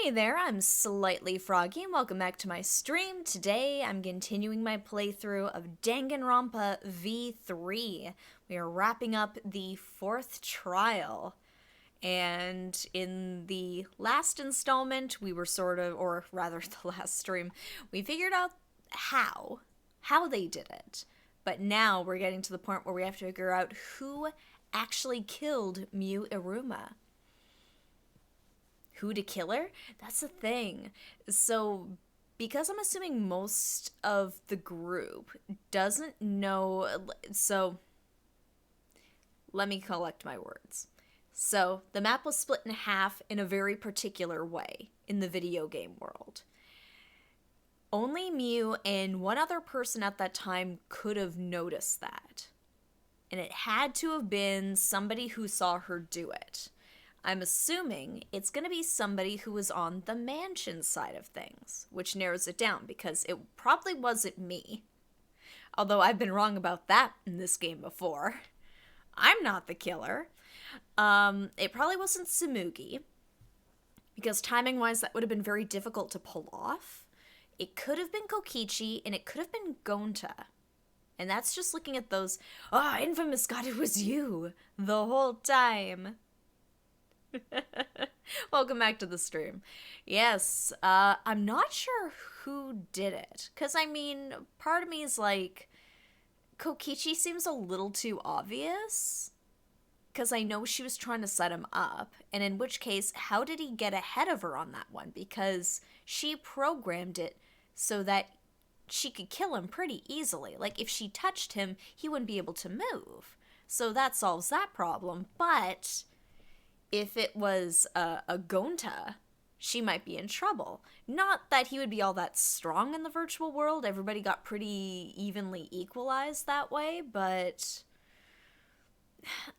Hey there, I'm Slightly Froggy, and welcome back to my stream. Today, I'm continuing my playthrough of Danganronpa V3. We are wrapping up the fourth trial, and in the last installment, we were or rather, the last stream, we figured out how they did it. But now we're getting to the point where we have to figure out who actually killed Miu Iruma. Who to kill her? That's the thing. So, because I'm assuming most of the group doesn't know, so let me collect my words. So, the map was split in half in a very particular way in the video game world. Only Miu and one other person at that time could have noticed that. And it had to have been somebody who saw her do it. I'm assuming it's going to be somebody who was on the mansion side of things, which narrows it down because it probably wasn't me. Although I've been wrong about that in this game before. I'm not the killer. It probably wasn't Tsumugi, because timing-wise that would have been very difficult to pull off. It could have been Kokichi, and it could have been Gonta. And that's just looking at those, infamous God, it was you the whole time. Welcome back to the stream. Yes, I'm not sure who did it. Because, I mean, part of me is like, Kokichi seems a little too obvious. Because I know she was trying to set him up. And in which case, how did he get ahead of her on that one? Because she programmed it so that she could kill him pretty easily. Like, if she touched him, he wouldn't be able to move. So that solves that problem. But if it was a Gonta, she might be in trouble. Not that he would be all that strong in the virtual world. Everybody got pretty evenly equalized that way, but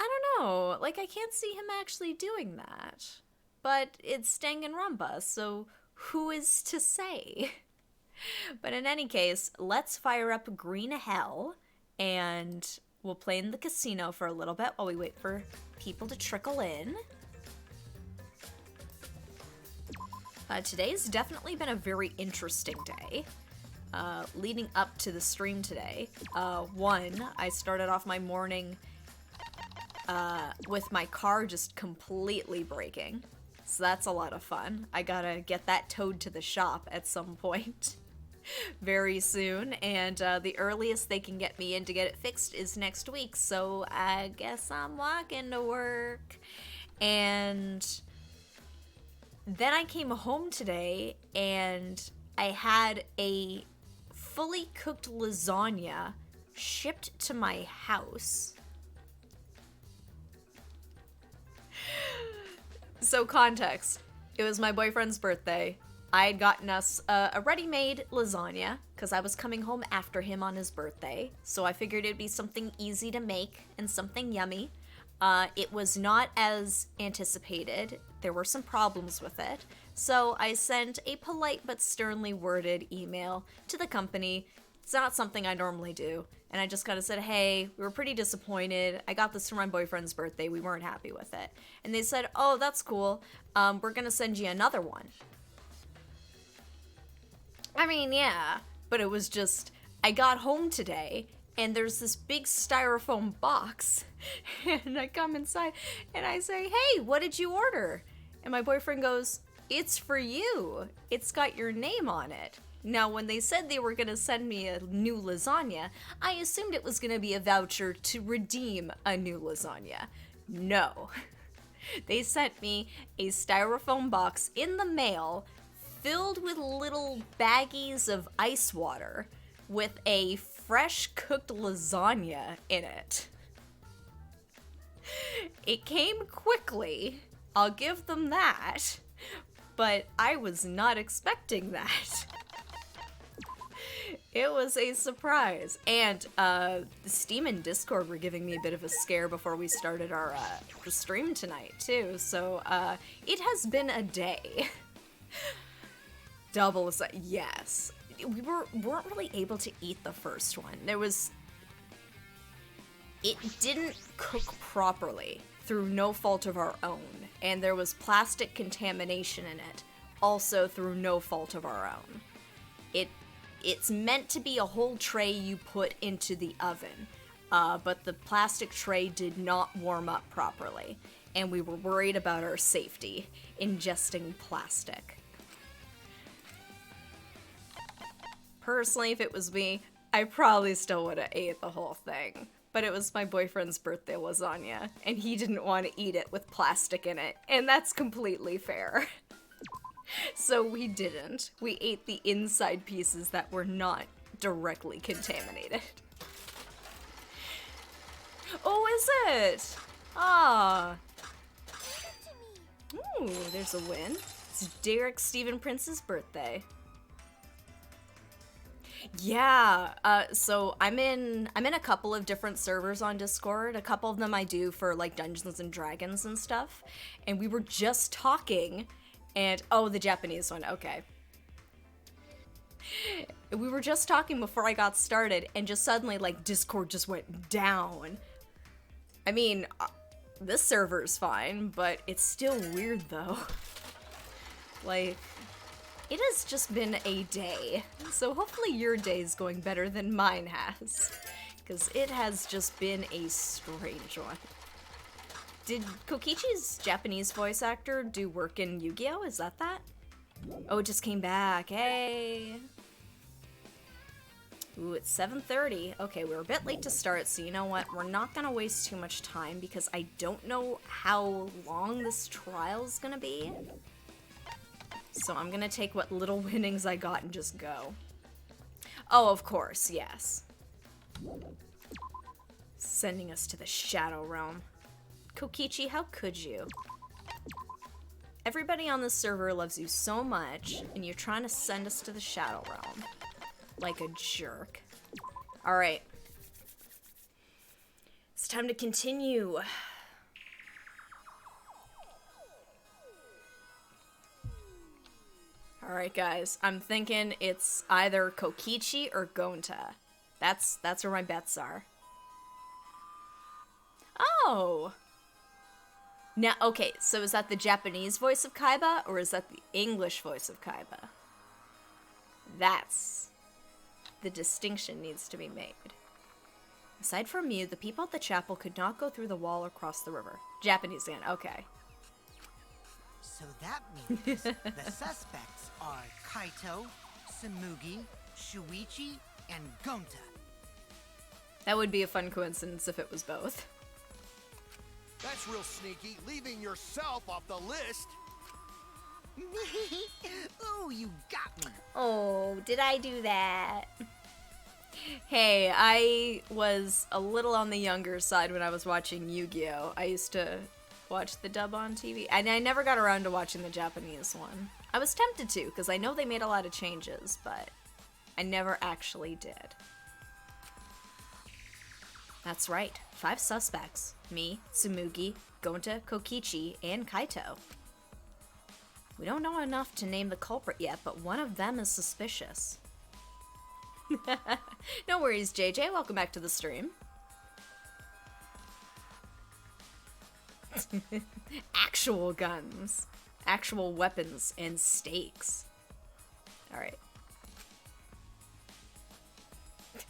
I don't know. Like, I can't see him actually doing that. But it's Danganronpa, so who is to say? But in any case, let's fire up Green Hell, and we'll play in the casino for a little bit while we wait for people to trickle in. Today's definitely been a very interesting day. Leading up to the stream today, I started off my morning with my car just completely breaking. So that's a lot of fun. I gotta get that towed to the shop at some point very soon, and the earliest they can get me in to get it fixed is next week, so I guess I'm walking to work. And then I came home today and I had a fully cooked lasagna shipped to my house. So context, it was my boyfriend's birthday. I had gotten us a ready-made lasagna because I was coming home after him on his birthday. So I figured it'd be something easy to make and something yummy. It was not as anticipated. There were some problems with it. So I sent a polite but sternly worded email to the company. It's not something I normally do. And I just kind of said, hey, we were pretty disappointed. I got this for my boyfriend's birthday. We weren't happy with it. And they said, oh, that's cool. We're going to send you another one. I mean, yeah. But it was just, I got home today and there's this big styrofoam box, and I come inside, and I say, hey, what did you order? And my boyfriend goes, it's for you. It's got your name on it. Now, when they said they were going to send me a new lasagna, I assumed it was going to be a voucher to redeem a new lasagna. No. They sent me a styrofoam box in the mail filled with little baggies of ice water with a fresh cooked lasagna in it. It came quickly, I'll give them that, but I was not expecting that. It was a surprise. And Steam and Discord were giving me a bit of a scare before we started our stream tonight too, so it has been a day. Double, yes. We weren't really able to eat the first one. It didn't cook properly through no fault of our own, and there was plastic contamination in it. also through no fault of our own. It's meant to be a whole tray you put into the oven, but the plastic tray did not warm up properly, and we were worried about our safety ingesting plastic. Personally, if it was me, I probably still would have ate the whole thing. But it was my boyfriend's birthday lasagna, and he didn't want to eat it with plastic in it, and that's completely fair. So we didn't. We ate the inside pieces that were not directly contaminated. Oh, is it? Ah. Ooh, there's a win. It's Derek Stephen Prince's birthday. Yeah, so I'm in a couple of different servers on Discord. A couple of them I do for like Dungeons and Dragons and stuff. And we were just talking, and oh, the Japanese one, okay. We were just talking before I got started, and just suddenly like Discord just went down. I mean, this server's fine, but it's still weird though. Like, it has just been a day, so hopefully your day's going better than mine has, because it has just been a strange one. Did Kokichi's Japanese voice actor do work in Yu-Gi-Oh? Is that? Oh, it just came back, hey! Ooh, it's 7:30. Okay, we're a bit late to start, so you know what? We're not gonna waste too much time, because I don't know how long this trial's gonna be. So I'm gonna take what little winnings I got and just go. Oh, of course, yes. Sending us to the Shadow Realm. Kokichi, how could you? Everybody on this server loves you so much, and you're trying to send us to the Shadow Realm. Like a jerk. Alright. It's time to continue. Alright guys, I'm thinking it's either Kokichi or Gonta. That's where my bets are. Oh! Now, okay, so is that the Japanese voice of Kaiba, or is that the English voice of Kaiba? That's... the distinction needs to be made. Aside from you, the people at the chapel could not go through the wall or cross the river. Japanese again, okay. So that means the suspects are Kaito, Samugi, Shuichi, and Gonta. That would be a fun coincidence if it was both. That's real sneaky, leaving yourself off the list. Ooh, you got me. Oh, did I do that? Hey, I was a little on the younger side when I was watching Yu-Gi-Oh! I used to watch the dub on TV, and I never got around to watching the Japanese one. I was tempted to, because I know they made a lot of changes, but I never actually did. That's right, 5 suspects. Me, Tsumugi, Gonta, Kokichi, and Kaito. We don't know enough to name the culprit yet, but one of them is suspicious. No worries, JJ. Welcome back to the stream. Actual guns. Actual weapons and stakes. Alright.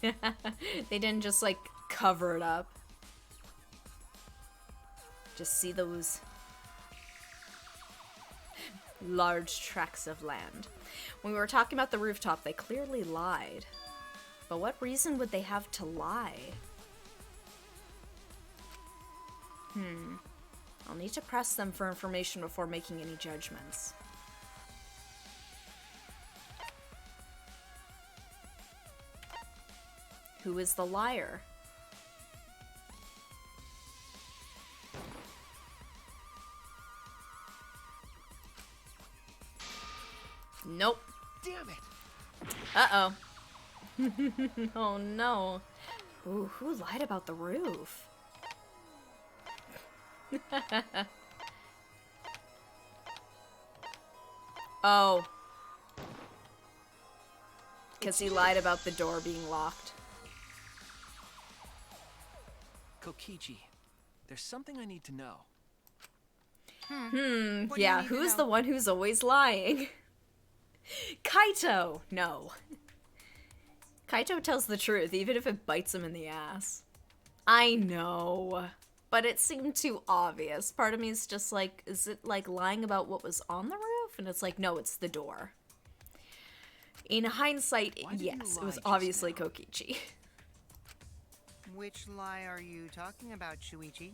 They didn't just, like, cover it up. Just see those large tracts of land. When we were talking about the rooftop, they clearly lied. But what reason would they have to lie? I'll need to press them for information before making any judgments. Who is the liar? Nope. Damn it. Uh-oh. Oh no. Ooh, who lied about the roof? Oh. Because he lied about the door being locked. Kokichi, there's something I need to know. What do you Yeah, need to who's know? the one who's always lying? Kaito! No. Kaito tells the truth, even if it bites him in the ass. I know. But it seemed too obvious. Part of me is just like, is it like lying about what was on the roof? And it's like, no, it's the door. In hindsight, Why did you yes, it lie was just obviously now? Kokichi. Which lie are you talking about, Shuichi?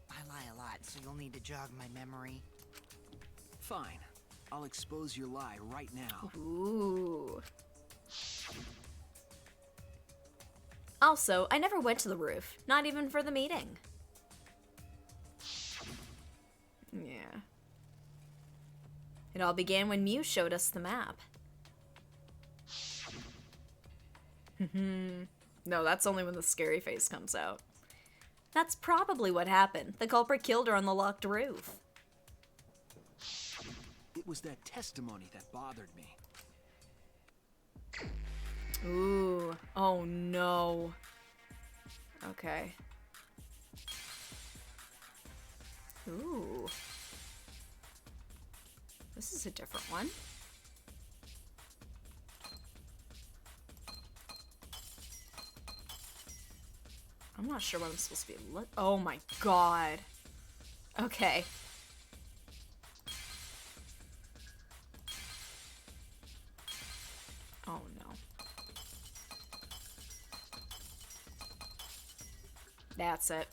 I lie a lot, so you'll need to jog my memory. Fine. I'll expose your lie right now. Ooh. Also, I never went to the roof, not even for the meeting. Yeah. It all began when Mew showed us the map. No, that's only when the scary face comes out. That's probably what happened. The culprit killed her on the locked roof. It was that testimony that bothered me. Ooh. Oh no. Okay. Ooh. This is a different one. I'm not sure what I'm supposed to be oh my god. Okay. Oh no. That's it.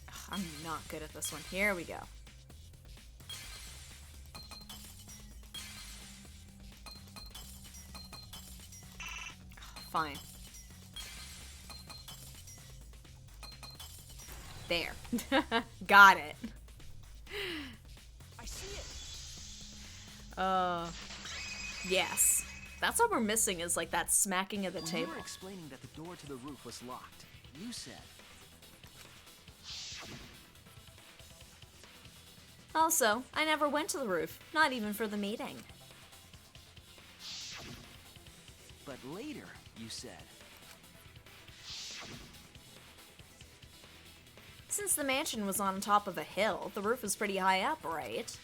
Ugh, I'm not good at this one. Here we go. Fine. There. Got it. I see it. Yes. That's what we're missing is like that smacking of the When table. you were explaining that the door to the roof was locked, you said, Also, I never went to the roof, not even for the meeting. but later you said. Since the mansion was on top of a hill, the roof was pretty high up, right?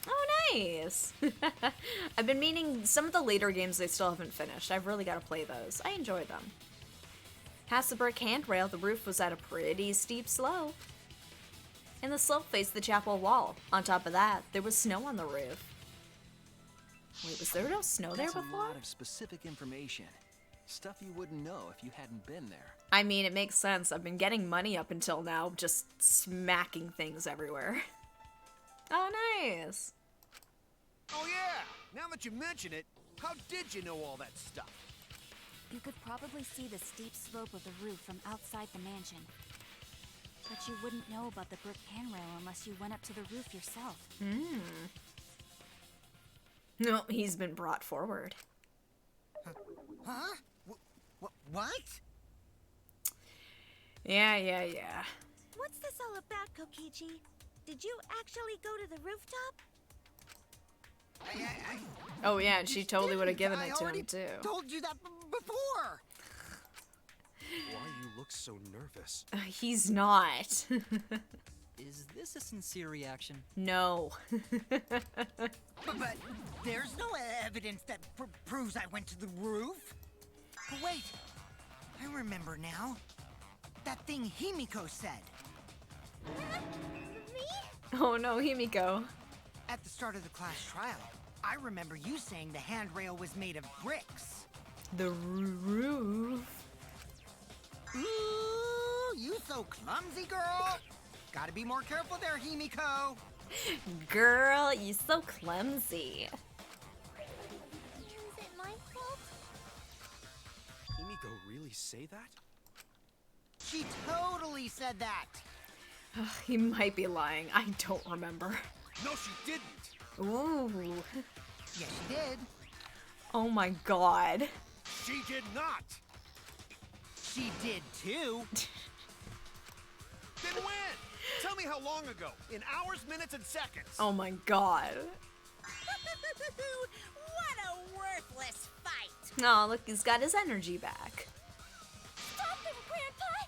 Oh, nice! I've been meaning some of the later games they still haven't finished. I've really got to play those. I enjoy them. Past the brick handrail, the roof was at a pretty steep slope. And the slope faced the chapel wall. On top of that, there was snow on the roof. Wait, was there no snow there That's a before? lot of specific information. Stuff you wouldn't know if you hadn't been there. I mean, it makes sense. I've been getting money up until now, just smacking things everywhere. Oh, nice. Oh yeah! Now that you mention it, how did you know all that stuff? You could probably see the steep slope of the roof from outside the mansion. But you wouldn't know about the brick handrail unless you went up to the roof yourself. No, he's been brought forward. Huh? What? Yeah. What's this all about, Kokichi? Did you actually go to the rooftop? Oh yeah, and she totally would have given I it to already him too. told you that before. Why you look so nervous? He's not. Is this a sincere reaction? No. But there's no evidence that proves I went to the roof. But wait, I remember now. That thing Himiko said. Oh no, Himiko. At the start of the class trial, I remember you saying the handrail was made of bricks. The roof. Ooh, you so clumsy, girl. Gotta be more careful there, Himiko. Girl, you so clumsy. Is it my fault? Himiko really say that? She totally said that. He might be lying. I don't remember. No, she didn't. Ooh. Yes, she did. Oh my god. She did not. She did too. Then when? Tell me how long ago. In hours, minutes, and seconds. Oh my god. What a worthless fight! Oh, look, he's got his energy back. Stop him, Grandpa!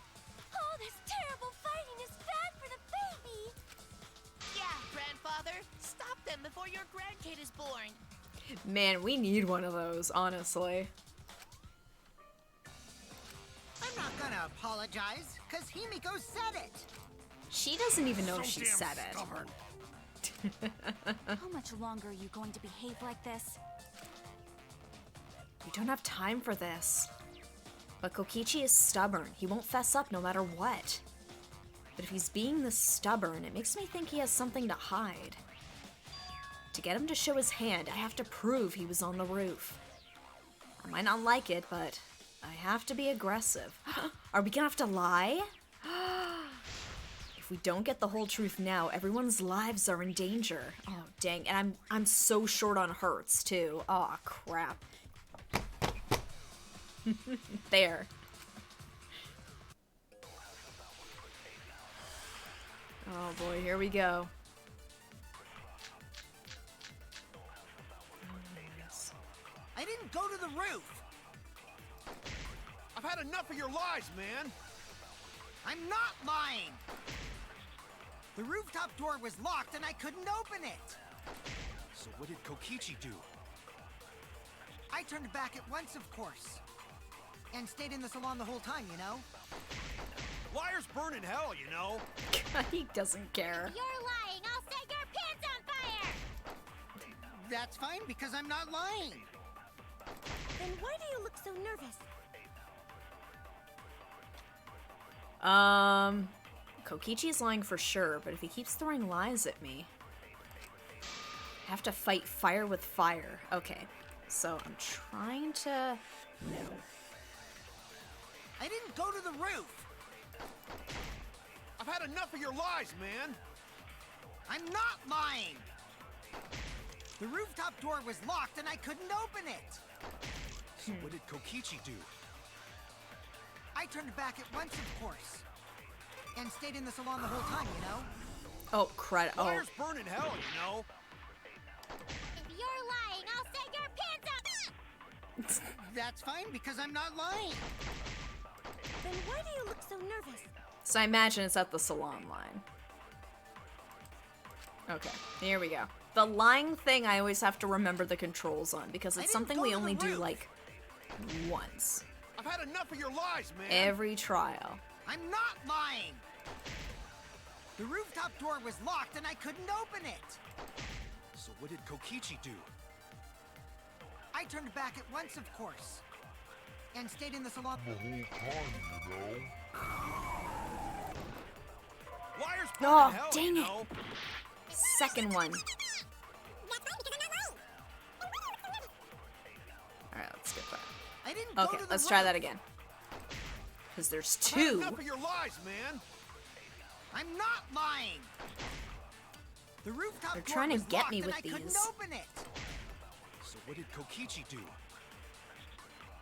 Father. Stop them before your grandkid is born. Man, we need one of those, honestly. I'm not gonna apologize, because Himiko said it. She doesn't even know So she damn said it. stubborn. How much longer are you going to behave like this? We don't have time for this. But Kokichi is stubborn. He won't fess up no matter what. But if he's being this stubborn, it makes me think he has something to hide. To get him to show his hand, I have to prove he was on the roof. I might not like it, but I have to be aggressive. Are we gonna have to lie? If we don't get the whole truth now, everyone's lives are in danger. Oh, dang. And I'm so short on hurts, too. Oh, crap. There. Oh boy, here we go. I didn't go to the roof. I've had enough of your lies, man. I'm not lying. The rooftop door was locked and I couldn't open it. So what did Kokichi do? I turned back at once, of course. And stayed in the salon the whole time, you know? Liars burn in hell, you know. He doesn't care. You're lying. I'll set your pants on fire. That's fine, because I'm not lying. Then why do you look so nervous? Kokichi's lying for sure, but if he keeps throwing lies at me, I have to fight fire with fire. Okay, so I'm trying to... No. I didn't go to the roof. I've had enough of your lies, man. I'm not lying. The rooftop door was locked and I couldn't open it. So what did Kokichi do? I turned back at once, of course. And stayed in the salon the whole time, you know? Oh, crud. Oh. Liars burn in hell, you know. If you're lying, I'll set your pants up. That's fine, because I'm not lying. Then why do you look so nervous? So I imagine it's at the salon line. Okay, here we go. The lying thing I always have to remember the controls on because it's something we only do like once. I've had enough of your lies, man. Every trial. I'm not lying. The rooftop door was locked and I couldn't open it. So what did Kokichi do? I turned back at once, of course. And stayed in the salon The whole time, you know. Liars burn Oh, in hell, dang you it. know. Second one. Alright, let's skip that. I didn't go Okay, to the let's try roof. that again. Because there's I've had two. enough of your lies, man. I'm not lying. The rooftop They're door trying to was get locked me and with I couldn't these. open it. So what did Kokichi do?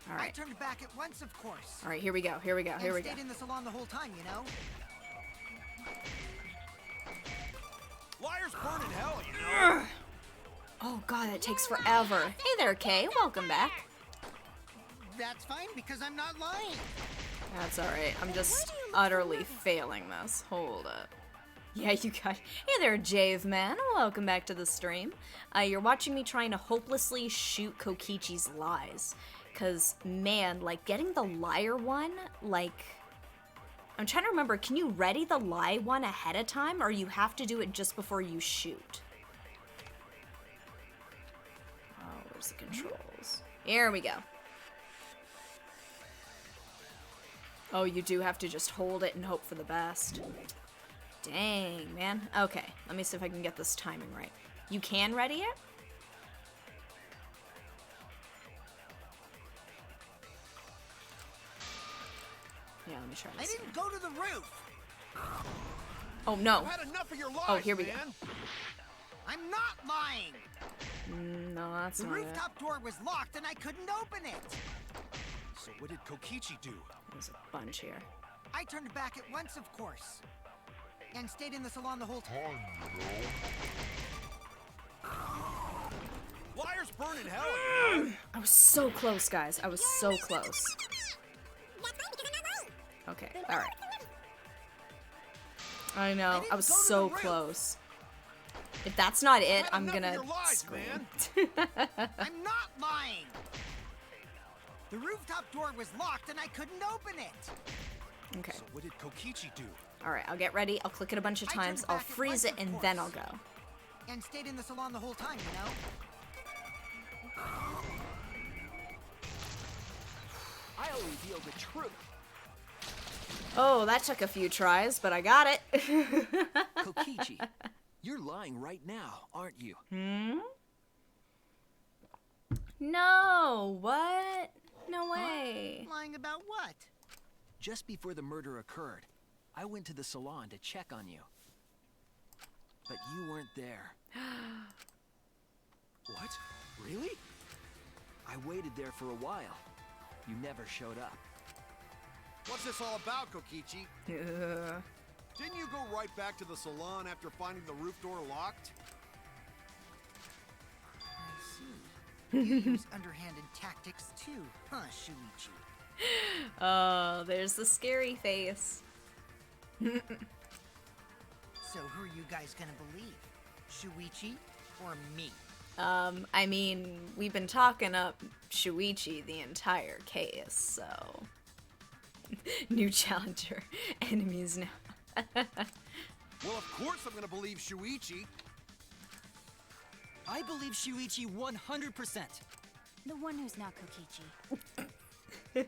I Alright. turned back at once, of course. Alright, here we go. Here we go. Here And we go. stayed in the salon the whole time, you know? Liars burn in hell, you know. Oh god, that takes forever. Hey there, Kay. Welcome back. That's fine, because I'm not lying. That's alright. I'm just utterly failing this. Hold up. Yeah, you got... Hey there, Jave Man. Welcome back to the stream. You're watching me trying to hopelessly shoot Kokichi's lies. Because, man, like, getting the liar one, like... I'm trying to remember, can you ready the lie one ahead of time, or you have to do it just before you shoot? Oh, where's the controls? Here we go. Oh, you do have to just hold it and hope for the best. Dang, man. Okay, let me see if I can get this timing right. You can ready it? Yeah, let me try I this. didn't go to the roof. Oh, no. I've had enough of your lies, Oh, here we go. man. I'm not lying. No, that's The not it. rooftop door was locked and I couldn't open it. So what did Kokichi do? There's a bunch here. I turned back at once, of course. And stayed in the salon the whole time. Liars burn in hell, you know. I was so close, guys. I was so close. Okay, alright. I know. I was didn't go to so the roof. close. If that's not it, Had I'm enough of gonna your lies, scream. I'm not lying! The rooftop door was locked and I couldn't open it! Okay. So what did Kokichi do? Alright, I'll get ready. I'll click it a bunch of I turned times. I'll back at freeze lights, it, of and then I'll course. go. And stayed in the salon the whole time, you know? I'll reveal the truth. Oh, that took a few tries, but I got it. Kokichi, you're lying right now, aren't you? No, what? No way. Lying about what? Just before the murder occurred, I went to the salon to check on you. But you weren't there. What? Really? I waited there for a while. You never showed up. What's this all about, Kokichi? Ugh. Didn't you go right back to the salon after finding the roof door locked? I see. You use underhanded tactics too, huh, Shuichi? Oh, there's the scary face. So who are you guys gonna believe? Shuichi or me? I mean, we've been talking up Shuichi the entire case, so... New challenger. Enemies now. Well, of course I'm gonna believe Shuichi. I believe Shuichi 100%. The one who's not Kokichi. 100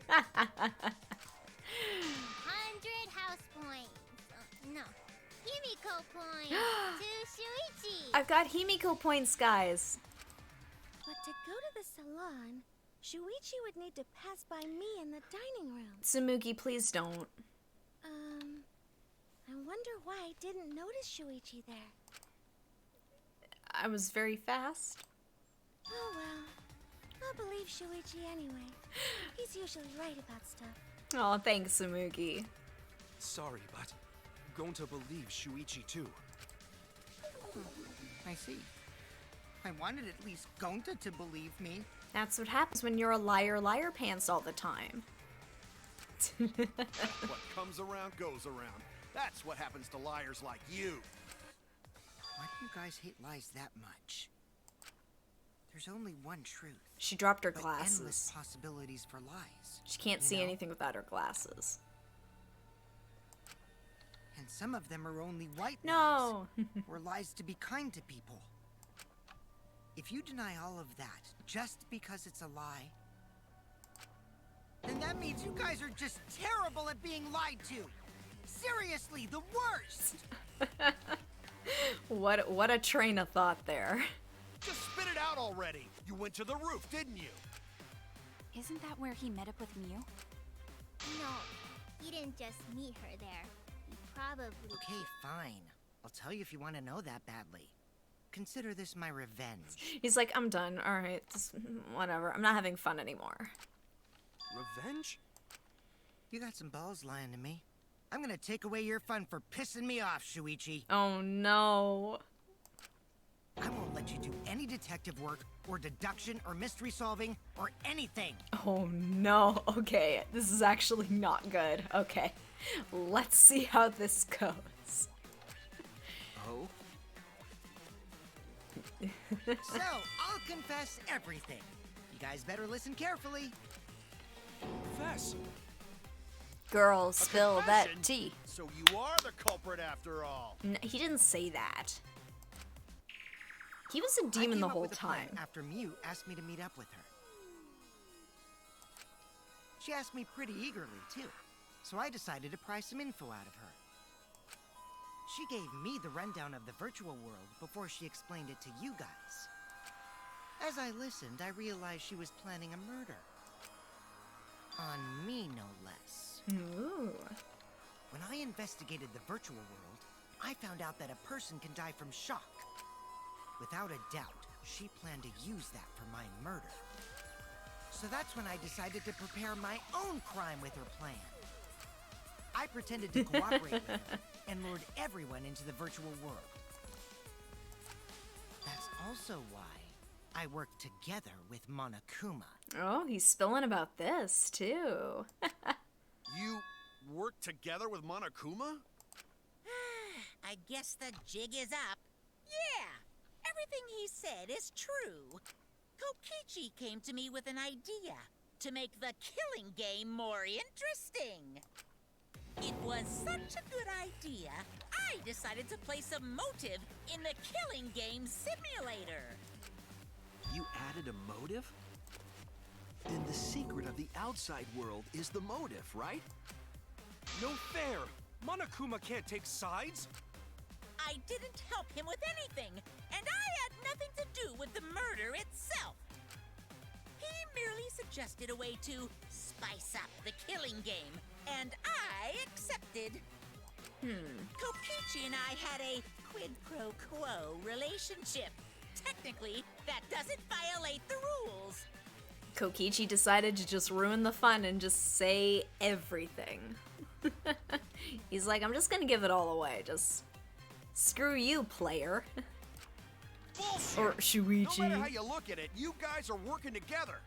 house points. No. Himiko points to Shuichi. I've got Himiko points, guys. But to go to the salon, Shuichi would need to pass by me in the dining room. Tsumugi, please don't. I wonder why I didn't notice Shuichi there. I was very fast. Oh well. I'll believe Shuichi anyway. He's usually right about stuff. Oh, thanks, Tsumugi. Sorry, but I'm going to believe Shuichi too. I see. I wanted at least Gonta to believe me. That's what happens when you're a liar pants all the time. What comes around goes around. That's what happens to liars like you. Why do you guys hate lies that much? There's only one truth. She dropped her But glasses. endless possibilities for lies. She can't you see know? anything without her glasses. And some of them are only white No. lies. Or lies to be kind to people. If you deny all of that just because it's a lie, then that means you guys are just terrible at being lied to. Seriously, the worst. What a train of thought there. Just spit it out already. You went to the roof, didn't you? Isn't that where he met up with Mew? No, he didn't just meet her there. He probably... Okay, fine. I'll tell you if you want to know that badly. Consider this my revenge. He's like, I'm done. All right, just whatever. I'm not having fun anymore. Revenge? You got some balls lying to me. I'm gonna take away your fun for pissing me off, Shuichi. Oh no. I won't let you do any detective work, or deduction, or mystery solving, or anything. Oh no. Okay, this is actually not good. Okay, let's see how this goes. Oh? So, I'll confess everything. You guys better listen carefully. Confess. Girl, spill that confession? tea. So you are the culprit after all. He didn't say that. He was a I demon came the up whole with a plan time. after Mew asked me to meet up with her. She asked me pretty eagerly, too. So I decided to pry some info out of her. She gave me the rundown of the virtual world before she explained it to you guys. As I listened, I realized she was planning a murder. On me, no less. Ooh. When I investigated the virtual world, I found out that a person can die from shock. Without a doubt, she planned to use that for my murder. So that's when I decided to prepare my own crime with her plan. I pretended to cooperate with her and lured everyone into the virtual world. That's also why I worked together with Monokuma. Oh, he's spilling about this too. You worked together with Monokuma? I guess the jig is up. Yeah, everything he said is true. Kokichi came to me with an idea to make the killing game more interesting. It was such a good idea, I decided to place a motive in the killing game simulator. You added a motive? Then the secret of the outside world is the motive, right? No fair! Monokuma can't take sides! I didn't help him with anything, and I had nothing to do with the murder itself. He merely suggested a way to spice up the killing game, and I accepted. Kokichi and I had a quid pro quo relationship. Technically, that doesn't violate the rules. Kokichi decided to just ruin the fun and just say everything. He's like, I'm just gonna give it all away. Just screw you, player. Bullshit! Or Shuichi. No matter how you look at it, you guys are working together.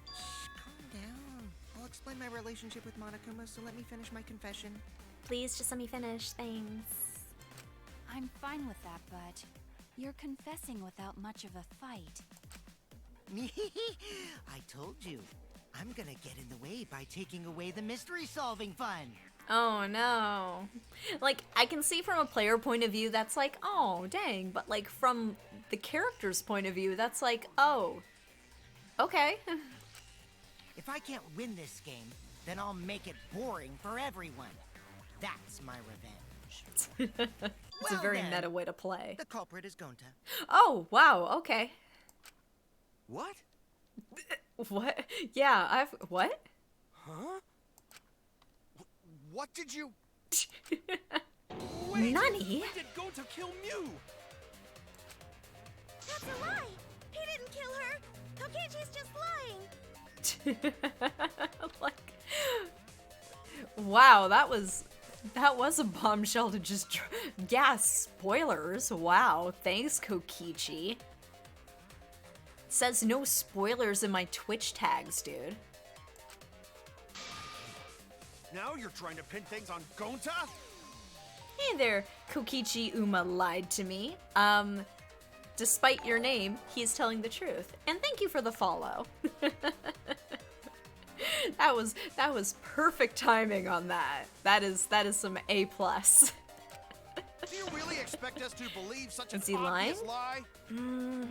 Calm down. I'll explain my relationship with Monokuma, so let me finish my confession. Please just let me finish. Thanks. I'm fine with that, but you're confessing without much of a fight. I told you. I'm gonna get in the way by taking away the mystery-solving fun. Oh no. Like, I can see from a player point of view that's like, oh, dang. But like, from the character's point of view, that's like, oh, okay. If I can't win this game, then I'll make it boring for everyone. That's my revenge. It's a very meta way to play. The culprit is Gonta. Oh, wow, okay. What? What? Yeah, what? Huh? What did you... Wait, Nani? When did Gonta kill Mew? That's a lie! He didn't kill her! Kokichi's just lying! Like, wow, that was a bombshell to just... Yeah, spoilers. Wow, thanks, Kokichi. Says no spoilers in my Twitch tags, dude. Now you're trying to pin things on Gonta? Hey there, Kokichi Uma lied to me. Despite your name, he is telling the truth. And thank you for the follow. That was perfect timing on that. That is some A+. Do you really expect us to believe such an Is he obvious lying? lie?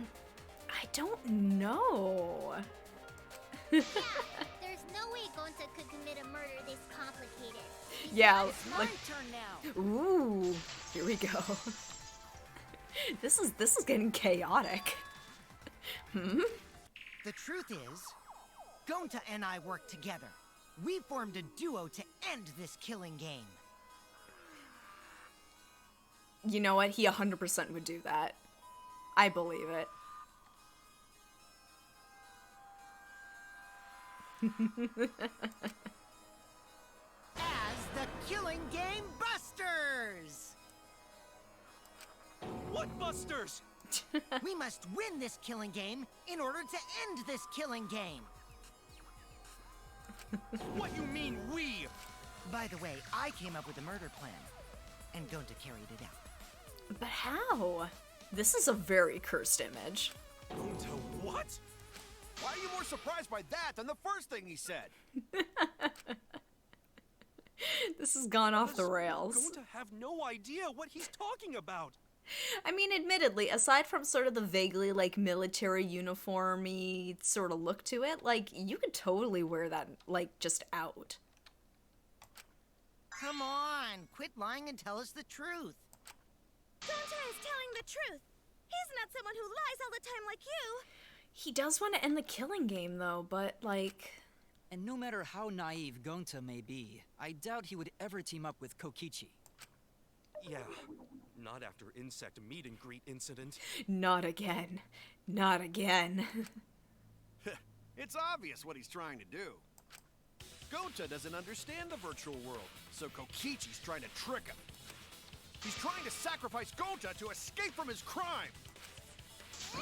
I don't know. Yeah, there's no way Gonta could commit a murder this complicated. Yeah, It's my like, turn now. ooh, here we go. This is getting chaotic. The truth is, Gonta and I worked together. We formed a duo to end this killing game. You know what? He 100% would do that. I believe it. As the Killing Game Busters! What busters? We must win this killing game in order to end this killing game. What you mean, we? By the way, I came up with a murder plan, and Gonta carried it out. But how? This is a very cursed image. Gonta what? Why are you more surprised by that than the first thing he said? This has gone off the Does rails. Gonta have no idea what he's talking about. I mean, admittedly, aside from sort of the vaguely, like, military uniform-y sort of look to it, like, you could totally wear that, like, just out. Come on, quit lying and tell us the truth. Gonta is telling the truth! He's not someone who lies all the time like you! He does want to end the killing game, though, but, like... And no matter how naive Gonta may be, I doubt he would ever team up with Kokichi. Yeah, not after insect meet and greet incident. Not again. Not again. It's obvious what he's trying to do. Gonta doesn't understand the virtual world, so Kokichi's trying to trick him. He's trying to sacrifice Gonta to escape from his crime. You're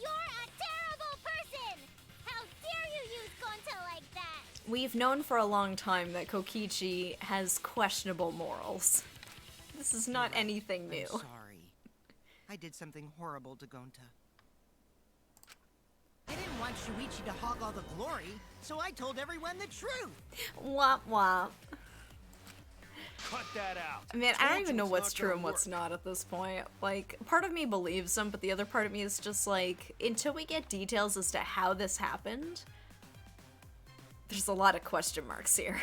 a terrible person! How dare you use Gonta like that? We've known for a long time that Kokichi has questionable morals. This is not anything new. I'm sorry. I did something horrible to Gonta. I didn't want Shuichi to hog all the glory, so I told everyone the truth. Womp womp. Cut that out. Man, I don't Told even you know it's what's not true gonna and what's work. not at this point. Like, part of me believes him, but the other part of me is just like, until we get details as to how this happened, there's a lot of question marks here.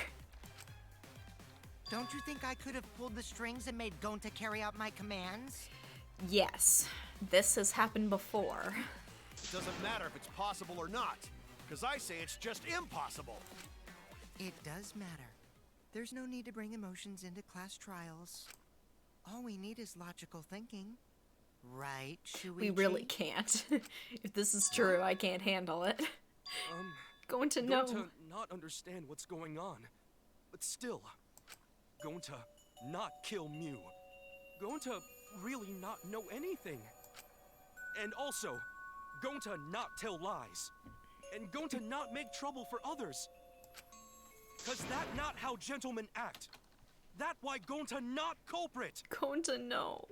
Don't you think I could have pulled the strings and made Gonta carry out my commands? Yes, this has happened before. It doesn't matter if it's possible or not, because I say it's just impossible. It does matter. There's no need to bring emotions into class trials. All we need is logical thinking. Right, Shuichi? We really can't. If this is true, I can't handle it. Going to know. Going to not understand what's going on. But still, going to not kill Mew. Going to really not know anything. And also, going to not tell lies. And going to not make trouble for others. Cause that not how gentlemen act. That why Gonta not culprit. Going to know.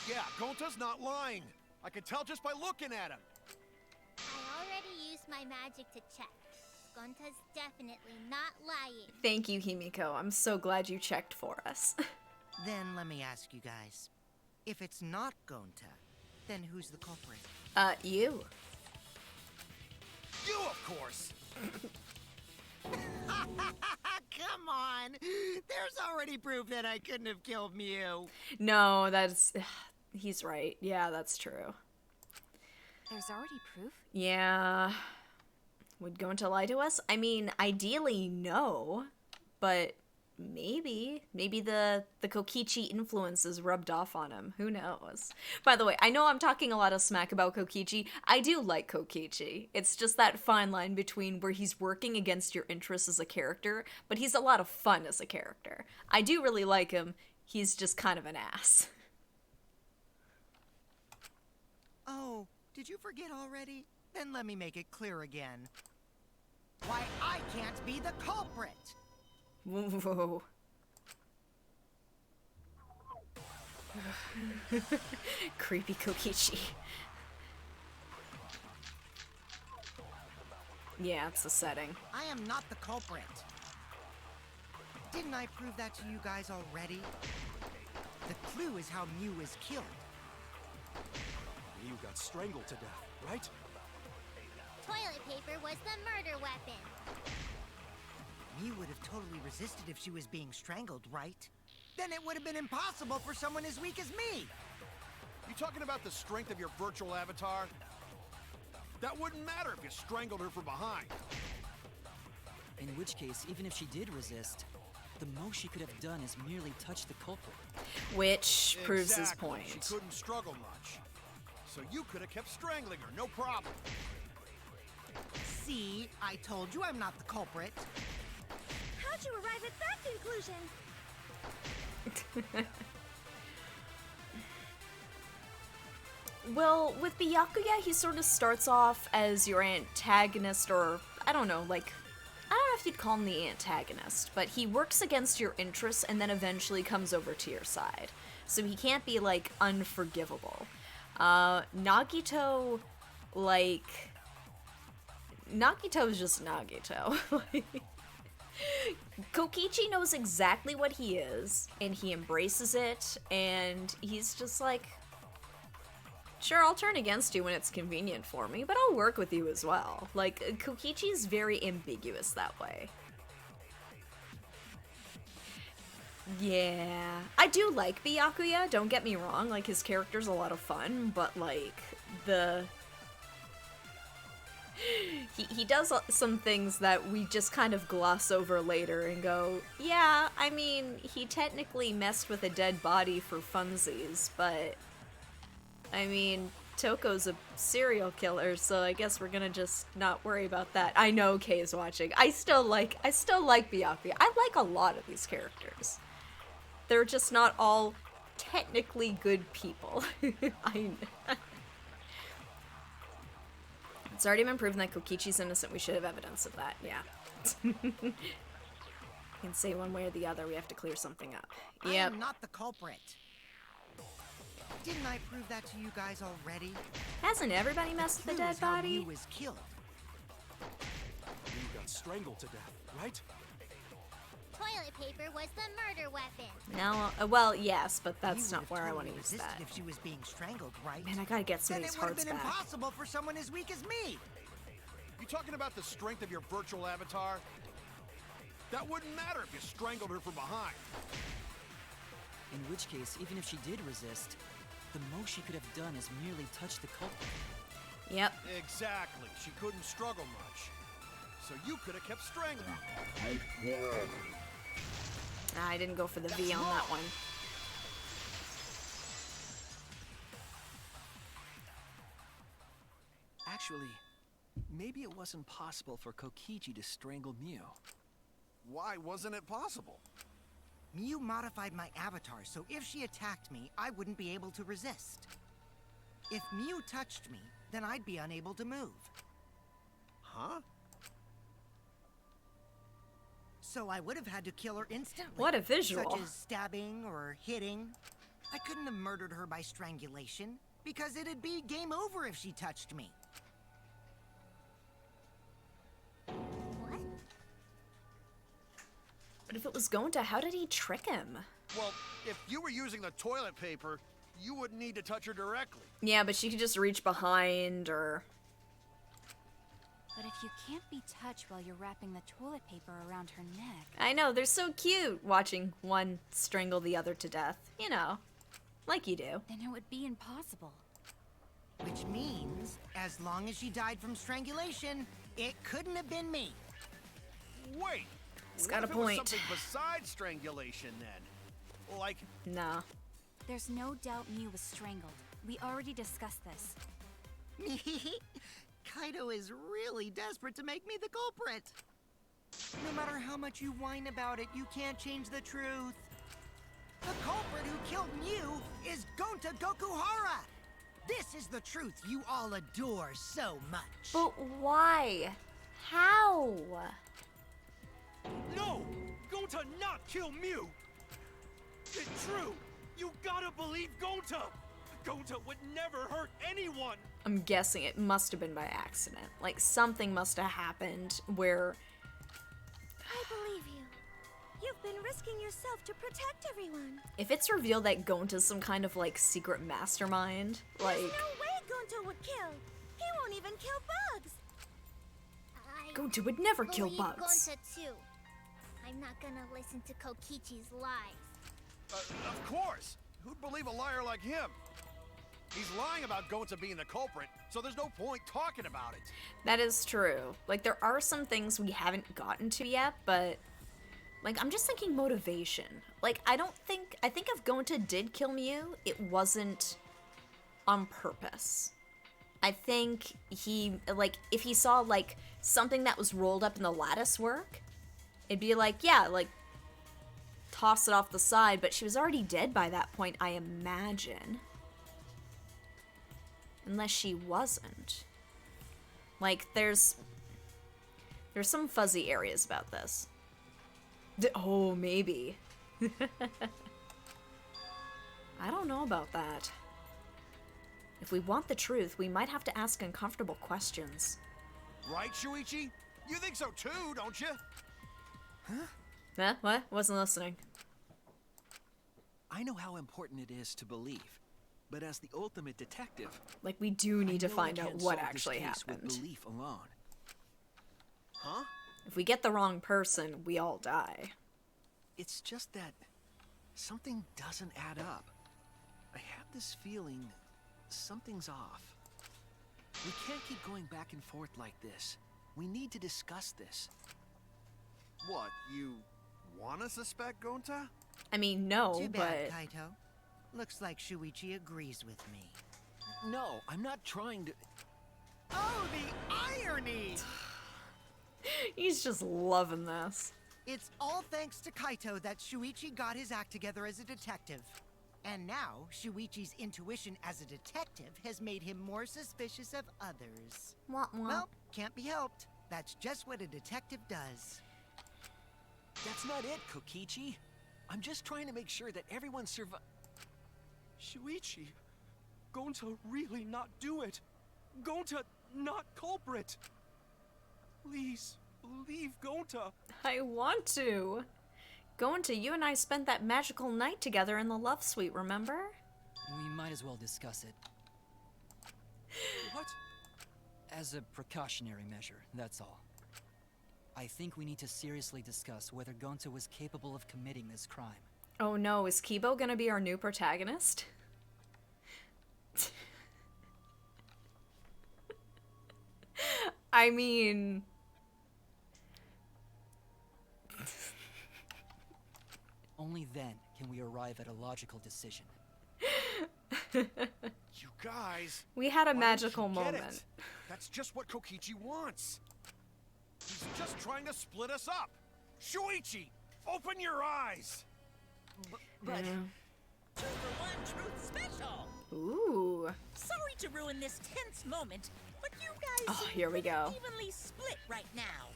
Yeah, Gonta's not lying. I can tell just by looking at him. I already used my magic to check. Gonta's definitely not lying. Thank you, Himiko. I'm so glad you checked for us. Then let me ask you guys. If it's not Gonta, then who's the culprit? You. You, of course. Come on! There's already proof that I couldn't have killed Mew. No, that's... He's right. Yeah, that's true. There's already proof? Yeah. Would Gonta lie to us? I mean, ideally, no. But maybe. Maybe the Kokichi influence is rubbed off on him. Who knows? By the way, I know I'm talking a lot of smack about Kokichi. I do like Kokichi. It's just that fine line between where he's working against your interests as a character, but he's a lot of fun as a character. I do really like him. He's just kind of an ass. Oh, did you forget already? Then let me make it clear again. Why I can't be the culprit! Whoa. Creepy Kokichi. Yeah, it's the setting. I am not the culprit. Didn't I prove that to you guys already? The clue is how Mew is killed. Mew got strangled to death, right? Toilet paper was the murder weapon. Mew would have totally resisted if she was being strangled, right? Then it would have been impossible for someone as weak as me! You talking about the strength of your virtual avatar? That wouldn't matter if you strangled her from behind. In which case, even if she did resist, the most she could have done is merely touch the culprit. Which proves his Exactly. point. She couldn't struggle much. So you could have kept strangling her, no problem. See, I told you I'm not the culprit. How'd you arrive at that conclusion? Well, with Byakuya, he sort of starts off as your antagonist, or, I don't know, like, I don't know if you'd call him the antagonist, but he works against your interests and then eventually comes over to your side. So he can't be, like, unforgivable. Nagito, like... Nagito is just Nagito. Kokichi knows exactly what he is, and he embraces it, and he's just like, sure, I'll turn against you when it's convenient for me, but I'll work with you as well. Like, Kokichi's very ambiguous that way. Yeah. I do like Byakuya, don't get me wrong, like, his character's a lot of fun, but, like, He does some things that we just kind of gloss over later and go, yeah, I mean, he technically messed with a dead body for funsies, but, I mean, Toko's a serial killer, so I guess we're gonna just not worry about that. I know Kay's watching. I still like Byakuya. I like a lot of these characters. They're just not all technically good people. I know. It's already been proven that Kokichi's innocent. We should have evidence of that, yeah. You can say one way or the other. We have to clear something up. I Yep. am not the culprit. Didn't I prove that to you guys already? Hasn't everybody messed with the Clue dead is how body? Mew was killed. You got strangled to death, right? Toilet paper was the murder weapon. No, well, yes, but that's Mew not would where have I want to totally use resisted that. if she was being strangled, right? Man, I gotta get some Then of it these would have hearts been back. impossible for someone as weak as me. You talking about the strength of your virtual avatar? That wouldn't matter if you strangled her from behind. In which case, even if she did resist, the most she could have done is merely touch the culprit. Yep. Exactly. She couldn't struggle much. So you could have kept strangling her. I didn't go for the V on that one. Actually, maybe it wasn't possible for Kokichi to strangle Mew. Why wasn't it possible? Mew modified my avatar, so if she attacked me, I wouldn't be able to resist. If Mew touched me, then I'd be unable to move. Huh? So I would have had to kill her instantly. What a visual. Such as stabbing or hitting. I couldn't have murdered her by strangulation, because it'd be game over if she touched me. What? But if it was Gonta, how did he trick him? Well, if you were using the toilet paper, you wouldn't need to touch her directly. Yeah, but she could just reach behind or... But if you can't be touched while you're wrapping the toilet paper around her neck... I know, they're so cute watching one strangle the other to death. You know, like you do. then it would be impossible. Which means, as long as she died from strangulation, it couldn't have been me. Wait. He's what got a if it was point. something besides strangulation then? Like, Nah. There's no doubt Mew was strangled. We already discussed this. Kaido is really desperate to make me the culprit. No matter how much you whine about it, you can't change the truth. The culprit who killed Mew is Gonta Gokuhara. This is the truth you all adore so much. But why? How? No! Gonta not kill Mew! It's true! You gotta believe Gonta! Gonta would never hurt anyone! I'm guessing it must have been by accident. Like, something must have happened where... I believe you. You've been risking yourself to protect everyone. If it's revealed that Gonta's some kind of, like, secret mastermind, like... There's no way Gonta would kill. He won't even kill bugs. I Gonta would never kill believe bugs. Gonta too. I'm not gonna listen to Kokichi's lies. of course. Who'd believe a liar like him? He's lying about Gonta being the culprit, so there's no point talking about it. That is true. Like, there are some things we haven't gotten to yet, but... Like, I'm just thinking motivation. Like, I think if Gonta did kill Mew, it wasn't on purpose. I think he, like, if he saw, like, something that was rolled up in the lattice work, it'd be like, yeah, like, toss it off the side, but she was already dead by that point, I imagine. Unless she wasn't. Like, there's some fuzzy areas about this. Oh, maybe. I don't know about that. If we want the truth, we might have to ask uncomfortable questions. Right, Shuichi? You think so too, don't you? Huh? What? Wasn't listening. I know how important it is to believe, but as the ultimate detective, Like, we do need to I know find I out can't what solve this actually case happened. with belief alone. Huh? If we get the wrong person, we all die. It's just that something doesn't add up. I have this feeling something's off. We can't keep going back and forth like this. We need to discuss this. What, you wanna suspect Gonta? I mean, no, Too bad, but... Kaito. Looks like Shuichi agrees with me. No, I'm not trying to... Oh, the irony! He's just loving this. It's all thanks to Kaito that Shuichi got his act together as a detective. And now, Shuichi's intuition as a detective has made him more suspicious of others. Wah, wah. Well, can't be helped. That's just what a detective does. That's not it, Kokichi. I'm just trying to make sure that everyone Shuichi, Gonta really not do it. Gonta not culprit. Please, believe Gonta. I want to. Gonta, you and I spent that magical night together in the Love Suite, remember? We might as well discuss it. What? As a precautionary measure, that's all. I think we need to seriously discuss whether Gonta was capable of committing this crime. Oh no, is Kibo gonna be our new protagonist? I mean... Only then can we arrive at a logical decision. You guys. We had a why don't magical you get moment. it? That's just what Kokichi wants. He's just trying to split us up. Shuichi, open your eyes. But 2 for 1 truth special. Ooh. Sorry to ruin this tense moment, but you guys Oh, seem here we pretty go. evenly split right now.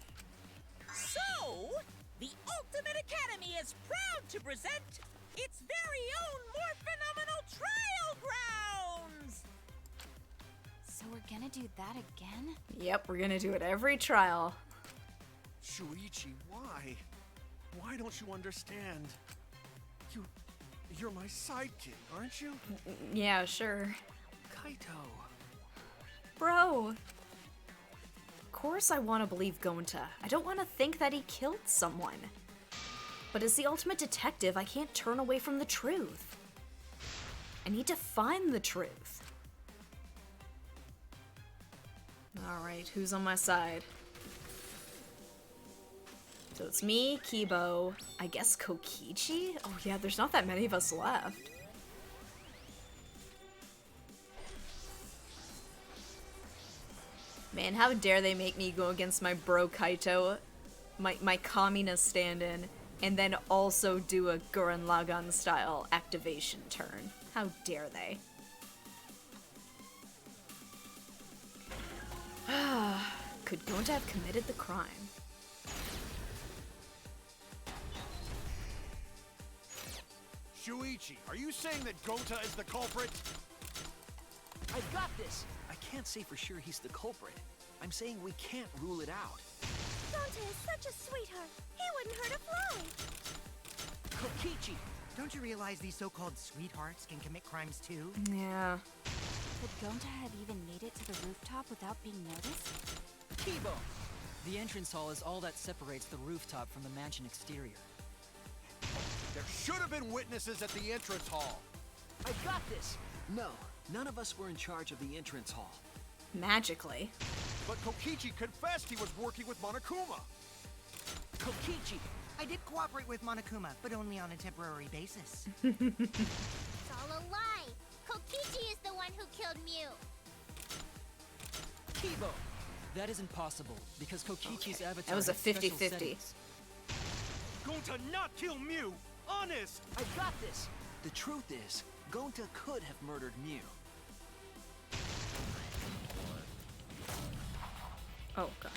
So, the Ultimate Academy is proud to present its very own more phenomenal trial grounds. So we're gonna do that again? Yep, we're gonna do it every trial. Shuichi, why? Why don't you understand? You're my sidekick, aren't you? Yeah, sure. Kaito. Bro. Of course I want to believe Gonta. I don't want to think that he killed someone. But as the ultimate detective, I can't turn away from the truth. I need to find the truth. Alright, who's on my side? So it's me, Kibo, I guess Kokichi? Oh yeah, there's not that many of us left. Man, how dare they make me go against my bro Kaito, my Kamina stand-in, and then also do a Gurren Lagann style activation turn. How dare they? Could Gonta have committed the crime? Shuichi, are you saying that Gonta is the culprit? I've got this. I can't say for sure he's the culprit. I'm saying we can't rule it out. Gonta is such a sweetheart. He wouldn't hurt a fly. Kokichi! Don't you realize these so-called sweethearts can commit crimes too? Yeah. Could Gonta have even made it to the rooftop without being noticed? Kibo! The entrance hall is all that separates the rooftop from the mansion exterior. There should have been witnesses at the entrance hall. I've got this! No, none of us were in charge of the entrance hall. Magically. But Kokichi confessed he was working with Monokuma. Kokichi! I did cooperate with Monokuma, but only on a temporary basis. It's all a lie. Kokichi is the one who killed Mew. Kibo! That isn't possible, because Kokichi's avatar That was a has special 50-50. settings. Gonta not kill Mew! Honest! I've got this! The truth is, Gonta could have murdered Mew. Oh god.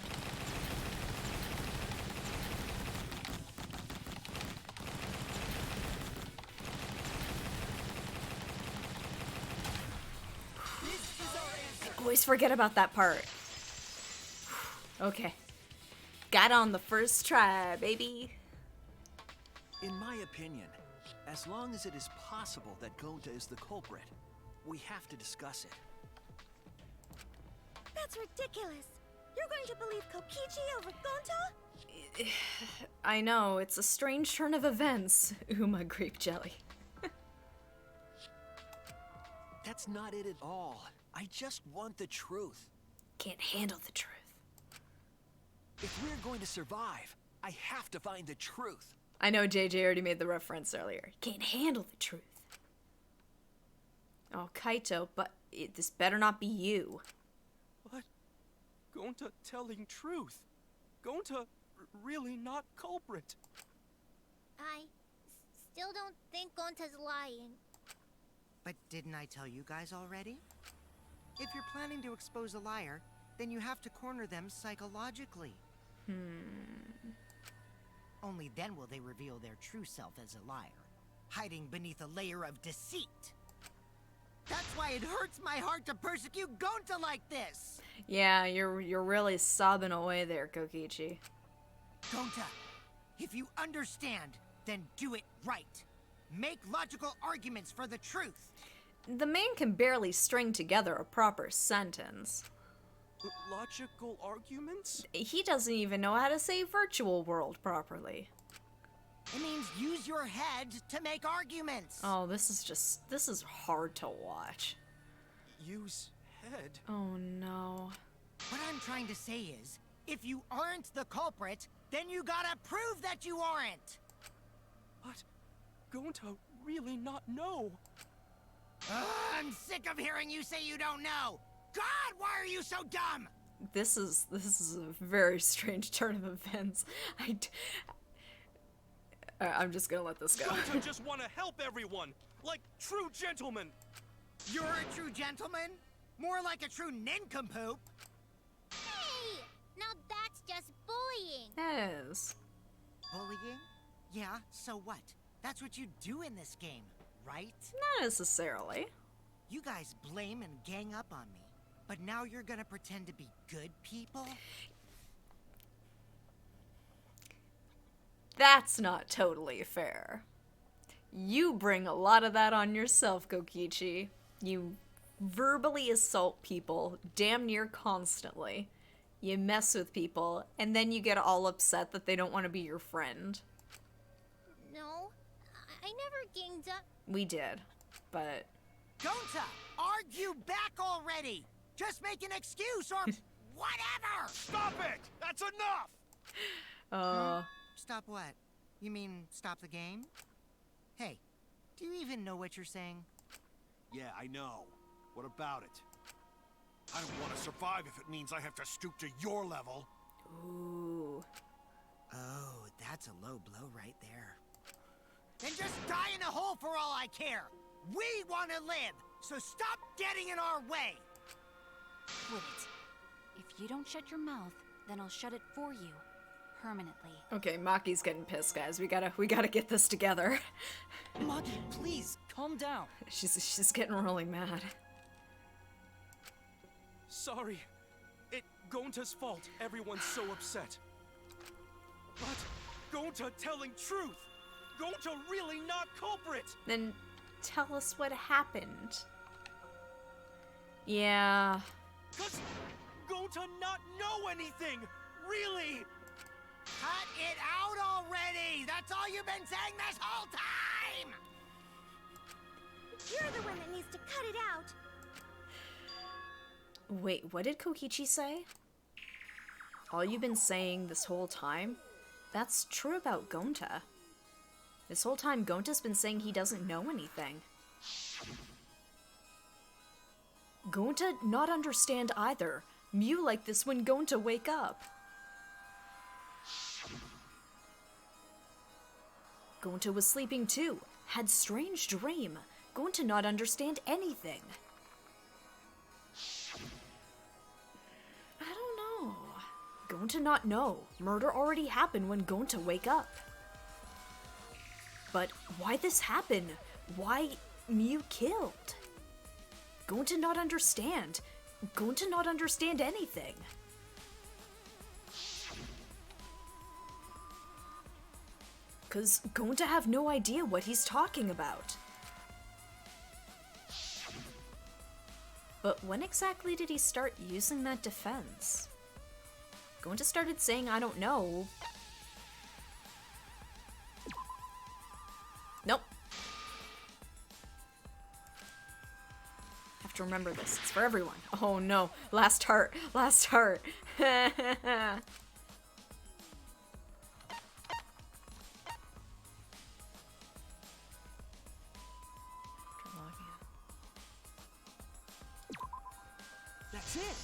I always forget about that part. Okay. Got on the first try, baby. In my opinion, as long as it is possible that Gonta is the culprit, we have to discuss it. That's ridiculous. You're going to believe Kokichi over Gonta? I know, it's a strange turn of events, Uma Grape Jelly. That's not it at all. I just want the truth. Can't handle the truth. If we're going to survive, I have to find the truth. I know JJ already made the reference earlier. Can't handle the truth. Oh, Kaito, but this better not be you. What? Gonta telling truth. Gonta really not culprit. I still don't think Gonta's lying. But didn't I tell you guys already? If you're planning to expose a liar, then you have to corner them psychologically. Only then will they reveal their true self as a liar, hiding beneath a layer of deceit. That's why it hurts my heart to persecute Gonta like this! Yeah, you're really sobbing away there, Kokichi. Gonta, if you understand, then do it right. Make logical arguments for the truth. The man can barely string together a proper sentence. Logical arguments? He doesn't even know how to say virtual world properly. It means use your head to make arguments. Oh, this is hard to watch. Use head? Oh no. What I'm trying to say is, if you aren't the culprit, then you gotta prove that you aren't. But Gonta really not know. I'm sick of hearing you say you don't know. God, why are you so dumb? This is a very strange turn of events. I'm just gonna let this go. Gonta just want to help everyone, like true gentlemen. You're a true gentleman? More like a true nincompoop. Hey! Now that's just bullying. That is. Bullying? Yeah, so what? That's what you do in this game, right? Not necessarily. You guys blame and gang up on me, but now you're gonna pretend to be good people? That's not totally fair. You bring a lot of that on yourself, Kokichi. You verbally assault people damn near constantly. You mess with people, and then you get all upset that they don't want to be your friend. No, I never ganged up. We did, but... Gonta, argue back already! Just make an excuse or whatever! Stop it! That's enough! Stop what? You mean stop the game? Hey, do you even know what you're saying? Yeah, I know. What about it? I don't want to survive if it means I have to stoop to your level. Ooh. Oh, that's a low blow right there. Then just die in a hole for all I care! We want to live, so stop getting in our way! Quit it. If you don't shut your mouth, then I'll shut it for you. Permanently. Okay, Maki's getting pissed, guys. We gotta get this together. Maki, please, calm down. She's getting really mad. Sorry. It Gonta's fault everyone's so upset. But Gonta telling truth. Gonta really not culprit. Then tell us what happened. Yeah. 'Cause Gonta not know anything. Really. Cut it out already! That's all you've been saying this whole time! You're the one that needs to cut it out. Wait, what did Kokichi say? All you've been saying this whole time? That's true about Gonta. This whole time, Gonta's been saying he doesn't know anything. Gonta not understand either. Mew like this when Gonta wake up. Gonta was sleeping too. Had strange dream. Gonta not understand anything. I don't know. Gonta not know. Murder already happened when Gonta wake up. But why this happen? Why Mew killed? Gonta not understand. Gonta not understand anything. Cause Gonta have no idea what he's talking about. But when exactly did he start using that defense? Gonta started saying, I don't know. Nope. Have to remember this. It's for everyone. Oh no. Last heart. Last heart. That's it.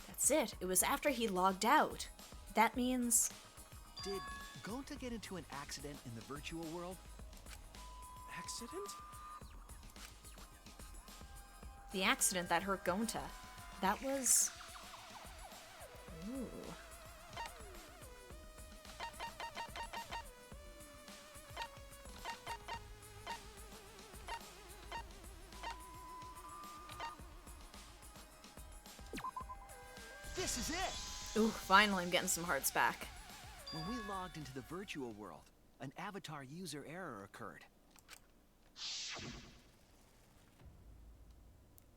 That's it. It was after he logged out. That means... Did Gonta get into an accident in the virtual world? Accident? the accident that hurt Gonta. That was... Ooh. This is it! Ooh, finally I'm getting some hearts back. When we logged into the virtual world, an avatar user error occurred.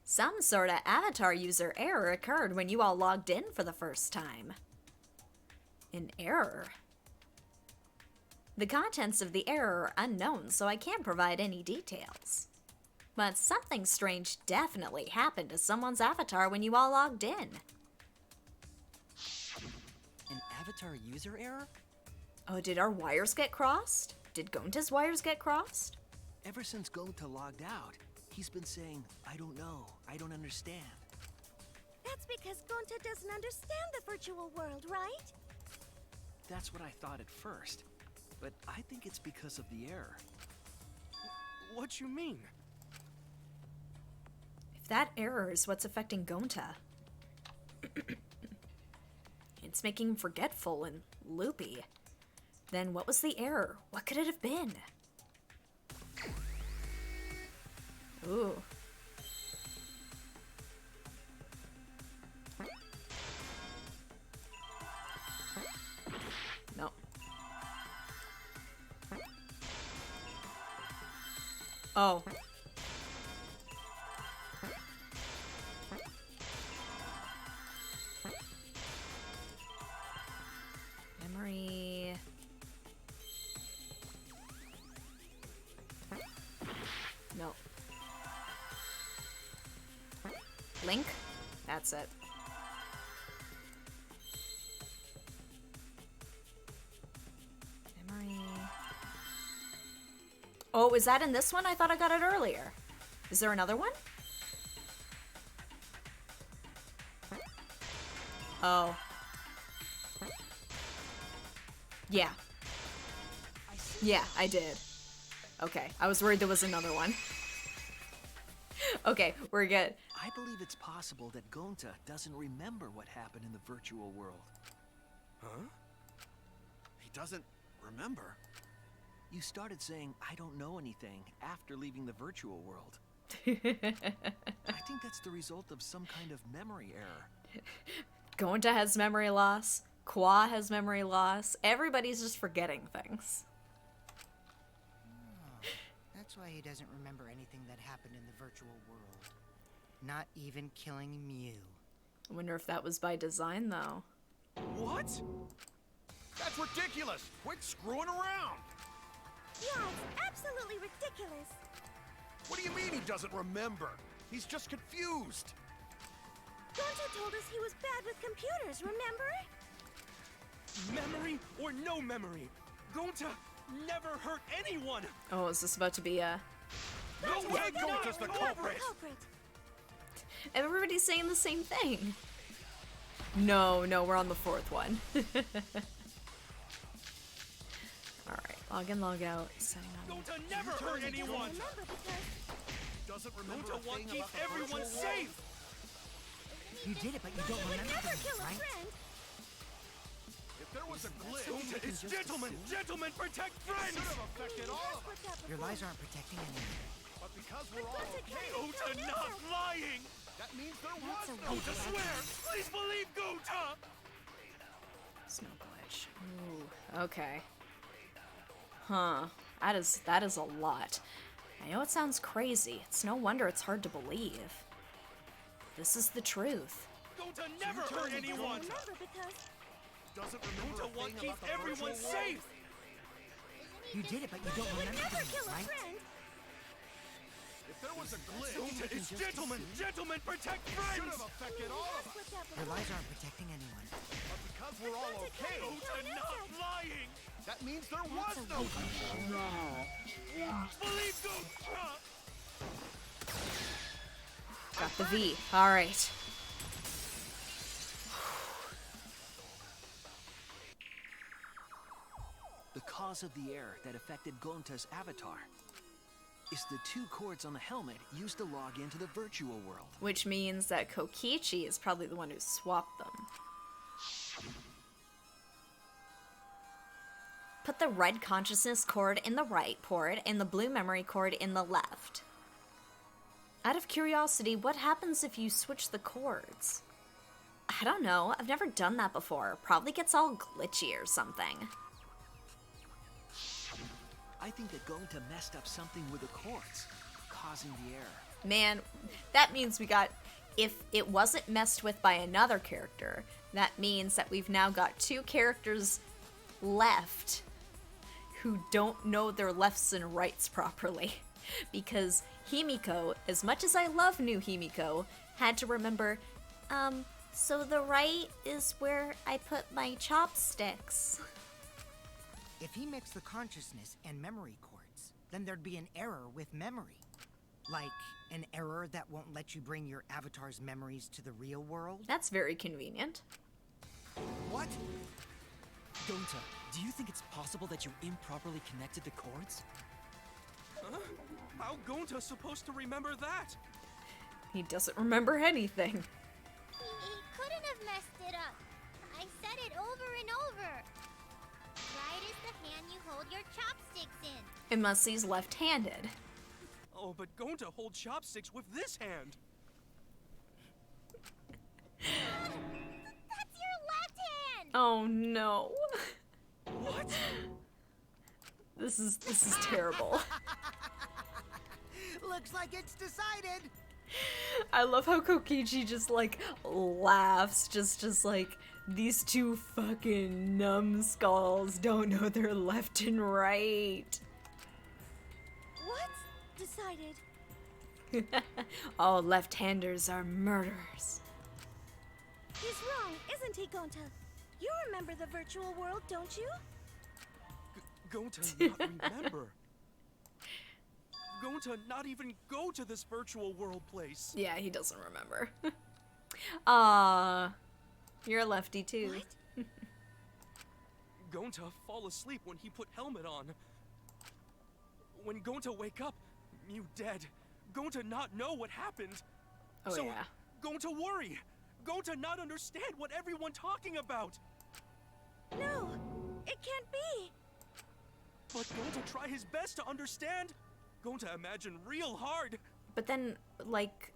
Some sort of avatar user error occurred when you all logged in for the first time. An error? The contents of the error are unknown, so I can't provide any details. But something strange definitely happened to someone's avatar when you all logged in. An avatar user error? Oh, did our wires get crossed? Did Gonta's wires get crossed? Ever since Gonta logged out, he's been saying, I don't know, I don't understand. That's because Gonta doesn't understand the virtual world, right? That's what I thought at first, but I think it's because of the error. What you mean? If that error is what's affecting Gonta, it's making him forgetful and loopy. Then what was the error? What could it have been? Ooh. No. Oh. Memory. No. Link? That's it. Memory. Oh, is that in this one? I thought I got it earlier. Is there another one? Oh. Yeah. Yeah, I did. Okay, I was worried there was another one. Okay, we're good. I believe it's possible that Gonta doesn't remember what happened in the virtual world. Huh? He doesn't remember? You started saying, I don't know anything, after leaving the virtual world. I think that's the result of some kind of memory error. Gonta has memory loss. Kwa has memory loss. Everybody's just forgetting things. Oh, that's why he doesn't remember anything that happened in the virtual world. Not even killing Mew. I wonder if that was by design, though. What? That's ridiculous! Quit screwing around! Yeah, it's absolutely ridiculous. What do you mean he doesn't remember? He's just confused. Gonta told us he was bad with computers, remember? Memory or no memory, Gonta never hurt anyone! Oh, is this about to be a... No way Gonta's the culprit! Everybody's saying the same thing. No, we're on the fourth one. Alright, log in, log out. Sign on. Gonta never hurt anyone! Doesn't remember Gonta a wants thing to keep about the everyone virtual world. safe! You did it, but you don't remember Never things, kill a right? friend. If there was a glitch, Gonta is gentlemen! Gentlemen, protect friends! should have affected all of us. Your lies aren't protecting anyone. But because we're all okay, Gonta not lying! that means there was no Gonta swear! Please believe Gonta! Snow glitch. Ooh, okay. Huh. That is a lot. I know it sounds crazy. It's no wonder it's hard to believe. This is the truth. Gonta never hurt anyone! Remember because doesn't remember Gonta a wants thing to keep about the everyone virtual world. safe! You did it, but you don't remember never things, kill a right? friend. If there was a glitch, Gonta is gentlemen! Gentlemen, protect should friends! have affected all of us. Your lies aren't protecting anyone. But because we're all okay, Gonta not lying! that means there was no Believe Gonta! Got the V. Alright. The cause of the error that affected Gonta's avatar is the 2 cords on the helmet used to log into the virtual world. Which means that Kokichi is probably the one who swapped them. Put the red consciousness cord in the right port and the blue memory cord in the left. Out of curiosity, what happens if you switch the cords? I don't know. I've never done that before. Probably gets all glitchy or something. I think that Gonta messed up something with the quartz, causing the error. Man, that means we got... If it wasn't messed with by another character, that means that we've now got two characters left who don't know their lefts and rights properly. Because Himiko, as much as I love new Himiko, had to remember, so the right is where I put my chopsticks. If he mixed the consciousness and memory quartz, then there'd be an error with memory. Like an error that won't let you bring your avatar's memories to the real world? That's very convenient. What? Gonta, do you think it's possible that you improperly connected the cords? Huh? How Gonta's supposed to remember that? He doesn't remember anything. He couldn't have messed it up. I said it over and over. Right is the hand you hold your chopsticks in. Unless he's left-handed. Oh, but Gonta holds chopsticks with this hand. That's your left hand! Oh no. What? This is terrible. Looks like it's decided. I love how Kokichi just like laughs, just like these two fucking numbskulls don't know their left and right. What? Decided. All left-handers are murderers. He's wrong, isn't he, Gonta? You remember the virtual world, don't you? Gonta not remember. Gonta not even go to this virtual world place. Yeah, he doesn't remember. You're a lefty too. What? Gonta fall asleep when he put helmet on. When Gonta wake up, Mew dead. Gonta not know what happened. Oh so yeah. Gonta worry. Gonta not understand what everyone talking about. No, it can't be. But Gonta try his best to understand. Gonta imagine real hard. But then, like...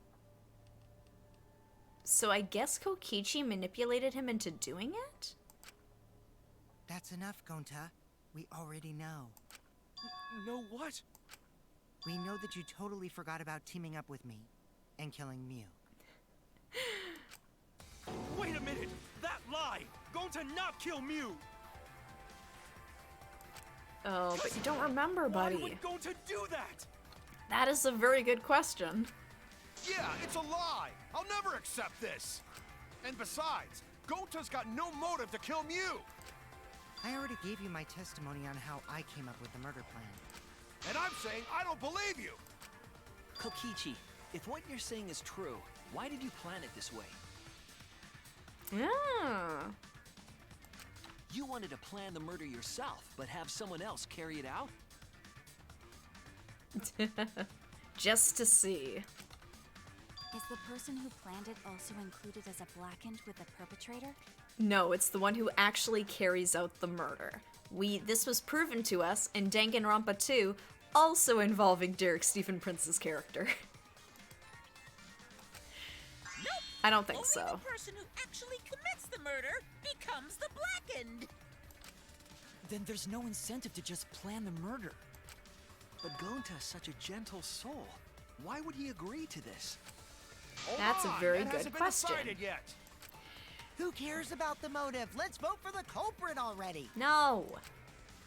So I guess Kokichi manipulated him into doing it? That's enough, Gonta. We already know. Know what? We know that you totally forgot about teaming up with me and killing Mew. Wait a minute! That lie! Gonta not kill Mew! Oh, but you don't remember, Why buddy. would Gonta do that? That is a very good question. Yeah, it's a lie! I'll never accept this! And besides, Gonta's got no motive to kill Mew! I already gave you my testimony on how I came up with the murder plan. And I'm saying I don't believe you! Kokichi, if what you're saying is true, why did you plan it this way? Yeah. You wanted to plan the murder yourself, but have someone else carry it out? Just to see. Is the person who planned it also included as a blackened with the perpetrator? No, it's the one who actually carries out the murder. This was proven to us in Danganronpa 2, also involving Derek Stephen Prince's character. Nope. I don't think Only so. the person who actually commits the murder becomes the blackened. Then there's no incentive to just plan the murder. But Gonta's such a gentle soul. Why would he agree to this? Hold That's a on, very that good hasn't been question. decided yet. Who cares about the motive? Let's vote for the culprit already. No.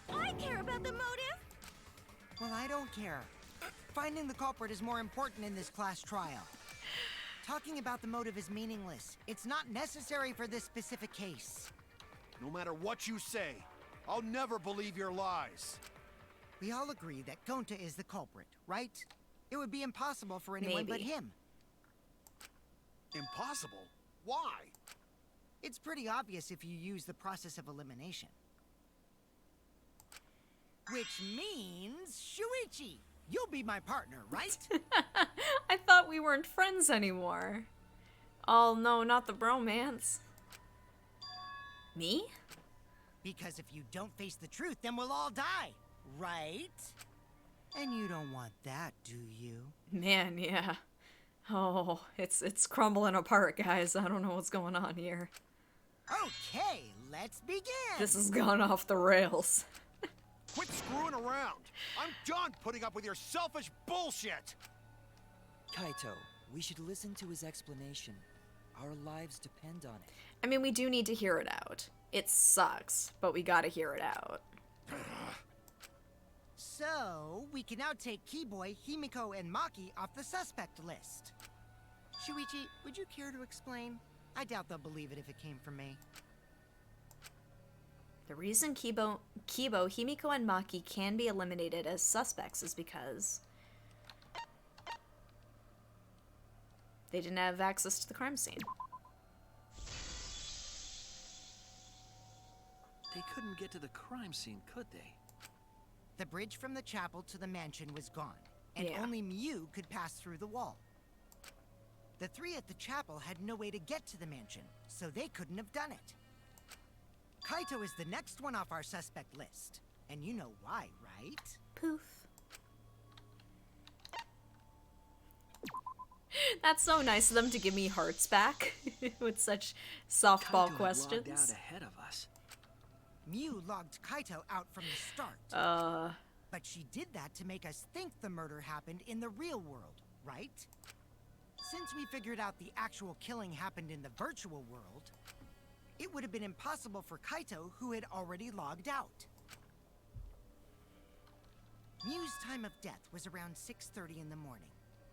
I care about the motive. Well, I don't care. Finding the culprit is more important in this class trial. Talking about the motive is meaningless. It's not necessary for this specific case. No matter what you say, I'll never believe your lies. We all agree that Gonta is the culprit, right? It would be impossible for anyone but Maybe. him. Impossible? Why? It's pretty obvious if you use the process of elimination. Which means, Shuichi, you'll be my partner, right? I thought we weren't friends anymore. Oh no, not the bromance. Me? Because if you don't face the truth, then we'll all die, right? And you don't want that, do you? Man, yeah. Oh, it's crumbling apart, guys. I don't know what's going on here. Okay, let's begin. This has gone off the rails. Quit screwing around. I'm done putting up with your selfish bullshit. Kaito, we should listen to his explanation. Our lives depend on it. I mean, we do need to hear it out. It sucks, but we gotta hear it out. So, we can now take Keyboy, Himiko, and Maki off the suspect list. Shuichi, would you care to explain? I doubt they'll believe it if it came from me. The reason Kibo, Himiko, and Maki can be eliminated as suspects is because they didn't have access to the crime scene. They couldn't get to the crime scene, could they? The bridge from the chapel to the mansion was gone, and Yeah. only Mew could pass through the wall. The three at the chapel had no way to get to the mansion, so they couldn't have done it. Kaito is the next one off our suspect list, and you know why, right? Poof. That's so nice of them to give me hearts back with such softball Kaito had questions. logged out ahead of us. Mew logged Kaito out from the start. But she did that to make us think the murder happened in the real world, right? Since we figured out the actual killing happened in the virtual world, it would have been impossible for Kaito, who had already logged out. Mew's time of death was around 6:30 in the morning.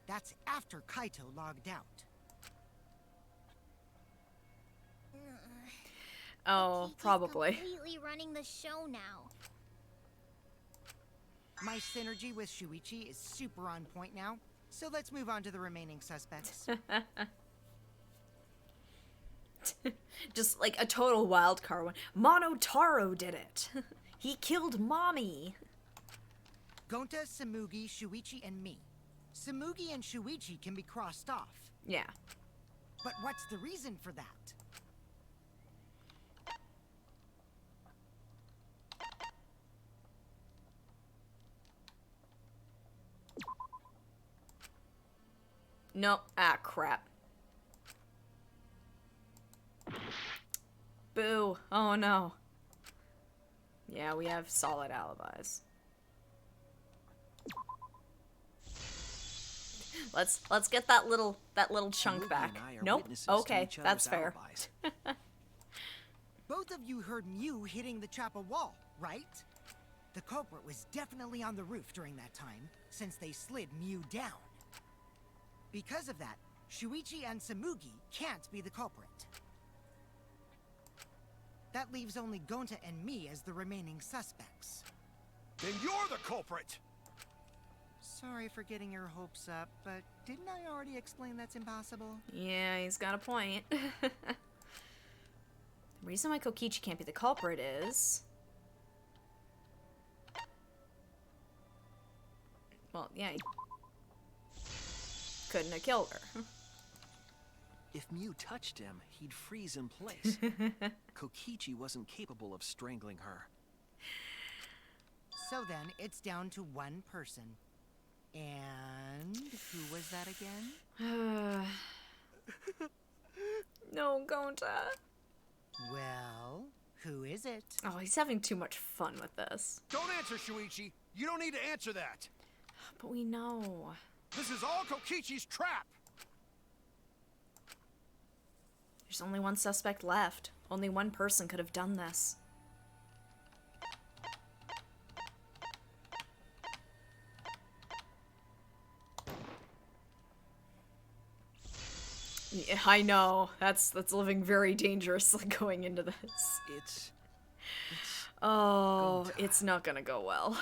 That's after Kaito logged out. Oh, Kiki's probably. completely running the show now. My synergy with Shuichi is super on point now, so let's move on to the remaining suspects. Just like a total wild card one. Monotaro did it. He killed Mommy. Gonta, Samugi, Shuichi, and me. Samugi and Shuichi can be crossed off. Yeah. But what's the reason for that? No. Ah, crap. Boo. Oh, no. Yeah, we have solid alibis. Let's get that little chunk Samugi back. and I are Nope. witnesses to Okay, each that's other's fair. alibis. Both of you heard Mew hitting the chapel wall, right? The culprit was definitely on the roof during that time, since they slid Mew down. Because of that, Shuichi and Samugi can't be the culprit. That leaves only Gonta and me as the remaining suspects. Then you're the culprit! Sorry for getting your hopes up, but didn't I already explain that's impossible? Yeah, he's got a point. The reason why Kokichi can't be the culprit is... Well, yeah, he couldn't have killed her. If Mew touched him, he'd freeze in place. Kokichi wasn't capable of strangling her. So then, it's down to one person. And who was that again? No, Gonta. Well, who is it? Oh, he's having too much fun with this. Don't answer, Shuichi! You don't need to answer that! But we know. This is all Kokichi's trap! There's only one suspect left. Only one person could have done this. Yeah, I know. That's living very dangerously going into this. It's Oh, Gonta. it's not gonna go well.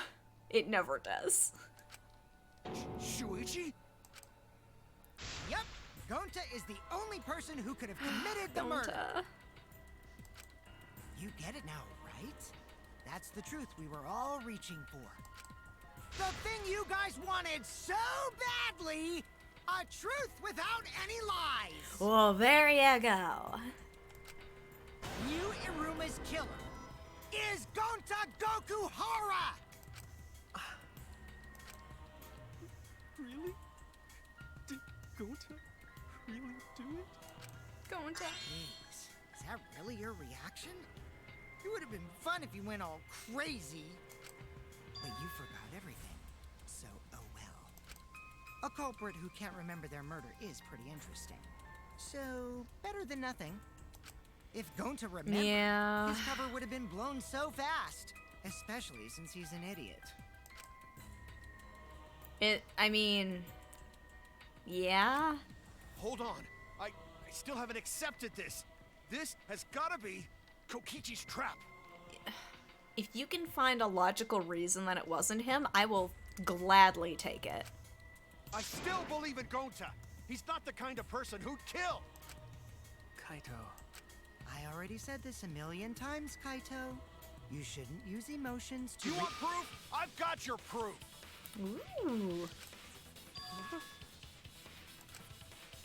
It never does. Shuichi? Yep, Gonta is the only person who could have committed the murder. Gonta. You get it now, right? That's the truth we were all reaching for. The thing you guys wanted so badly! A truth without any lies! Well, there you go. Yu Iruma's killer is Gonta Gokuhara! really? Gonta really do it? Gonta. Jeez, is that really your reaction? It would have been fun if you went all crazy. But you forgot everything. So, oh well. A culprit who can't remember their murder is pretty interesting. So, better than nothing. If Gonta remembered, Yeah. his cover would have been blown so fast. Especially since he's an idiot. I mean, yeah. Hold on. I still haven't accepted this. This has gotta be Kokichi's trap. If you can find a logical reason that it wasn't him, I will gladly take it. I still believe in Gonta. He's not the kind of person who'd kill. Kaito. I already said this a million times, Kaito. You shouldn't use emotions to You want proof? I've got your proof. Ooh.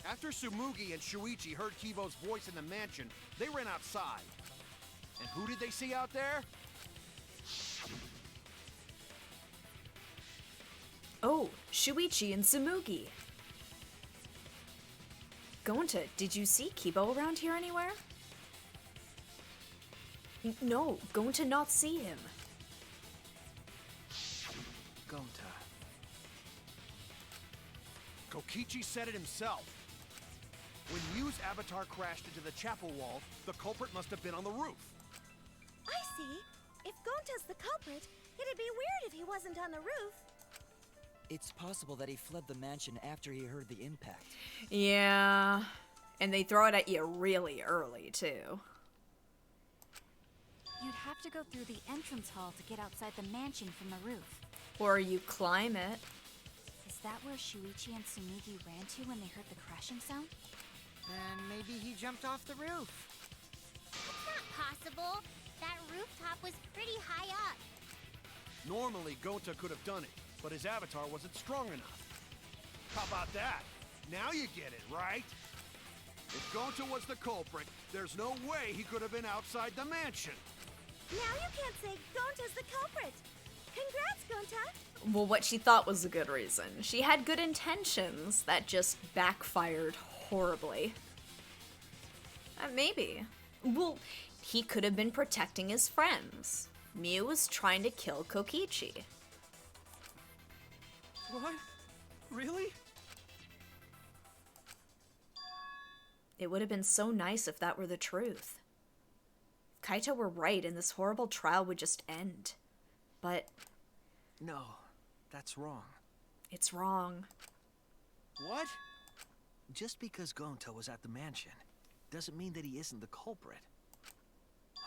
After Tsumugi and Shuichi heard Kivo's voice in the mansion, they ran outside. And who did they see out there? Oh, Shuichi and Tsumugi. Gonta, did you see Kibo around here anywhere? No, Gonta not see him. Gonta. Kokichi said it himself. When Miu's avatar crashed into the chapel wall, the culprit must have been on the roof. I see. If Gonta's the culprit, it'd be weird if he wasn't on the roof. It's possible that he fled the mansion after he heard the impact. Yeah. And they throw it at you really early, too. You'd have to go through the entrance hall to get outside the mansion from the roof. Or you climb it. Is that where Shuichi and Tsumugi ran to when they heard the crashing sound? Then maybe he jumped off the roof. It's not possible. That rooftop was pretty high up. Normally, Gonta could have done it, but his avatar wasn't strong enough. How about that? Now you get it, right? If Gonta was the culprit, there's no way he could have been outside the mansion. Now you can't say Gonta's the culprit. Congrats, Gonta. Well, what she thought was a good reason. She had good intentions that just backfired horribly. Maybe. Well, he could have been protecting his friends. Miu was trying to kill Kokichi. What? Really? It would have been so nice if that were the truth. If Kaito were right and this horrible trial would just end. But No, that's wrong. it's wrong. What? Just because Gonta was at the mansion doesn't mean that he isn't the culprit.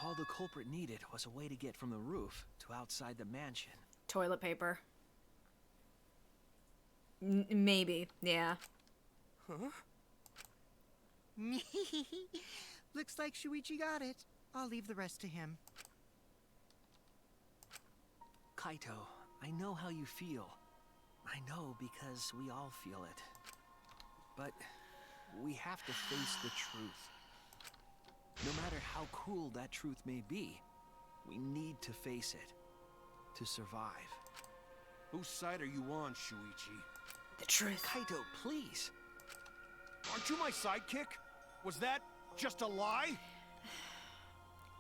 All the culprit needed was a way to get from the roof to outside the mansion. Toilet paper. Maybe, yeah. Huh? Looks like Shuichi got it. I'll leave the rest to him. Kaito, I know how you feel. I know because we all feel it. But we have to face the truth. No matter how cruel that truth may be, we need to face it to survive. Whose side are you on, Shuichi? The truth. Kaito, please. Aren't you my sidekick? Was that just a lie?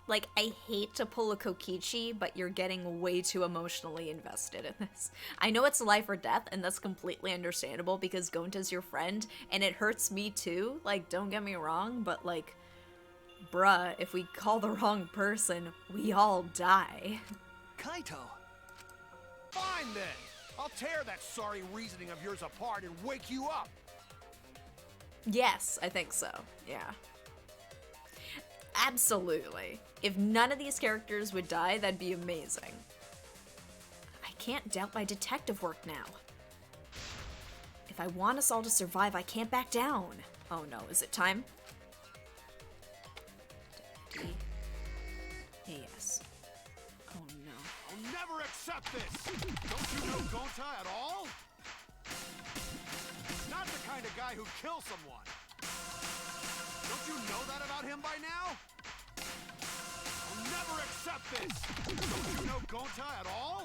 Like, I hate to pull a Kokichi, but you're getting way too emotionally invested in this. I know it's life or death, and that's completely understandable because Gonta's your friend, and it hurts me too. Like, don't get me wrong, but like, bruh, if we call the wrong person, we all die. Kaito! Fine then! I'll tear that sorry reasoning of yours apart and wake you up! Yes, I think so. Yeah. Absolutely. If none of these characters would die, that'd be amazing. I can't doubt my detective work now. If I want us all to survive, I can't back down. Oh no, is it time? Yes. Oh no. I'll never accept this! Don't you know Gonta at all? He's not the kind of guy who'd kill someone. Don't you know that about him by now? I'll never accept this! Don't you know Gonta at all?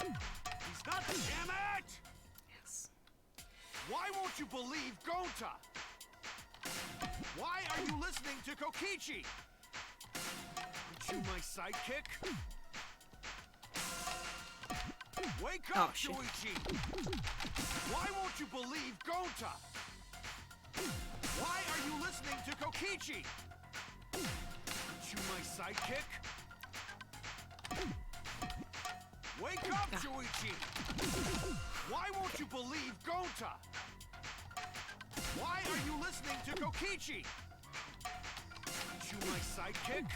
He's not the— Damn it! Yes. Why won't you believe Gonta? Why are you listening to Kokichi? Aren't you my sidekick? Wake up, shit. Shuichi! Why won't you believe Gonta? Why are you listening to Kokichi? Aren't you my sidekick? Wake up, Shuichi! Why won't you believe Gonta? Why are you listening to Kokichi? Aren't you my sidekick?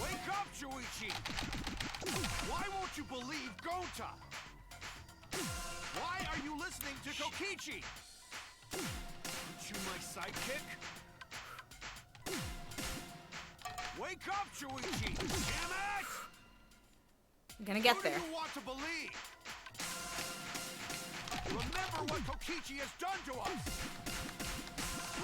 Wake up, Shuichi! Why won't you believe Gonta? Why are you listening to Kokichi? Aren't you my sidekick? Wake up, Shuichi! Damn it! I'm gonna get there. Who do you want to believe? Remember what Kokichi has done to us!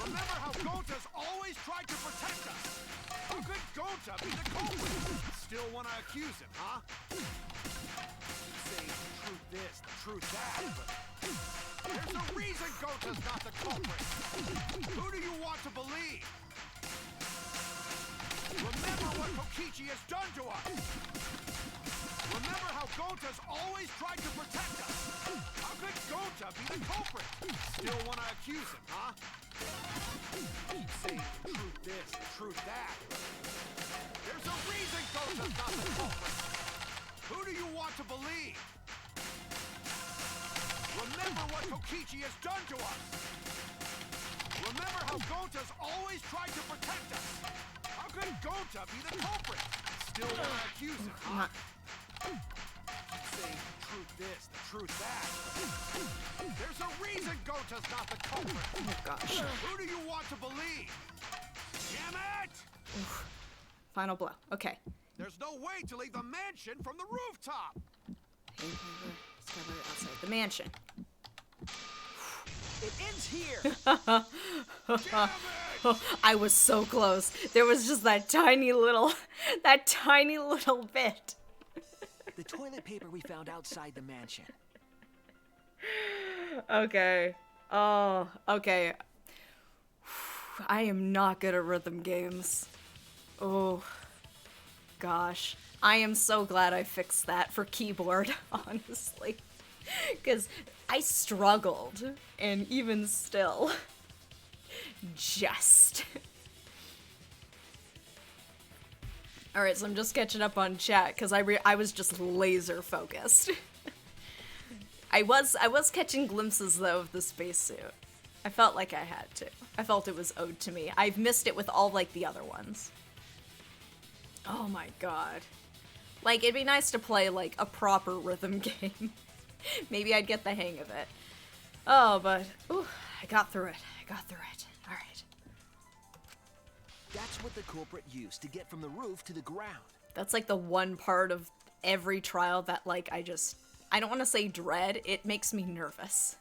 Remember how Gonta's always tried to protect us! How could Gonta be the culprit? Still want to accuse him, huh? Say the truth this, the truth that, but there's a reason Gonta's not the culprit! Who do you want to believe? Remember what Kokichi has done to us! Remember how Gonta's always tried to protect us! How could Gonta be the culprit? Still want to accuse him, huh? Keep saying the truth this, the truth that. There's a reason Gonta's not the culprit! Who do you want to believe? Remember what Kokichi has done to us! Remember how Gonta's always tried to protect us! How could Gonta be the culprit? Still want to accuse him, huh? Keep saying the truth this, the truth that. There's a reason Gonta's not the culprit! Oh gosh. Who do you want to believe? Damn it! Oof. Final blow. Okay. There's no way to leave the mansion from the rooftop! Discovered outside the mansion. It ends here! Damn it! I was so close. There was just that tiny little bit. The toilet paper we found outside the mansion. Okay. Oh, okay. I am not good at rhythm games. Oh, gosh. I am so glad I fixed that for keyboard, honestly. Because I struggled, and even still, just. Alright, so I'm just catching up on chat, because I was just laser focused. I was catching glimpses, though, of the spacesuit. I felt like I had to. I felt it was owed to me. I've missed it with all, like, the other ones. Oh my god. Like, it'd be nice to play, like, a proper rhythm game. Maybe I'd get the hang of it. Oh, but, ooh, I got through it. Alright. That's what the culprit used to get from the roof to the ground. That's, like, the one part of every trial that, like, I don't want to say dread, it makes me nervous.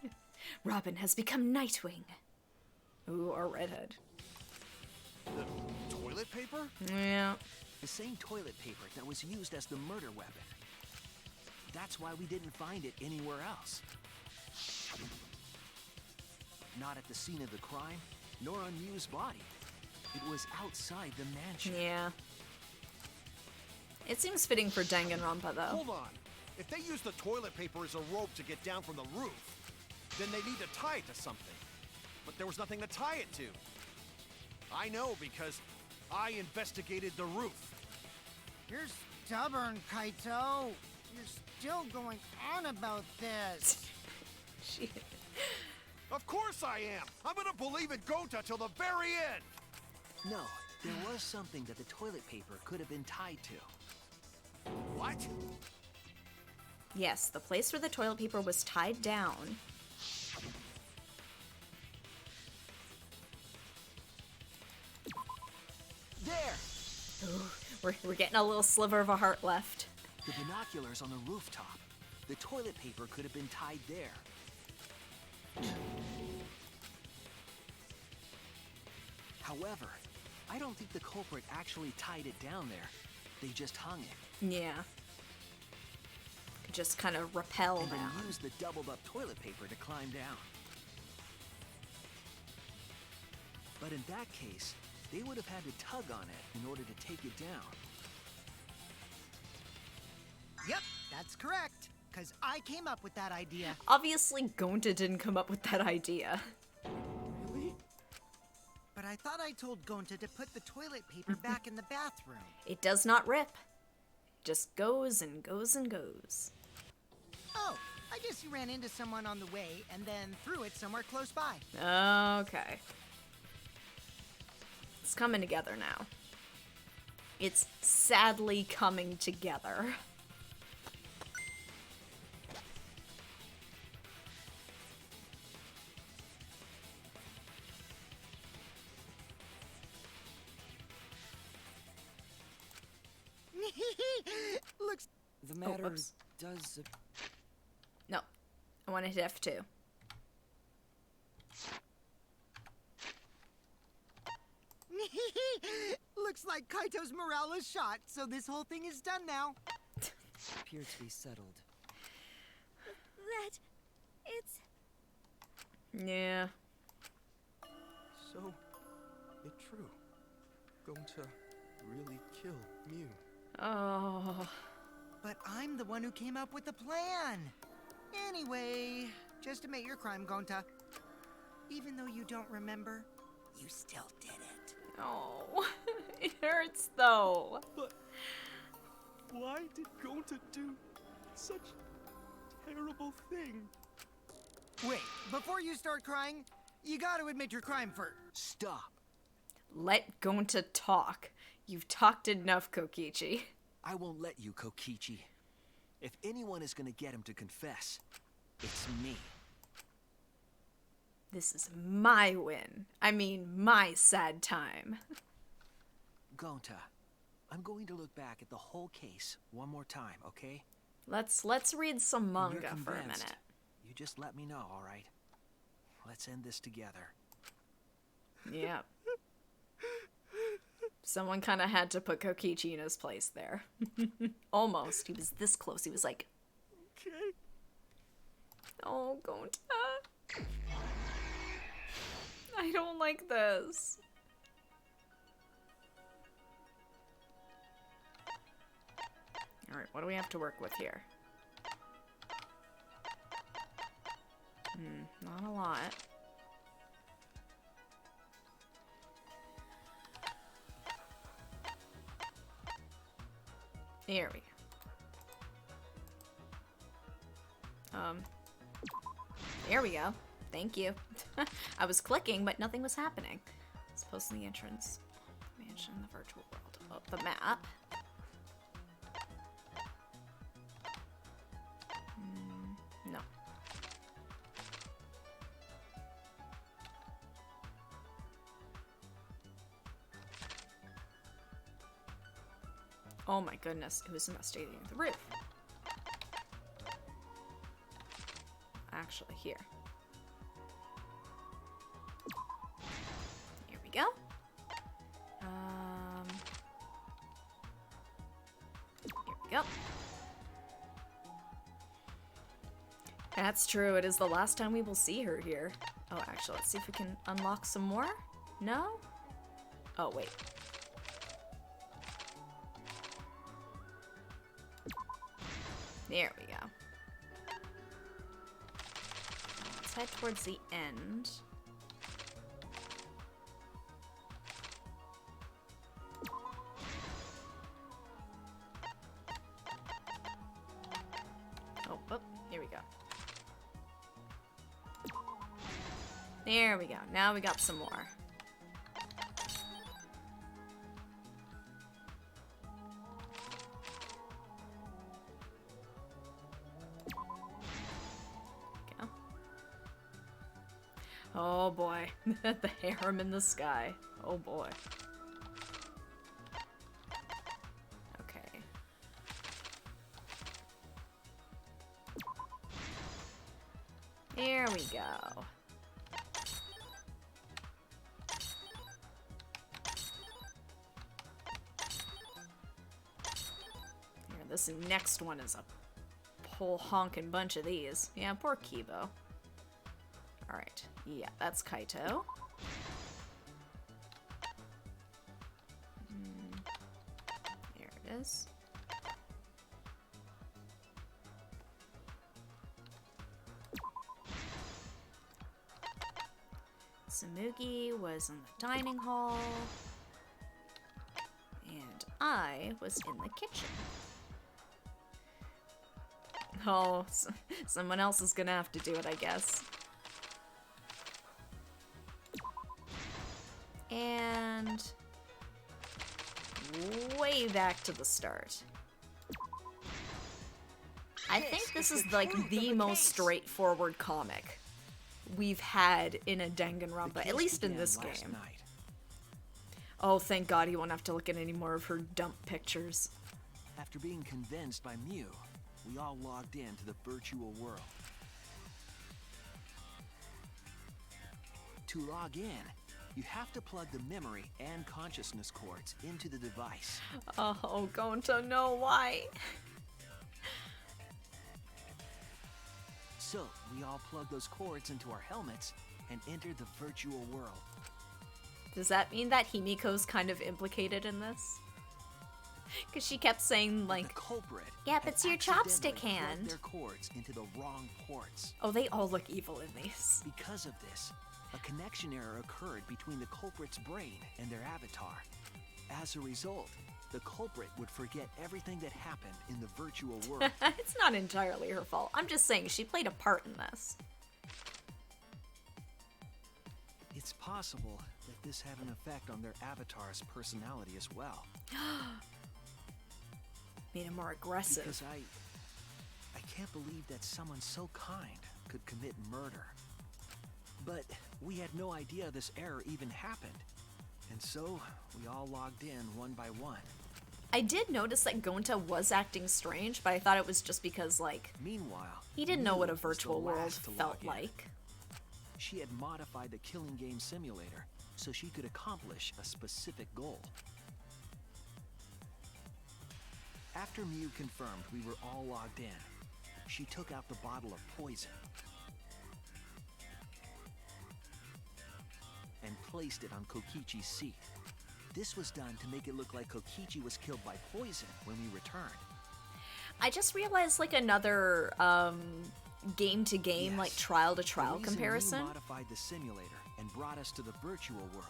Robin has become Nightwing. Ooh, or Redhead. The toilet paper? Yeah. The same toilet paper that was used as the murder weapon. That's why we didn't find it anywhere else. Not at the scene of the crime, nor on Mew's body. It was outside the mansion. Yeah. It seems fitting for Danganronpa, though. Hold on. If they use the toilet paper as a rope to get down from the roof, then they need to tie it to something. But there was nothing to tie it to. I know because I investigated the roof. You're stubborn, Kaito. You're still going on about this. Shit. Of course I am. I'm gonna believe in Gonta till the very end. No, there was something that the toilet paper could have been tied to. What? Yes, the place where the toilet paper was tied down. There! Ooh, we're getting a little sliver of a heart left. The binoculars on the rooftop. The toilet paper could have been tied there. However, I don't think the culprit actually tied it down there. They just hung it. Yeah. just kind of rappel and then down. use the doubled up toilet paper to climb down. But in that case, they would have had to tug on it in order to take it down. Yep, that's correct. Because I came up with that idea. Obviously, Gonta didn't come up with that idea. Really? But I thought I told Gonta to put the toilet paper back in the bathroom. It does not rip. It just goes and goes and goes. Oh, I guess you ran into someone on the way and then threw it somewhere close by. Okay. It's coming together now. It's sadly coming together. Looks... The matter whoops. does... No. I want to hit F2. Looks like Kaito's morale is shot, so this whole thing is done now. appear to be settled. That... it's... Yeah. So, it true. Going to really kill Mew. Oh. But I'm the one who came up with the plan. Anyway, just admit your crime, Gonta. Even though you don't remember, you still did it. Oh. It hurts though. But why did Gonta do such a terrible thing? Wait, before you start crying, you gotta admit your crime first. Stop. Let Gonta talk. You've talked enough, Kokichi. I won't let you, Kokichi. If anyone is gonna get him to confess, it's me. This is my win. I mean, my sad time. Gonta, I'm going to look back at the whole case one more time, okay? Let's read some When you're manga for a convinced, minute. You just let me know, all right? Let's end this together. Yeah. Someone kind of had to put Kokichi in his place there. Almost. He was this close. He was like, Okay. oh, Gonta. I don't like this. Alright, what do we have to work with here? Not a lot. There we go. There we go. Thank you. I was clicking, but nothing was happening. It's posting the entrance. Mansion, the virtual world. Oh, the map. No. Oh my goodness, it was investigating the roof. Actually, here. Here we go. Here we go. That's true, it is the last time we will see her here. Oh, actually, let's see if we can unlock some more. No? Oh, wait. There we go. Let's head towards the end. Oh, here we go. There we go. Now we got some more. Oh boy, the harem in the sky. Oh boy. Okay. There we go. Here, this next one is a whole honking bunch of these. Yeah, poor Kibo. Alright. Yeah, that's Kaito. There it is. Tsumugi was in the dining hall. And I was in the kitchen. Oh, someone else is gonna have to do it, I guess. And way back to the start. I think this is like the most straightforward comic we've had in a Danganronpa, at least in this game. Oh, thank God he won't have to look at any more of her dump pictures. After being convinced by Mew, we all logged into the virtual world. To log in, you have to plug the memory and consciousness cords into the device. Oh, Gonto, no, why? So, we all plugged those cords into our helmets and entered the virtual world. Does that mean that Himiko's kind of implicated in this? Because she kept saying, like, the culprit yep, it's your chopstick hand. Their cords into the wrong ports. Oh, they all look evil in these. Because of this, a connection error occurred between the culprit's brain and their avatar. As a result, the culprit would forget everything that happened in the virtual world. It's not entirely her fault. I'm just saying she played a part in this. It's possible that this had an effect on their avatar's personality as well. Made him more aggressive. Because I can't believe that someone so kind could commit murder. But we had no idea this error even happened. And so, we all logged in one by one. I did notice that Gonta was acting strange, but I thought it was just because, like, meanwhile, he didn't know what a Mew was virtual the world last to felt log in. like. She had modified the killing game simulator so she could accomplish a specific goal. After Mew confirmed we were all logged in, she took out the bottle of poison and placed it on Kokichi's seat. This was done to make it look like Kokichi was killed by poison when we returned. I just realized, like, another game-to-game, like, trial-to-trial comparison. Mew modified the simulator and brought us to the virtual world.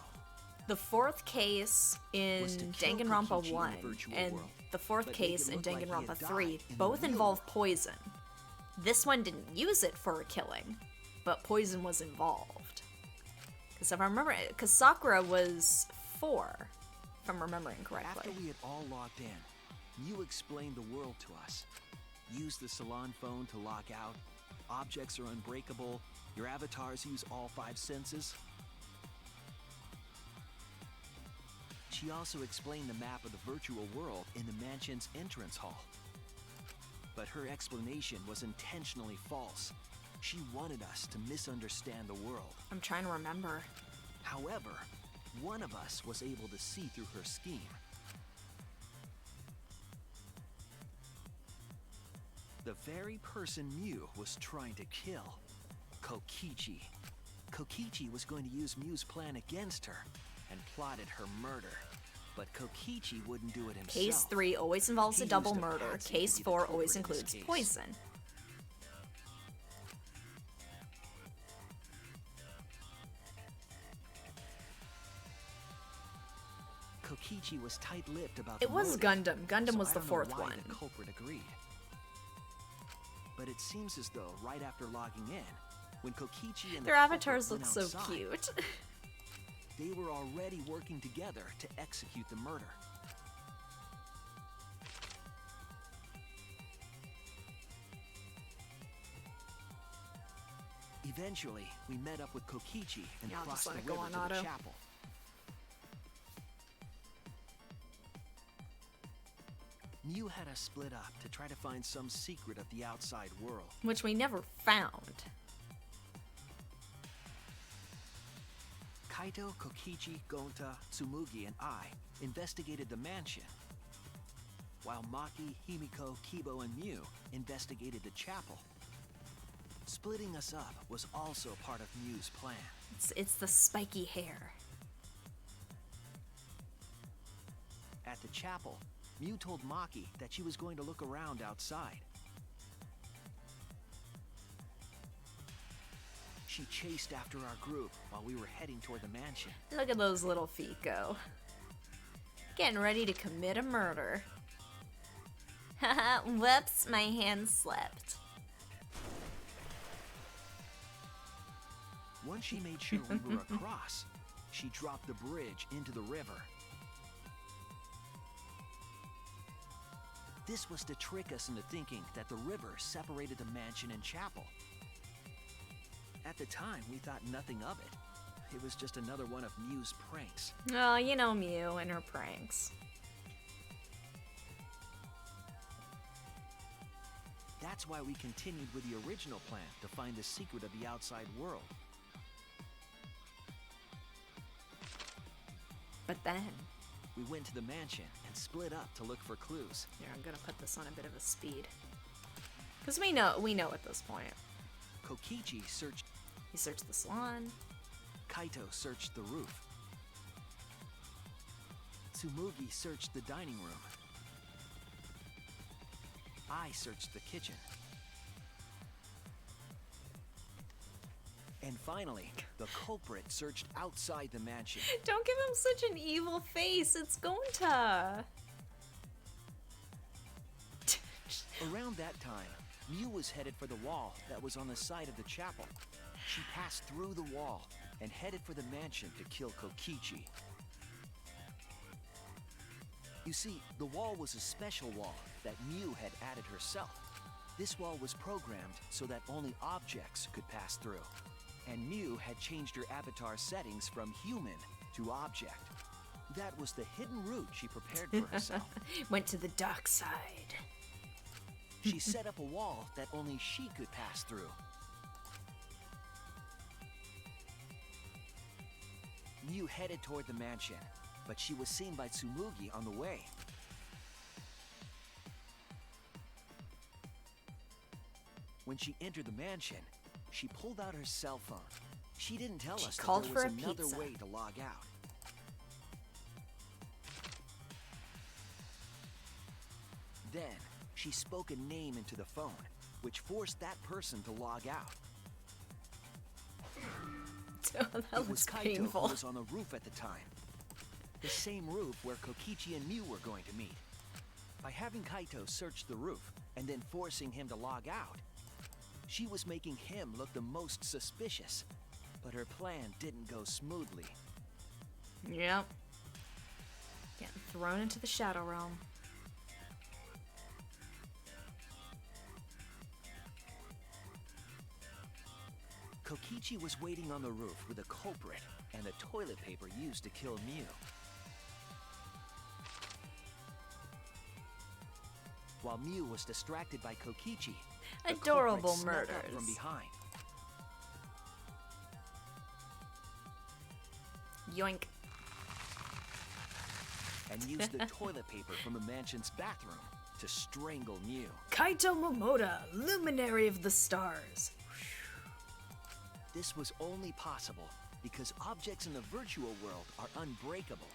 The fourth case in Danganronpa 1 and the fourth case in Danganronpa 3 both involve poison. This one didn't use it for a killing, but poison was involved. Because if I remember, because Sakura was 4, if I'm remembering correctly. After we had all logged in, Mew explained the world to us. Use the salon phone to log out. Objects are unbreakable. Your avatars use all 5 senses. She also explained the map of the virtual world in the mansion's entrance hall. But her explanation was intentionally false. She wanted us to misunderstand the world. I'm trying to remember. However, one of us was able to see through her scheme. The very person Mew was trying to kill, Kokichi. Kokichi was going to use Mew's plan against her and plotted her murder. But Kokichi wouldn't do it himself. Case 3 always involves a He double used a murder. patsy Case to be the 4 culprit always in this includes case. poison. Kokichi was tight-lipped about It the was motive, Gundam. Gundam so was I the don't know 4th why one. The culprit agreed. But it seems as though right after logging in, when Kokichi and Their the avatars culprit look went so outside, cute. they were already working together to execute the murder. Eventually, we met up with Kokichi and Yeah, I'll just crossed let the it go river on to auto. the chapel. Mew had us split up to try to find some secret of the outside world. Which we never found. Kaito, Kokichi, Gonta, Tsumugi, and I investigated the mansion. while Maki, Himiko, Kibo, and Mew investigated the chapel. Splitting us up was also part of Mew's plan. It's the spiky hair. At the chapel, Mew told Maki that she was going to look around outside. She chased after our group while we were heading toward the mansion. Look at those little feet go. Getting ready to commit a murder. Haha, whoops, my hand slipped. Once she made sure we were across, she dropped the bridge into the river. This was to trick us into thinking that the river separated the mansion and chapel. At the time, we thought nothing of it. It was just another one of Mew's pranks. Oh, you know Mew and her pranks. That's why we continued with the original plan to find the secret of the outside world. But then, We went to the mansion and split up to look for clues. here, I'm gonna put this on a bit of a speed. Because we know at this point. Kokichi searched. He searched the salon. Kaito searched the roof. Tsumugi searched the dining room. I searched the kitchen. And finally, the culprit searched outside the mansion. Don't give him such an evil face. It's Gonta. Around that time, Mew was headed for the wall that was on the side of the chapel. She passed through the wall and headed for the mansion to kill Kokichi. You see, the wall was a special wall that Mew had added herself. This wall was programmed so that only objects could pass through. And Mew had changed her avatar settings from human to object. That was the hidden route she prepared for herself. Went to the dark side. She set up a wall that only she could pass through. Mew headed toward the mansion, but she was seen by Tsumugi on the way. When she entered the mansion, she pulled out her cell phone. She didn't tell us that called there for was a another pizza. way to log out. Then, she spoke a name into the phone, which forced that person to log out. That It was looks Kaito painful. who was on the roof at the time. The same roof where Kokichi and Mew were going to meet. By having Kaito search the roof and then forcing him to log out, she was making him look the most suspicious. But her plan didn't go smoothly. Yep. Getting thrown into the Shadow Realm. Kokichi was waiting on the roof with a culprit and the toilet paper used to kill Mew. While Mew was distracted by Kokichi, the Adorable culprit snuck up murders. from behind. Yoink. And used the toilet paper from the mansion's bathroom to strangle Mew. Kaito Momoda, luminary of the stars. This was only possible because objects in the virtual world are unbreakable.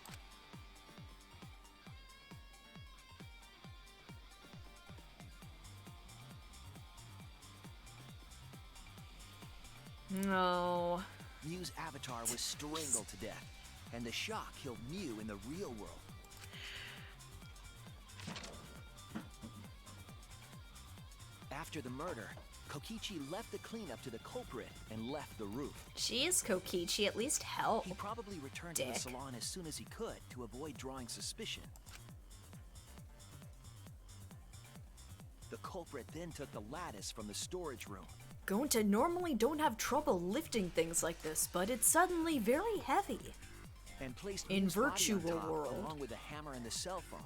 No. Mew's avatar was strangled to death, and the shock killed Mew in the real world. After the murder, Kokichi left the cleanup to the culprit and left the roof. Jeez, Kokichi, at least help. He probably returned to Dick. the salon as soon as he could to avoid drawing suspicion. The culprit then took the lattice from the storage room. Gonta normally don't have trouble lifting things like this, but it's suddenly very heavy. And placed In Mew's body on virtual top, world. along with the hammer and the cell phone.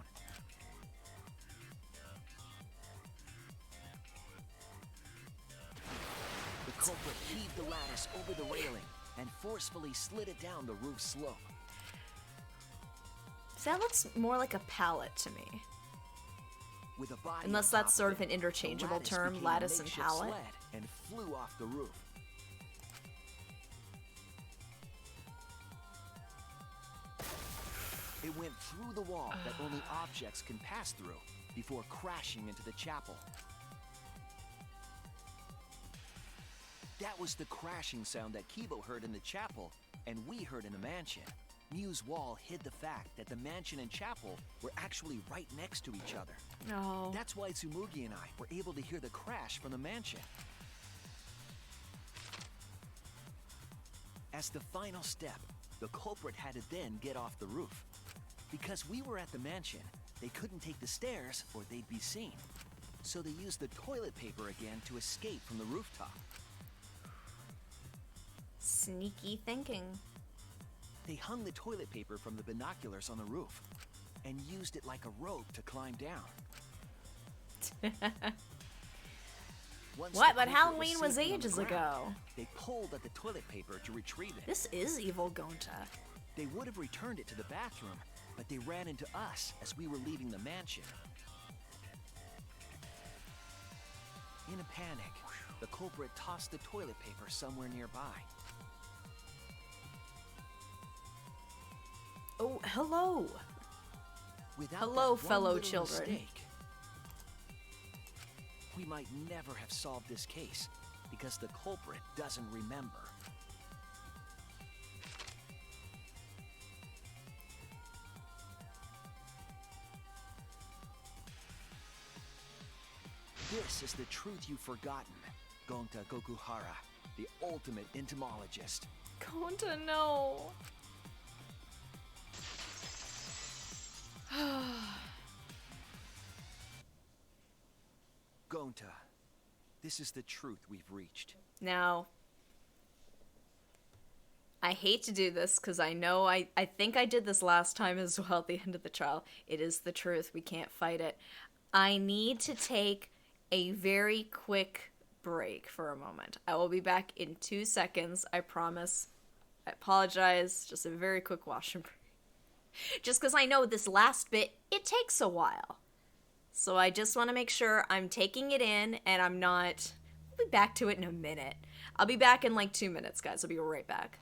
The culprit heaved the lattice over the railing and forcefully slid it down the roof slope. So that looks more like a pallet to me. With a body Unless on that's top sort of it, an interchangeable the term, became a lattice and makeshift pallet. sled and flew off the roof. It went through the wall that only objects can pass through before crashing into the chapel. That was the crashing sound that Kibo heard in the chapel and we heard in the mansion. Mew's wall hid the fact that the mansion and chapel were actually right next to each other. No. That's why Tsumugi and I were able to hear the crash from the mansion. As the final step, the culprit had to then get off the roof. Because we were at the mansion, they couldn't take the stairs or they'd be seen. So they used the toilet paper again to escape from the rooftop. Sneaky thinking. They hung the toilet paper from the binoculars on the roof and used it like a rope to climb down. Once What? the But culprit Halloween was safely on the ages ground, ago. They pulled at the toilet paper to retrieve it. This is evil Gonta. They would have returned it to the bathroom, but they ran into us as we were leaving the mansion. In a panic, the culprit tossed the toilet paper somewhere nearby. Oh, hello. Without Hello, that one fellow little children. mistake, we might never have solved this case because the culprit doesn't remember. This is the truth you've forgotten, Gonta Gokuhara, the ultimate entomologist. Gonta, no. Gonta, this is the truth we've reached. Now, I hate to do this because I know I think I did this last time as well at the end of the trial. It is the truth. We can't fight it. I need to take a very quick break for a moment. I will be back in 2 seconds. I promise. I apologize. Just a very quick washroom break. Just because I know this last bit, it takes a while. So I just want to make sure I'm taking it in and I'm not... I'll be back to it in a minute. I'll be back in like 2 minutes, guys. I'll be right back.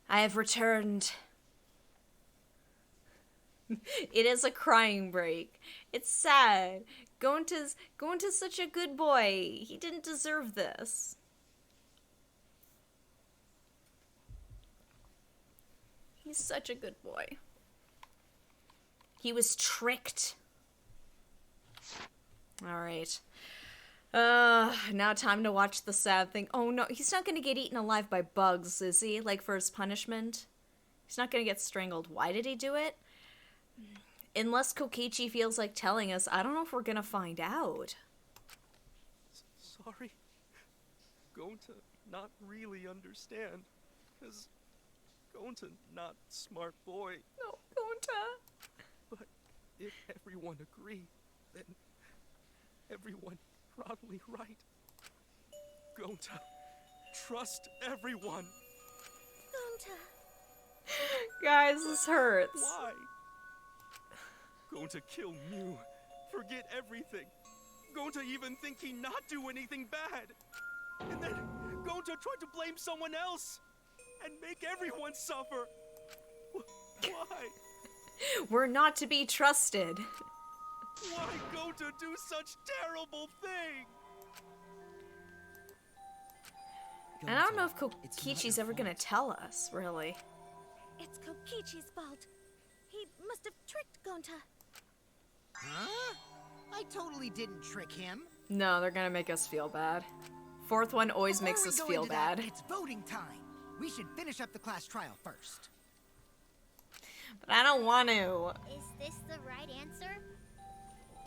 I have returned. It is a crying break. It's sad. Gonta's such a good boy. He didn't deserve this. He's such a good boy. He was tricked. Alright. Now time to watch the sad thing. Oh no, he's not gonna get eaten alive by bugs, is he? Like for his punishment? He's not gonna get strangled. Why did he do it? Unless Kokichi feels like telling us, I don't know if we're gonna find out. Sorry. Going to not really understand. Cause going to not smart boy. No, Gonta. But if everyone agree, then everyone probably right. Gonta, trust everyone. Gonta. Guys, this hurts. Why? Going to kill Mew. Forget everything. Going to even think he not do anything bad. And Gonta tried to blame someone else and make everyone suffer. Why? We're not to be trusted. Why Gonta do such terrible things? And I don't know if It's not Kokichi's your ever gonna fault. tell us, really. It's Kokichi's fault. He must have tricked Gonta. Huh? I totally didn't trick him. No, they're gonna make us feel bad. Fourth one always Before makes we us go feel into that, bad. it's voting time. We should finish up the class trial first. But I don't want to. Is this the right answer?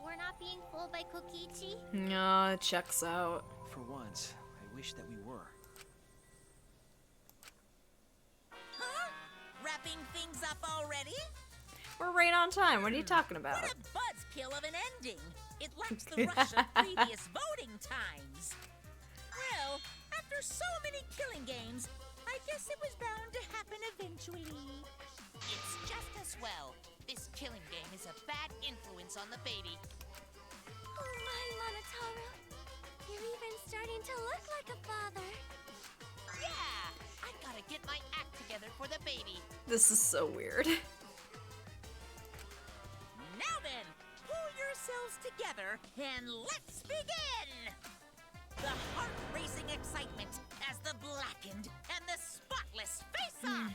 We're not being fooled by Kokichi? No, it checks out. For once, I wish that we were. Huh? Wrapping things up already? We're right on time. What are you talking about? What a buzzkill of an ending! It lacks the rush of previous voting times. Well, after so many killing games, I guess it was bound to happen eventually. It's just as well. This killing game is a bad influence on the baby. Oh my, Monotaro. You're even starting to look like a father. Yeah! I gotta get my act together for the baby. This is so weird. Now then, pull yourselves together and let's begin! The heart-racing excitement as the blackened and the spotless face-off!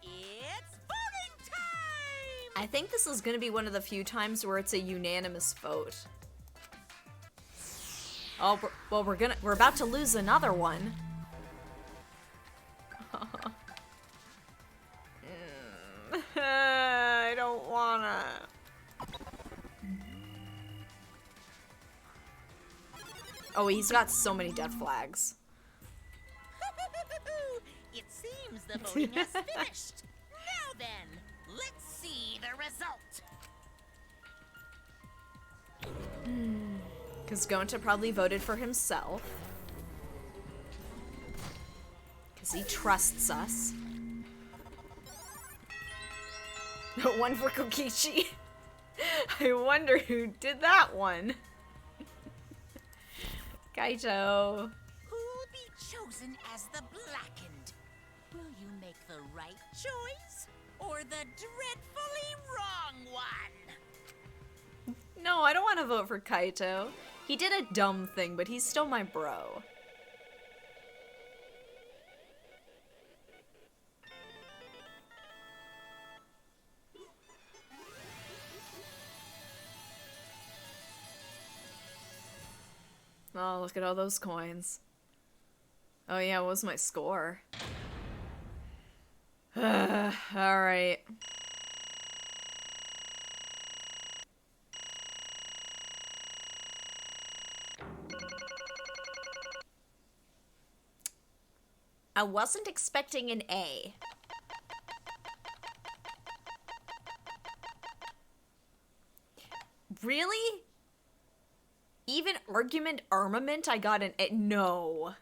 It's voting time! I think this is gonna be one of the few times where it's a unanimous vote. Oh, well, we're about to lose another one. I don't wanna. Oh, he's got so many death flags. It seems the voting has finished. Now then, let's see the result. Because Gonta probably voted for himself. Because he trusts us. One for Kokichi. I wonder who did that one. Kaito. Who'll be chosen as the blackened? Will you make the right choice or the dreadfully wrong one? No, I don't want to vote for Kaito. He did a dumb thing, but he's still my bro. Oh, look at all those coins. Oh yeah, what was my score? Alright. I wasn't expecting an A. Really? Even argument armament, I got an A. No.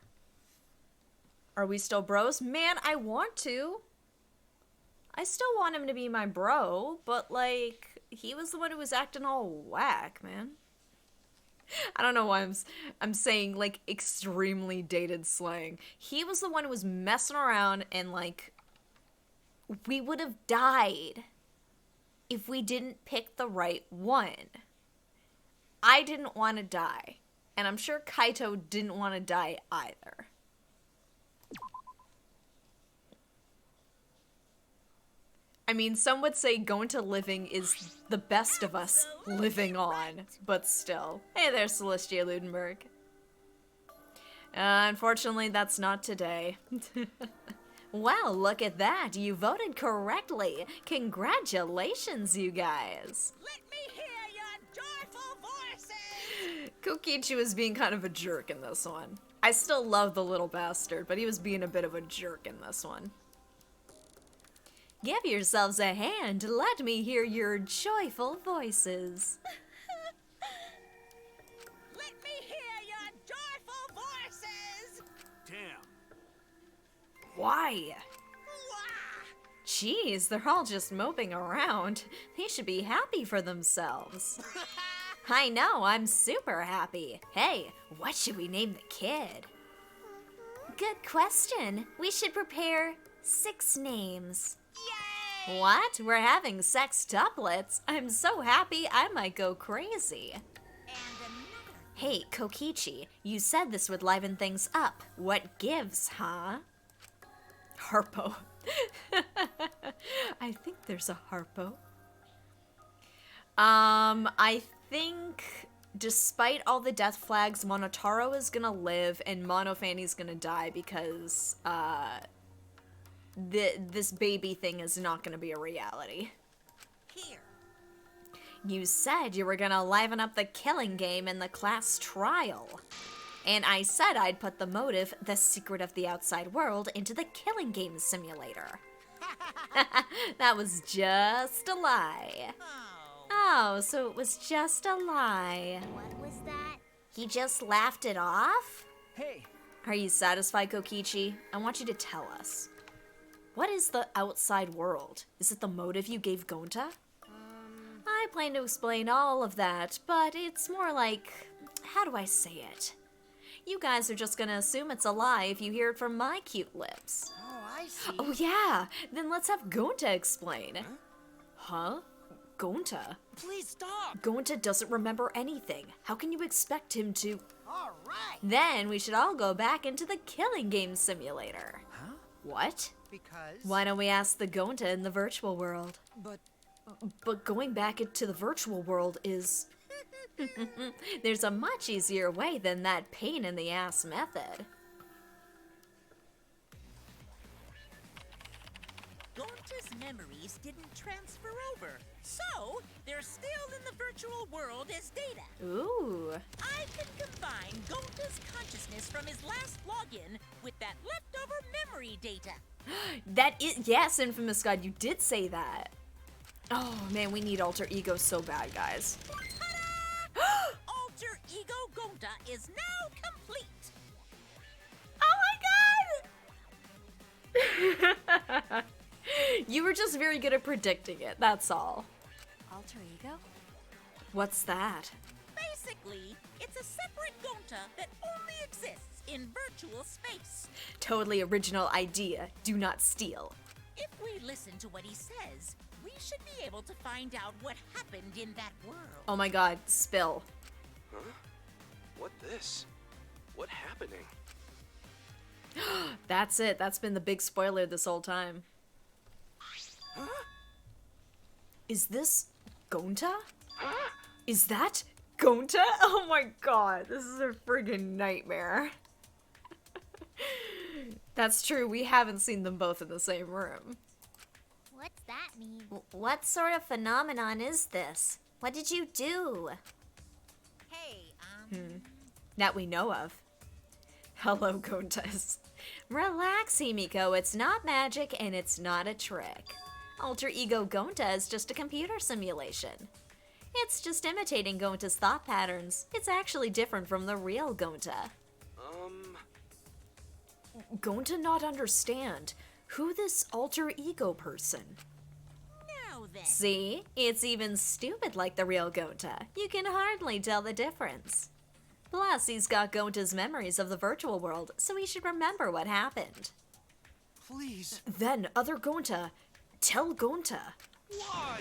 Are we still bros? Man, I want to. I still want him to be my bro, but like, he was the one who was acting all whack, man. I don't know why I'm saying like extremely dated slang. He was the one who was messing around and like, we would have died if we didn't pick the right one. I didn't want to die, and I'm sure Kaito didn't want to die either. I mean, some would say going to living is the best of us living on, but still. Hey there, Celestia Ludenberg. Unfortunately, that's not today. Wow, look at that. You voted correctly. Congratulations, you guys. Let me hear your joyful voices! Kokichi was being kind of a jerk in this one. I still love the little bastard, but he was being a bit of a jerk in this one. Give yourselves a hand. Let me hear your joyful voices. Let me hear your joyful voices! Damn. Why? Wah! Jeez, they're all just moping around. They should be happy for themselves. I know, I'm super happy. Hey, what should we name the kid? good question. We should prepare 6 names. Yay! What? We're having sextuplets? I'm so happy I might go crazy. And another. Hey, Kokichi, you said this would liven things up. What gives, huh? Harpo. I think there's a Harpo. I think despite all the death flags, Monotaro is gonna live and Monofanny's gonna die because, this baby thing is not gonna be a reality. Here. You said you were gonna liven up the killing game in the class trial. And I said I'd put the motive, the secret of the outside world, into the killing game simulator. That was just a lie. Oh, so it was just a lie. What was that? He just laughed it off? Hey, Are you satisfied, Kokichi? I want you to tell us. What is the outside world? Is it the motive you gave Gonta? I plan to explain all of that, but it's more like, how do I say it? You guys are just gonna assume it's a lie if you hear it from my cute lips. Oh, I see. Oh yeah, then let's have Gonta explain. Huh? Gonta? Please stop. Gonta doesn't remember anything. How can you expect him to? All right. Then we should all go back into the killing game simulator. Huh? What? Because. Why don't we ask the Gonta in the virtual world? But But going back into the virtual world is... There's a much easier way than that pain in the ass method. Gonta's memories didn't transfer over, so they're still in the virtual world as data. Ooh. I can combine Gonta's consciousness from his last login with that leftover memory data. That is... Yes, Infamous God, you did say that. Oh man, we need alter ego so bad, guys. Ta-da! Alter Ego Gonta is now complete. Oh my god! You were just very good at predicting it, that's all. Alter ego? What's that? Basically, it's a separate Gonta that only exists in virtual space. Totally original idea. Do not steal. If we listen to what he says, we should be able to find out what happened in that world. Oh my god, spill. Huh? What this? What happening? That's it. That's been the big spoiler this whole time. Huh? Is this Gonta? Is that Gonta? Oh my god, this is a friggin' nightmare. That's true, we haven't seen them both in the same room. What's that mean? What sort of phenomenon is this? What did you do? Hey, That we know of. Hello, Gontas. Relax, Himiko, it's not magic and it's not a trick. Alter Ego Gonta is just a computer simulation. It's just imitating Gonta's thought patterns. It's actually different from the real Gonta. Gonta not understand. Who this alter ego person? Now then. See? It's even stupid like the real Gonta. You can hardly tell the difference. Plus, he's got Gonta's memories of the virtual world, so he should remember what happened. please. Then, other Gonta, tell Gonta. Why?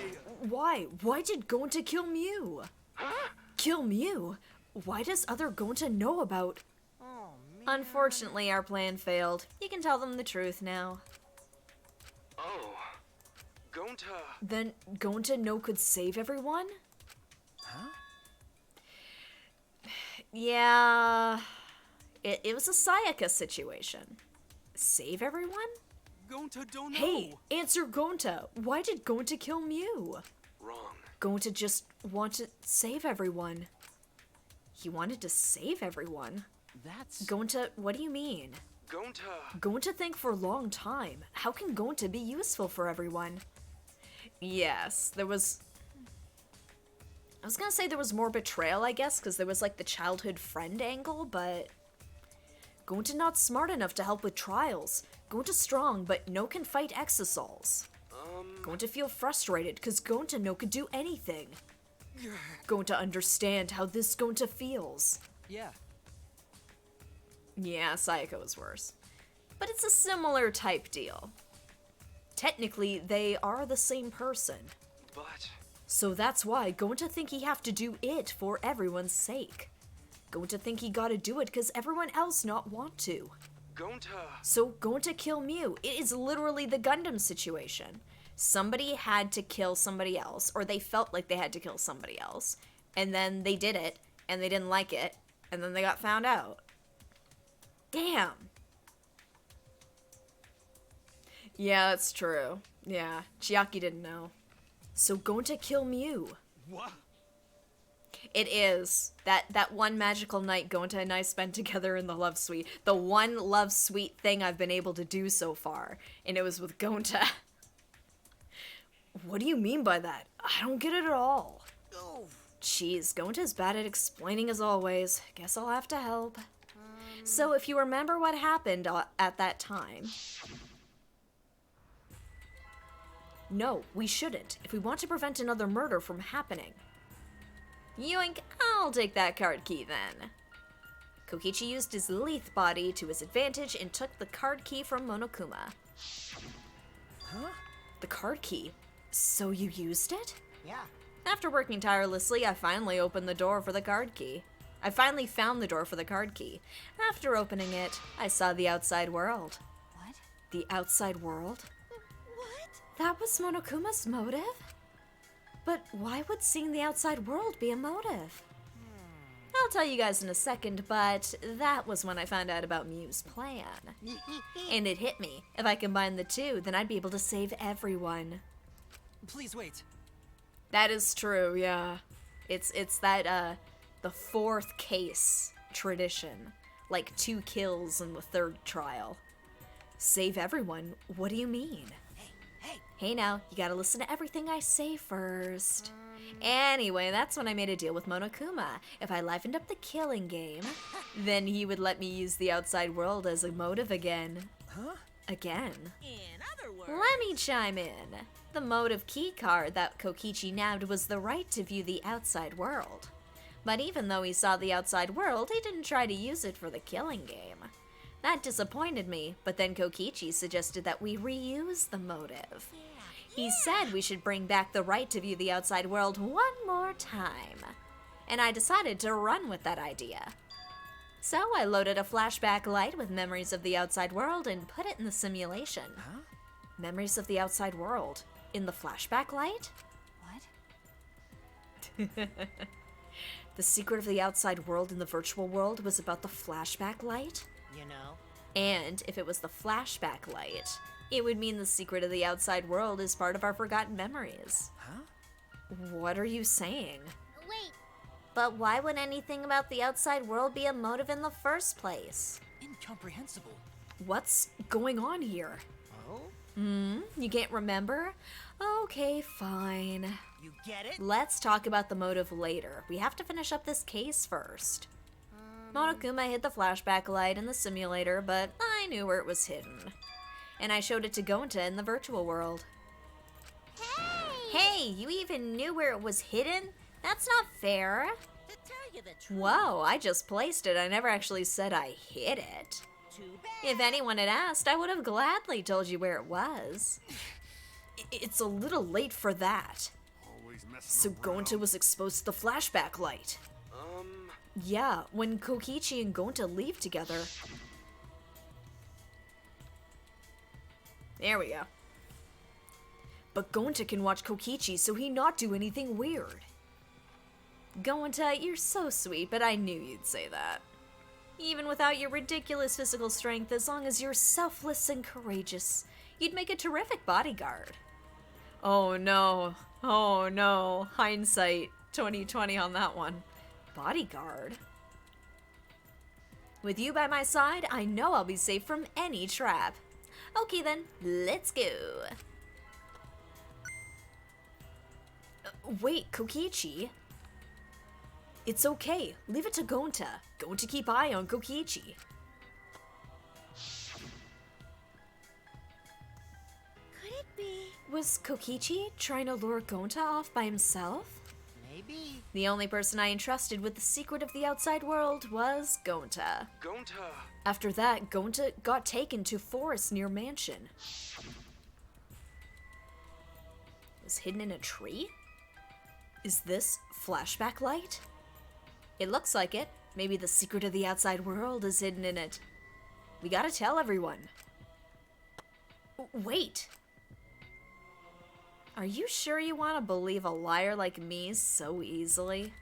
Why? Why did Gonta kill Mew? Huh? Kill Mew? Why does other Gonta know about... Oh, man. Unfortunately, our plan failed. You can tell them the truth now. Oh. Gonta. Then Gonta no could save everyone? Huh? Yeah... It was a Sayaka situation. Save everyone? Gonta don't know. Hey, answer Gonta. Why did Gonta kill Mew? Wrong. Gonta just wanted to save everyone. He wanted to save everyone? That's... Gonta, what do you mean? Gonta. Gonta think for a long time. How can Gonta be useful for everyone? Yes, there was... I was gonna say there was more betrayal, I guess, because there was like the childhood friend angle, but... Gonta not smart enough to help with trials. Gonta strong, but no can fight Exosols. Gonta feel frustrated, because Gonta no could do anything. Gonta understand how this Gonta feels. Yeah. Yeah, Sayako is worse. but it's a similar type deal. Technically, they are the same person. But... So that's why Gonta think he have to do it for everyone's sake. Gonta think he gotta do it cause everyone else not want to. Gonta... So Gonta kill Mew. It is literally the Gundam situation. Somebody had to kill somebody else, or they felt like they had to kill somebody else, and then they did it, and they didn't like it, and then they got found out. Damn. Yeah, that's true. Yeah, Chiaki didn't know. So Gonta kill Mew. What? It is. That one magical night Gonta and I spent together in the Love Suite. The one Love Suite thing I've been able to do so far. And it was with Gonta. What do you mean by that? I don't get it at all. Oh. Jeez, Gonta's bad at explaining as always. Guess I'll have to help. So if you remember what happened at that time... No, we shouldn't, if we want to prevent another murder from happening. Yoink, I'll take that card key then. Kokichi used his Leith body to his advantage and took the card key from Monokuma. Huh? The card key? So you used it? Yeah. After working tirelessly, I finally opened the door for the card key. I finally found the door for the card key. After opening it, I saw the outside world. What? The outside world? What? That was Monokuma's motive? But why would seeing the outside world be a motive? I'll tell you guys in a second, but that was when I found out about Mew's plan. And it hit me. If I combined the two, then I'd be able to save everyone. Please wait. That is true, yeah. It's that, the fourth case tradition. Like 2 kills in the 3rd trial. Save everyone? What do you mean? Hey now, you gotta listen to everything I say first. Anyway, that's when I made a deal with Monokuma. If I livened up the killing game, then he would let me use the outside world as a motive again. Huh? Again. In other words... Let me chime in. The motive key card that Kokichi nabbed was the right to view the outside world. But even though he saw the outside world, he didn't try to use it for the killing game. That disappointed me, but then Kokichi suggested that we reuse the motive. He said we should bring back the right to view the outside world one more time. And I decided to run with that idea. So I loaded a flashback light with memories of the outside world and put it in the simulation. Huh? Memories of the outside world? In the flashback light? What? The secret of the outside world in the virtual world was about the flashback light? You know? And if it was the flashback light, it would mean the secret of the outside world is part of our forgotten memories. Huh? What are you saying? Wait, But why would anything about the outside world be a motive in the first place? Incomprehensible. What's going on here? Oh? You can't remember? Okay, fine. You get it? Let's talk about the motive later. We have to finish up this case first. Monokuma hid the flashback light in the simulator, but I knew where it was hidden. And I showed it to Gonta in the virtual world. Hey, you even knew where it was hidden? That's not fair. To tell you the truth... Whoa, I just placed it. I never actually said I hid it. Too bad. If anyone had asked, I would have gladly told you where it was. It's a little late for that. Always messing So around. Gonta was exposed to the flashback light. Yeah, when Kokichi and Gonta leave together. There we go. But Gonta can watch Kokichi, so he not do anything weird. Gonta, you're so sweet, but I knew you'd say that. Even without your ridiculous physical strength, as long as you're selfless and courageous, you'd make a terrific bodyguard. Oh no. Oh no. Hindsight 2020 on that one. Bodyguard? With you by my side, I know I'll be safe from any trap. Okay then, let's go. Wait, Kokichi? It's okay, leave it to Gonta. Gonta keep eye on Kokichi. Could it be? Was Kokichi trying to lure Gonta off by himself? Maybe. The only person I entrusted with the secret of the outside world was Gonta. Gonta. After that, Gonta got taken to forest near mansion. Was hidden in a tree? Is this flashback light? It looks like it. Maybe the secret of the outside world is hidden in it. We gotta tell everyone. Wait. Are you sure you want to believe a liar like me so easily?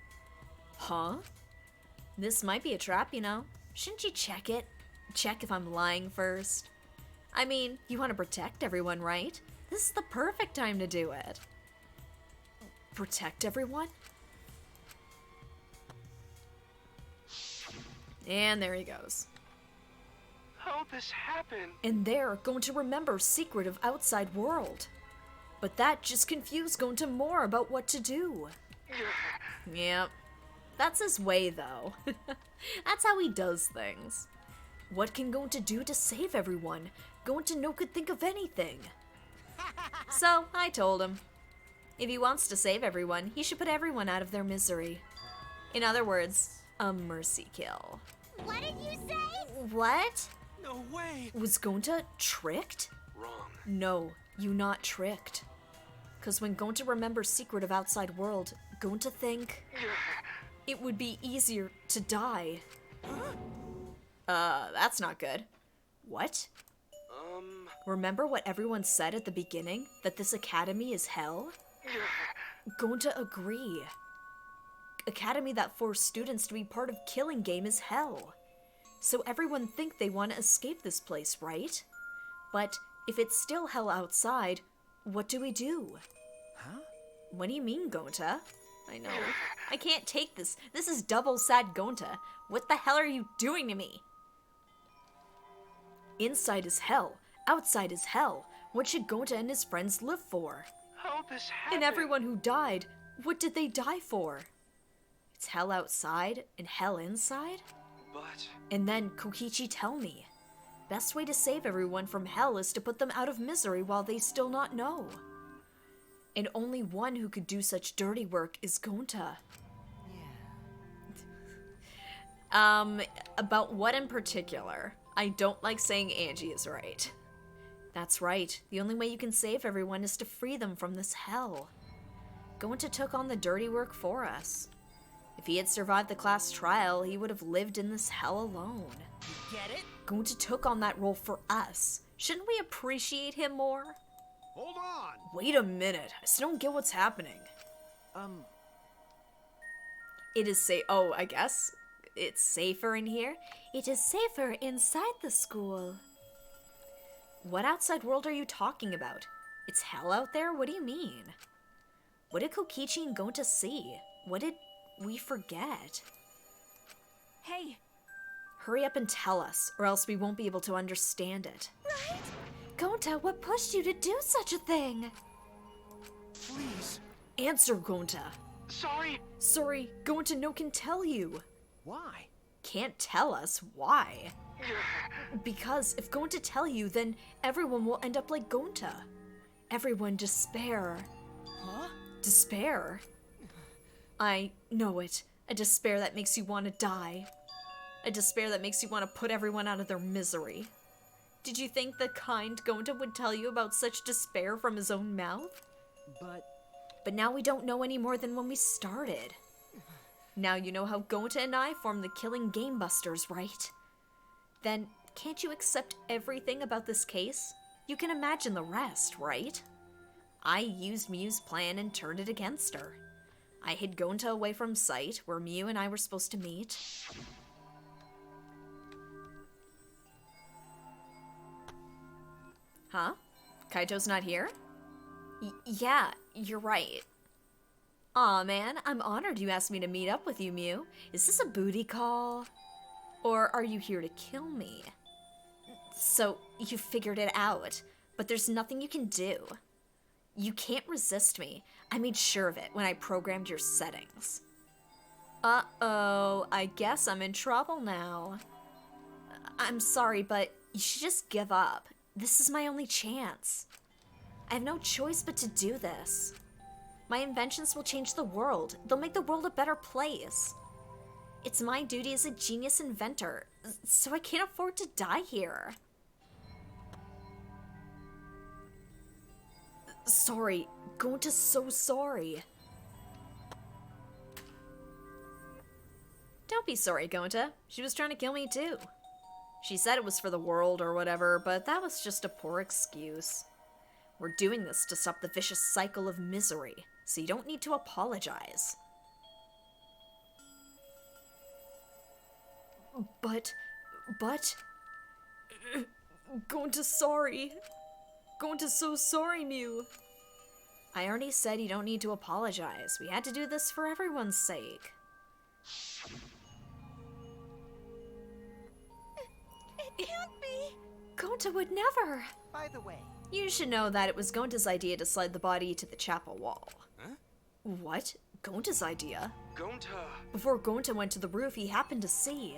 Huh? This might be a trap, you know. Shouldn't you check it? Check if I'm lying first. I mean, you want to protect everyone, right? This is the perfect time to do it. Protect everyone? And there he goes. How'd this happen? And they're going to remember secret of outside world. But that just confused Gonta more about what to do. Yep. That's his way, though. That's how he does things. What can Gonta do to save everyone? Gonta no could think of anything. So, I told him. If he wants to save everyone, he should put everyone out of their misery. In other words, a mercy kill. What did you say? What? No way. Was Gonta tricked? Wrong. No, you not tricked. Cause when Gonta remembers secret of outside world, Gonta think it would be easier to die. That's not good. What? Remember what everyone said at the beginning? That this academy is hell? Gonta agree. Academy that forced students to be part of killing game is hell. So everyone think they want to escape this place, right? But if it's still hell outside, what do we do? Huh? What do you mean, Gonta? I know. I can't take this. This is double sad Gonta. What the hell are you doing to me? Inside is hell. Outside is hell. What should Gonta and his friends live for? How'd this happen? And everyone who died, what did they die for? It's hell outside and hell inside? But... And then Kokichi tell me. Best way to save everyone from hell is to put them out of misery while they still not know. And only one who could do such dirty work is Gonta. About what in particular? I don't like saying Angie is right. That's right. The only way you can save everyone is to free them from this hell. Gonta took on the dirty work for us. If he had survived the class trial, he would have lived in this hell alone. You get it? Gonta took on that role for us. Shouldn't we appreciate him more? Hold on! Wait a minute. I still don't get what's happening. It is oh, I guess it's safer in here. It is safer inside the school. What outside world are you talking about? It's hell out there? What do you mean? What did Kokichi and Gonta see? What did we forget? Hey! Hurry up and tell us, or else we won't be able to understand it. Right? Gonta, what pushed you to do such a thing? Please. Answer, Gonta. Sorry. Sorry, Gonta no can tell you. Why? Can't tell us why. Because if Gonta tell you, then everyone will end up like Gonta. Everyone despair. Huh? Despair? I know it. A despair that makes you want to die. A despair that makes you want to put everyone out of their misery. Did you think the kind Gonta would tell you about such despair from his own mouth? But now we don't know any more than when we started. Now you know how Gonta and I formed the Killing Game Busters, right? Then, can't you accept everything about this case? You can imagine the rest, right? I used Mew's plan and turned it against her. I hid Gonta away from sight, where Mew and I were supposed to meet. Huh? Kaito's not here? Yeah, you're right. Aw, man, I'm honored you asked me to meet up with you, Mew. Is this a booty call? Or are you here to kill me? So, you figured it out, but there's nothing you can do. You can't resist me. I made sure of it when I programmed your settings. Uh-oh, I guess I'm in trouble now. I'm sorry, but you should just give up. This is my only chance. I have no choice but to do this. My inventions will change the world. They'll make the world a better place. It's my duty as a genius inventor, so I can't afford to die here. Sorry, Gonta's so sorry. Don't be sorry, Gonta. She was trying to kill me too. She said it was for the world or whatever, but that was just a poor excuse. We're doing this to stop the vicious cycle of misery, so you don't need to apologize. But... Gonta's sorry. Gonta's so sorry, Mew. I already said you don't need to apologize. We had to do this for everyone's sake. It can't be. Gonta would never. By the way, You should know that it was Gonta's idea to slide the body to the chapel wall. Huh? What? Gonta's idea? Gonta! Before Gonta went to the roof, he happened to see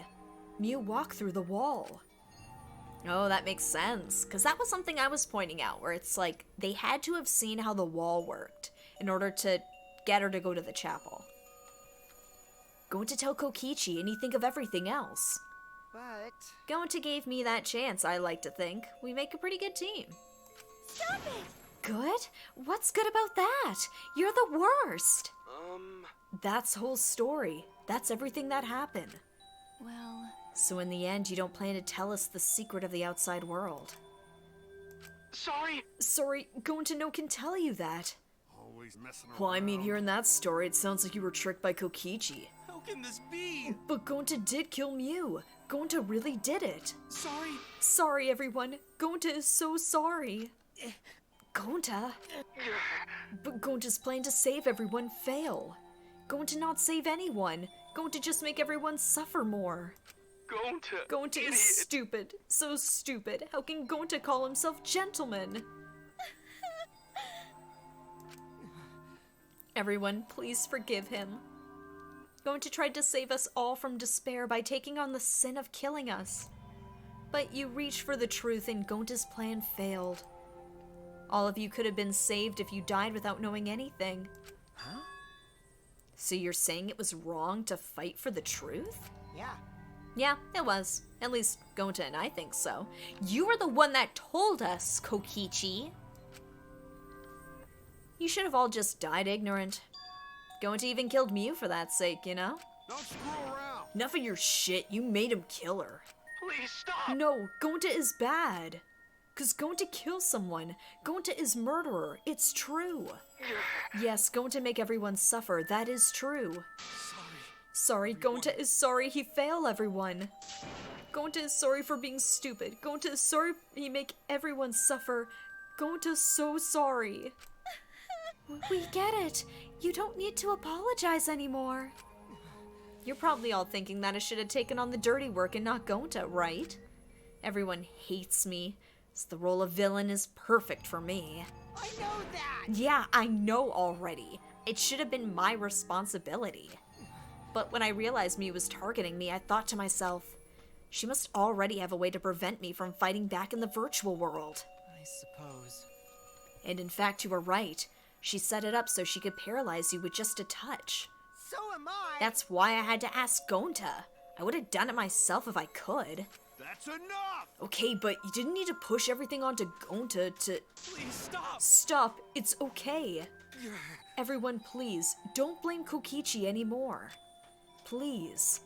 Mew walk through the wall. Oh, that makes sense, because that was something I was pointing out, where it's like, they had to have seen how the wall worked in order to get her to go to the chapel. Gonta tell Kokichi, and he think of everything else. but Gonta gave me that chance, I like to think. We make a pretty good team. Stop it! Good? What's good about that? You're the worst! That's whole story. That's everything that happened. Well, So in the end, you don't plan to tell us the secret of the outside world. Sorry! Sorry, Gonta no can tell you that. Always messing around. Well, I mean, hearing that story, it sounds like you were tricked by Kokichi. How can this be? But Gonta did kill Mew. Gonta really did it. Sorry! Sorry, everyone. Gonta is so sorry. Gonta? But Gonta's plan to save everyone fail. Gonta not save anyone. Gonta just make everyone suffer more. Gonta! Gonta idiot. is stupid. So stupid. How can Gonta call himself gentleman? Everyone, please forgive him. Gonta tried to save us all from despair by taking on the sin of killing us. But you reached for the truth and Gonta's plan failed. All of you could have been saved if you died without knowing anything. Huh? So you're saying it was wrong to fight for the truth? yeah. Yeah, it was. At least Gonta and I think so. You were the one that told us, Kokichi. You should have all just died ignorant. Gonta even killed Mew for that sake, you know? Don't screw around. Enough of your shit, you made him kill her. Please stop! No, Gonta is bad. Cause Gonta kills someone. Gonta is murderer. It's true. Yes, Gonta make everyone suffer. That is true. Sorry, Gonta is sorry he fail everyone. Gonta is sorry for being stupid. Gonta is sorry he make everyone suffer. Gonta's so sorry. We get it. You don't need to apologize anymore. You're probably all thinking that I should have taken on the dirty work and not Gonta, right? Everyone hates me. So the role of villain is perfect for me. I know that! Yeah, I know already. It should have been my responsibility. But when I realized Mew was targeting me, I thought to myself, she must already have a way to prevent me from fighting back in the virtual world. I suppose. And in fact, you were right. She set it up so she could paralyze you with just a touch. So am I! That's why I had to ask Gonta. I would have done it myself if I could. That's enough! Okay, but you didn't need to push everything onto Gonta to... Please stop! Stop, it's okay. Everyone, please, don't blame Kokichi anymore. Please.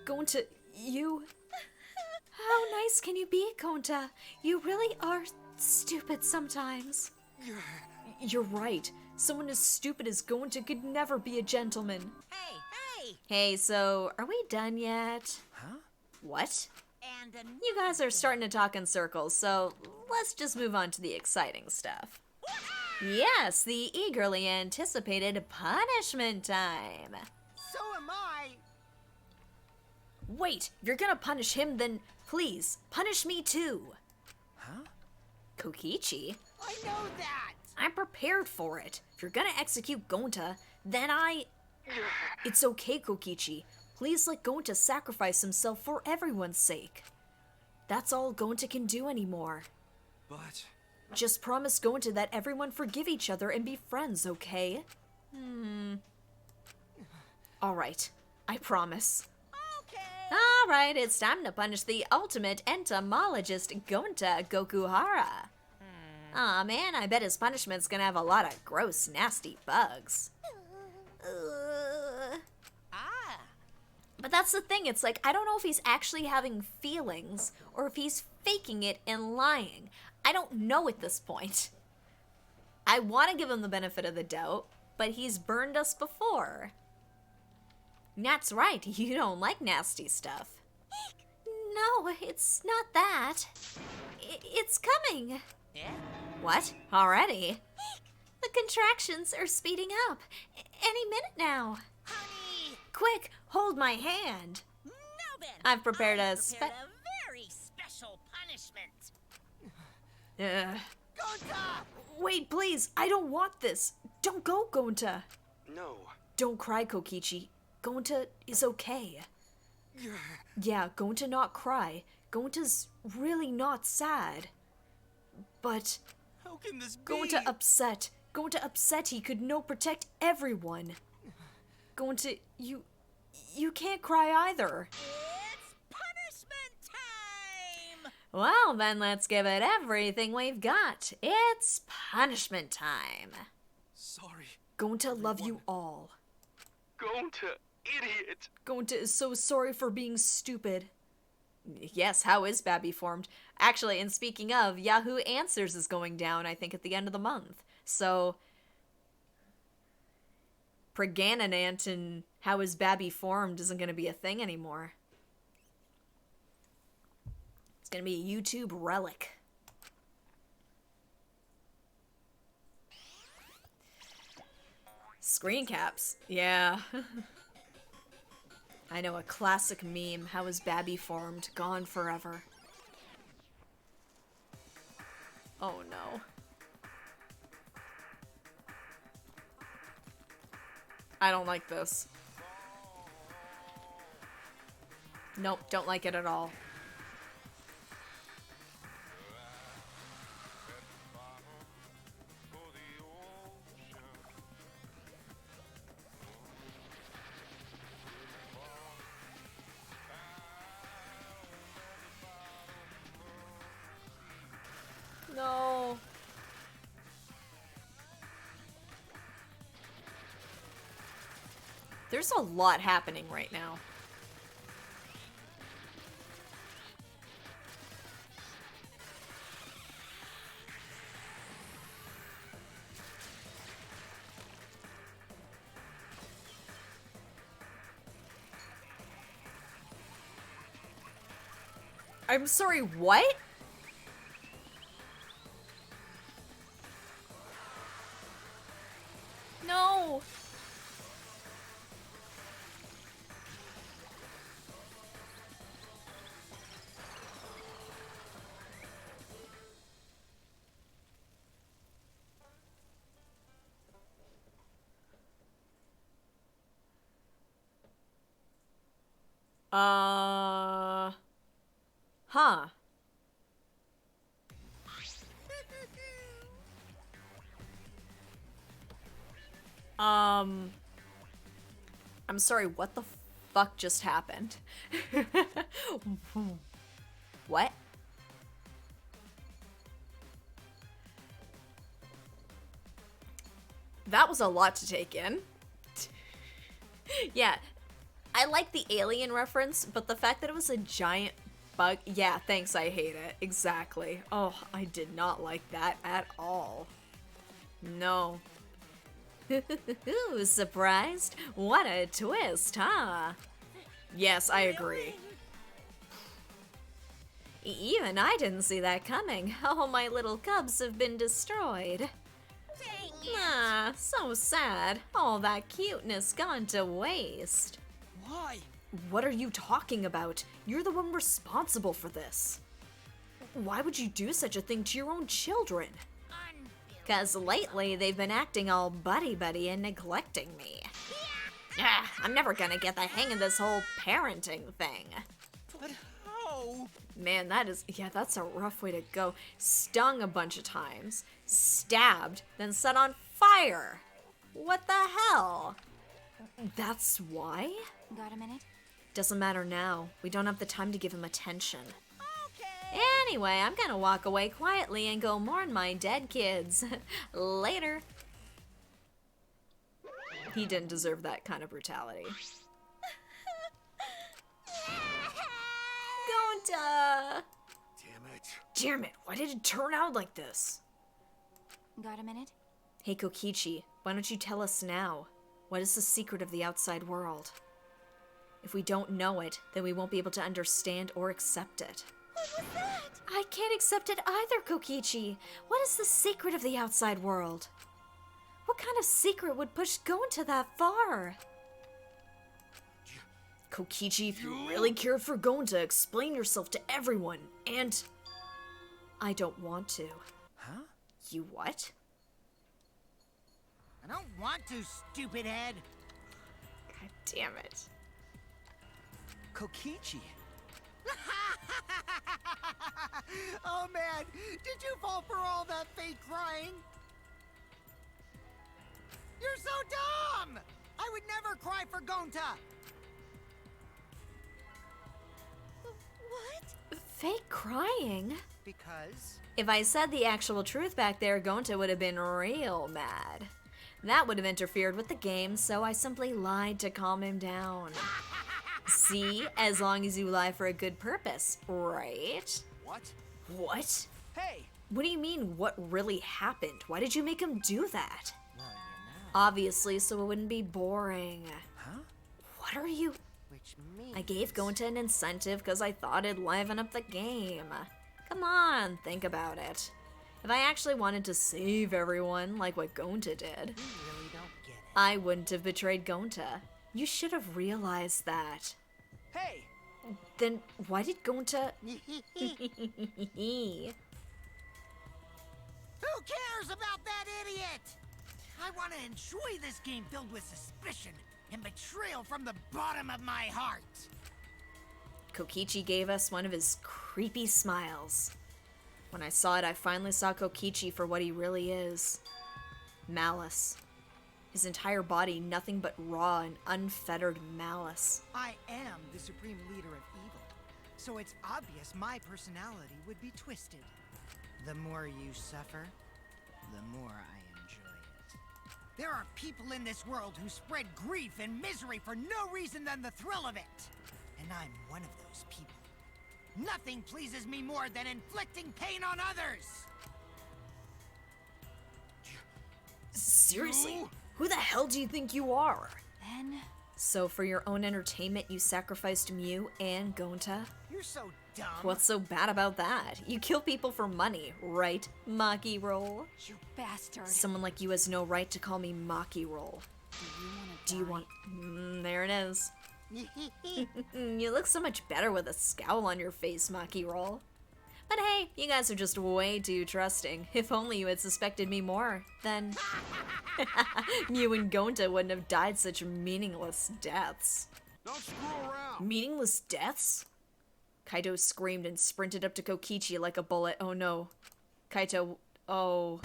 Gonta, you... How nice can you be, Gonta? You really are stupid sometimes. You're right. Someone as stupid as Gonta could never be a gentleman. Hey, hey! Hey, so, are we done yet? Huh? What? And You guys are starting to talk in circles, so let's just move on to the exciting stuff. Yes, the eagerly anticipated punishment time. So am I! Wait, if you're gonna punish him, then please, punish me too. Huh? Kokichi? I know that! I'm prepared for it. If you're gonna execute Gonta, then It's okay, Kokichi. Please let Gonta sacrifice himself for everyone's sake. That's all Gonta can do anymore. But... Just promise Gonta that everyone forgive each other and be friends, okay? Alright, I promise. Okay. Alright, it's time to punish the ultimate entomologist, Gonta Gokuhara. Aw man, I bet his punishment's gonna have a lot of gross, nasty bugs. Ah. But that's the thing, it's like, I don't know if he's actually having feelings, or if he's faking it and lying. I don't know at this point. I want to give him the benefit of the doubt, but he's burned us before. That's right, you don't like nasty stuff. No, it's not that. It's coming. Yeah? What? Already? The contractions are speeding up. Any minute now. Honey! Quick, hold my hand. Now then, I've prepared a a very special punishment. Wait, please, I don't want this. Don't go, Gonta. No. Don't cry, Kokichi. Gonta is okay. Yeah, Gonta not cry. Gonta's really not sad. But How can this be? Gonta upset. Gonta upset he could no protect everyone. Gonta, you can't cry either. It's punishment time! Well, then let's give it everything we've got. It's punishment time. Sorry. Gonta love you all. Gonta, idiot. Gonta is so sorry for being stupid. Yes, how is Babby formed? Actually, and speaking of, Yahoo Answers is going down, I think, at the end of the month. So, Pregananant and how is Babby formed isn't going to be a thing anymore. It's going to be a YouTube relic. Screen caps. Yeah. I know, a classic meme. How is Babby formed? Gone forever. Oh no. I don't like this. Nope, don't like it at all. No. There's a lot happening right now. I'm sorry, what? No. Huh. I'm sorry, what the fuck just happened? What? That was a lot to take in. Yeah, I like the alien reference, but the fact that it was a giant bug, yeah, thanks, I hate it. Exactly. Oh, I did not like that at all. No. Surprised? What a twist, huh? Yes, I agree. Even I didn't see that coming. All my little cubs have been destroyed. Dang it! Ah, so sad. All that cuteness gone to waste. Why? What are you talking about? You're the one responsible for this. Why would you do such a thing to your own children? Cause lately they've been acting all buddy-buddy and neglecting me. I'm never gonna get the hang of this whole parenting thing. But how? Man, that's a rough way to go. Stung a bunch of times, stabbed, then set on fire. What the hell? That's why? Got a minute? Doesn't matter now. We don't have the time to give him attention. Okay. Anyway, I'm gonna walk away quietly and go mourn my dead kids. Later. He didn't deserve that kind of brutality. Gonta! Damn it. Damn it, why did it turn out like this? Got a minute? Hey Kokichi, why don't you tell us now? What is the secret of the outside world? If we don't know it, then we won't be able to understand or accept it. What was that? I can't accept it either, Kokichi. What is the secret of the outside world? What kind of secret would push Gonta that far? Kokichi, if you really cared for Gonta, explain yourself to everyone, and... I don't want to. Huh? You what? I don't want to, stupid head. God damn it. Kokichi. Oh man, did you fall for all that fake crying? You're so dumb! I would never cry for Gonta! What? Fake crying? Because... If I said the actual truth back there, Gonta would have been real mad. That would have interfered with the game, so I simply lied to calm him down. See? As long as you lie for a good purpose, right? What? What? Hey! What do you mean, what really happened? Why did you make him do that? Well, Obviously, so it wouldn't be boring. Huh? What are you... which means... I gave Gonta an incentive because I thought it'd liven up the game. Come on, think about it. If I actually wanted to save everyone, like what Gonta did, You really don't get it. I wouldn't have betrayed Gonta. You should have realized that. Hey! Then why did Gonta... Who cares about that idiot? I want to enjoy this game filled with suspicion and betrayal from the bottom of my heart. Kokichi gave us one of his creepy smiles. When I saw it, I finally saw Kokichi for what he really is. Malice. His entire body nothing but raw and unfettered malice. I am the supreme leader of evil, so it's obvious my personality would be twisted. The more you suffer, the more I enjoy it. There are people in this world who spread grief and misery for no reason than the thrill of it. And I'm one of those people. Nothing pleases me more than inflicting pain on others! Seriously? Who the hell do you think you are? Then... So for your own entertainment, you sacrificed Mew and Gonta? You're so dumb. What's so bad about that? You kill people for money, right, Maki Roll? You bastard. Someone like you has no right to call me Maki Roll. Do you want... there it is. You look so much better with a scowl on your face, Maki Roll. But hey, you guys are just way too trusting. If only you had suspected me more, then... Mew and Gonta wouldn't have died such meaningless deaths. Don't screw around. Meaningless deaths? Kaito screamed and sprinted up to Kokichi like a bullet. Oh no. Kaito... oh...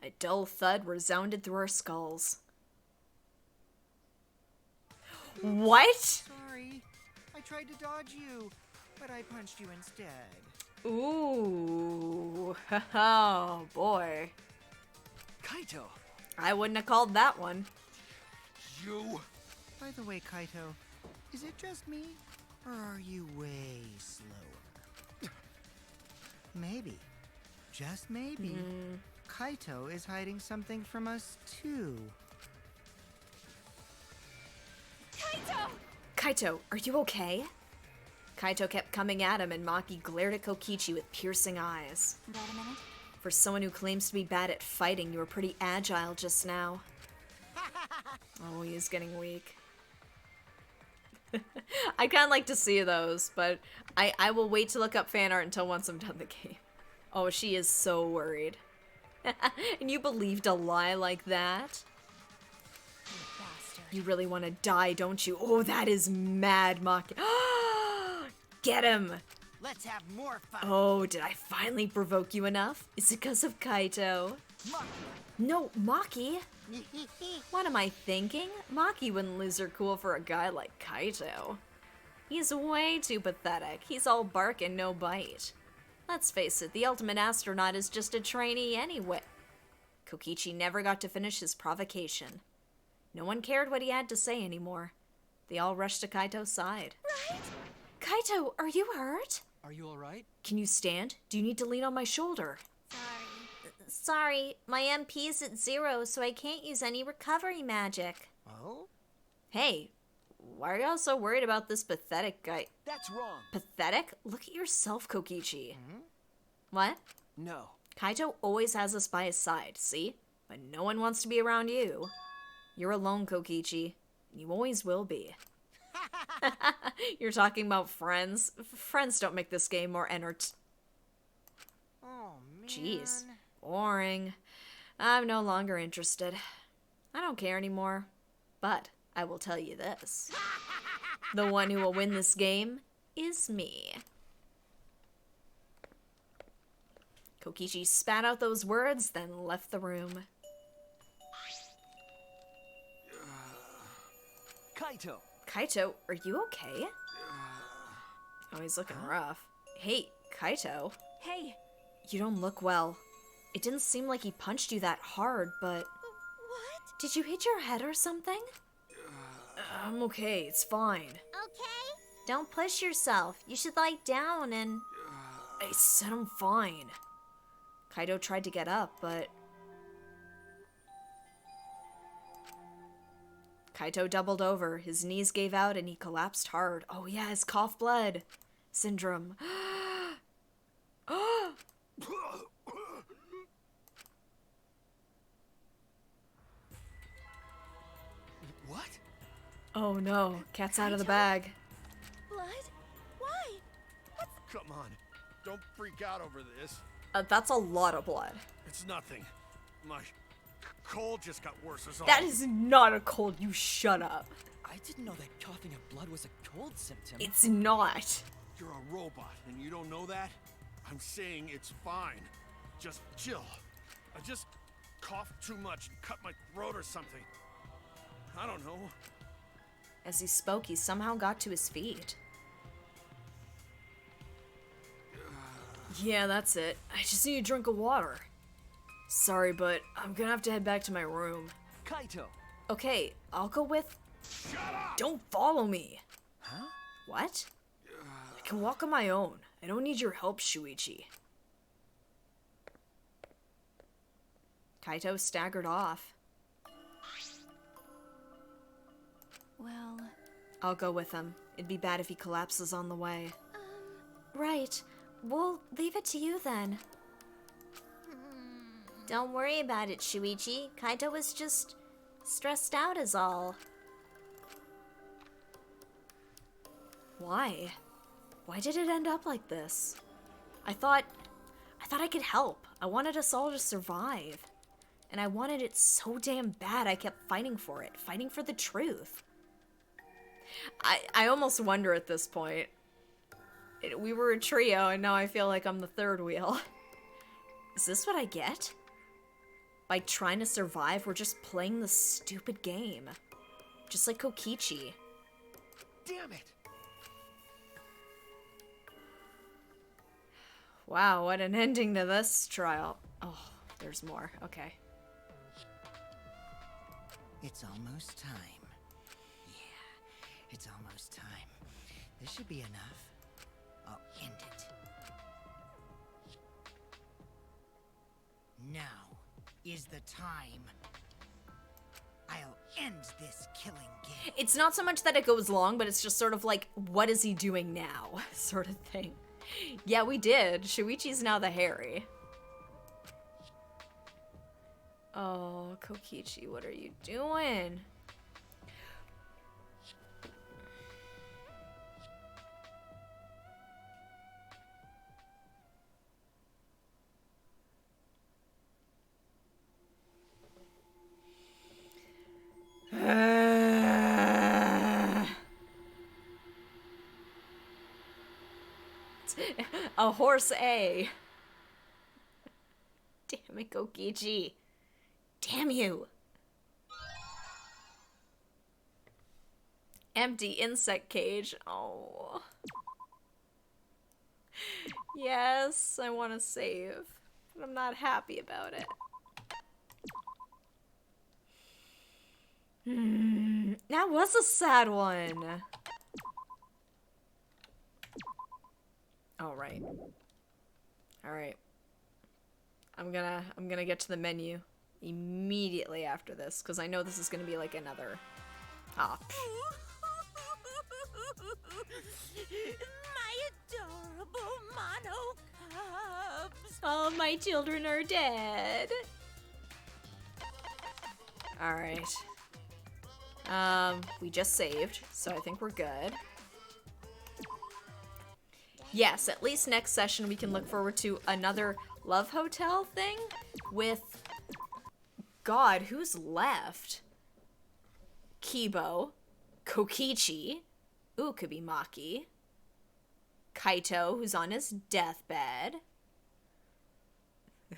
A dull thud resounded through our skulls. What? Sorry. I tried to dodge you, but I punched you instead. Ooh. Oh, boy. Kaito! I wouldn't have called that one. You. By the way, Kaito, is it just me, or are you way slower? Maybe, just maybe, Kaito is hiding something from us too. Kaito, are you okay? Kaito kept coming at him and Maki glared at Kokichi with piercing eyes. Got a minute? For someone who claims to be bad at fighting, you were pretty agile just now. Oh, he is getting weak. I kind of like to see those, but I will wait to look up fan art until once I'm done the game. Oh, she is so worried. And you believed a lie like that? You bastard. You really want to die, don't you? Oh, that is mad, Maki. Get him! Let's have more fun. Oh, did I finally provoke you enough? Is it because of Kaito? No, Maki? What am I thinking? Maki wouldn't lose her cool for a guy like Kaito. He's way too pathetic. He's all bark and no bite. Let's face it, the ultimate astronaut is just a trainee anyway. Kokichi never got to finish his provocation. No one cared what he had to say anymore. They all rushed to Kaito's side. Right? Kaito, are you hurt? Are you alright? Can you stand? Do you need to lean on my shoulder? Sorry, my MP's at 0, so I can't use any recovery magic. Oh? Hey, why are y'all so worried about this pathetic guy? That's wrong. Pathetic? Look at yourself, Kokichi. What? No. Kaito always has us by his side, see? But no one wants to be around you. You're alone, Kokichi. You always will be. You're talking about friends? Friends don't make this game more Oh, man. Jeez. Boring. I'm no longer interested. I don't care anymore. But I will tell you this. The one who will win this game is me. Kokichi spat out those words, then left the room. Kaito. Kaito, are you okay? Oh, he's looking rough. Hey, Kaito. Hey, You don't look well. It didn't seem like he punched you that hard, but... What? Did you hit your head or something? I'm okay, it's fine. Okay? Don't push yourself. You should lie down and... I said I'm fine. Kaito tried to get up, but... Kaito doubled over. His knees gave out and he collapsed hard. Oh yeah, his cough blood syndrome. What? Oh no, cat's out of the bag. Blood? Why? Come on. Don't freak out over this. That's a lot of blood. It's nothing. My cold just got worse as all. That is not a cold, you shut up. I didn't know that coughing up blood was a cold symptom. It's not. You're a robot, and you don't know that? I'm saying it's fine. Just chill. I just coughed too much and cut my throat or something. I don't know. As he spoke, he somehow got to his feet. Yeah, that's it. I just need a drink of water. Sorry, but I'm gonna have to head back to my room. Kaito. Okay, I'll go with... Shut up! Don't follow me! Huh? What? I can walk on my own. I don't need your help, Shuichi. Kaito staggered off. well, I'll go with him. It'd be bad if he collapses on the way. Right. We'll leave it to you then. Don't worry about it, Shuichi. Kaito was just stressed out is all. Why? Why did it end up like this? I thought I could help. I wanted us all to survive. And I wanted it so damn bad I kept fighting for it, fighting for the truth. I almost wonder at this point. We were a trio and now I feel like I'm the third wheel. Is this what I get? By trying to survive, we're just playing this stupid game. Just like Kokichi. Damn it. Wow, what an ending to this trial. Oh, there's more. Okay. It's almost time. Yeah, it's almost time. This should be enough. I'll end it. Now is the time. I'll end this killing game. It's not so much that it goes long, but it's just sort of like, what is he doing now? Sort of thing. Yeah, we did. Shuichi's now the Harry. Oh, Kokichi, what are you doing? A horse A. Damn it, Kokichi. Damn you. Empty insect cage. Oh. Yes, I want to save, but I'm not happy about it. That was a sad one. All right. All right. I'm gonna get to the menu immediately after this because I know this is gonna be like another. Ah. My adorable mono cubs. All my children are dead. All right. We just saved, so I think we're good. Yes, at least next session we can look forward to another Love Hotel thing with... God, who's left? Kibo, Kokichi, ooh, could be Maki, Kaito, who's on his deathbed.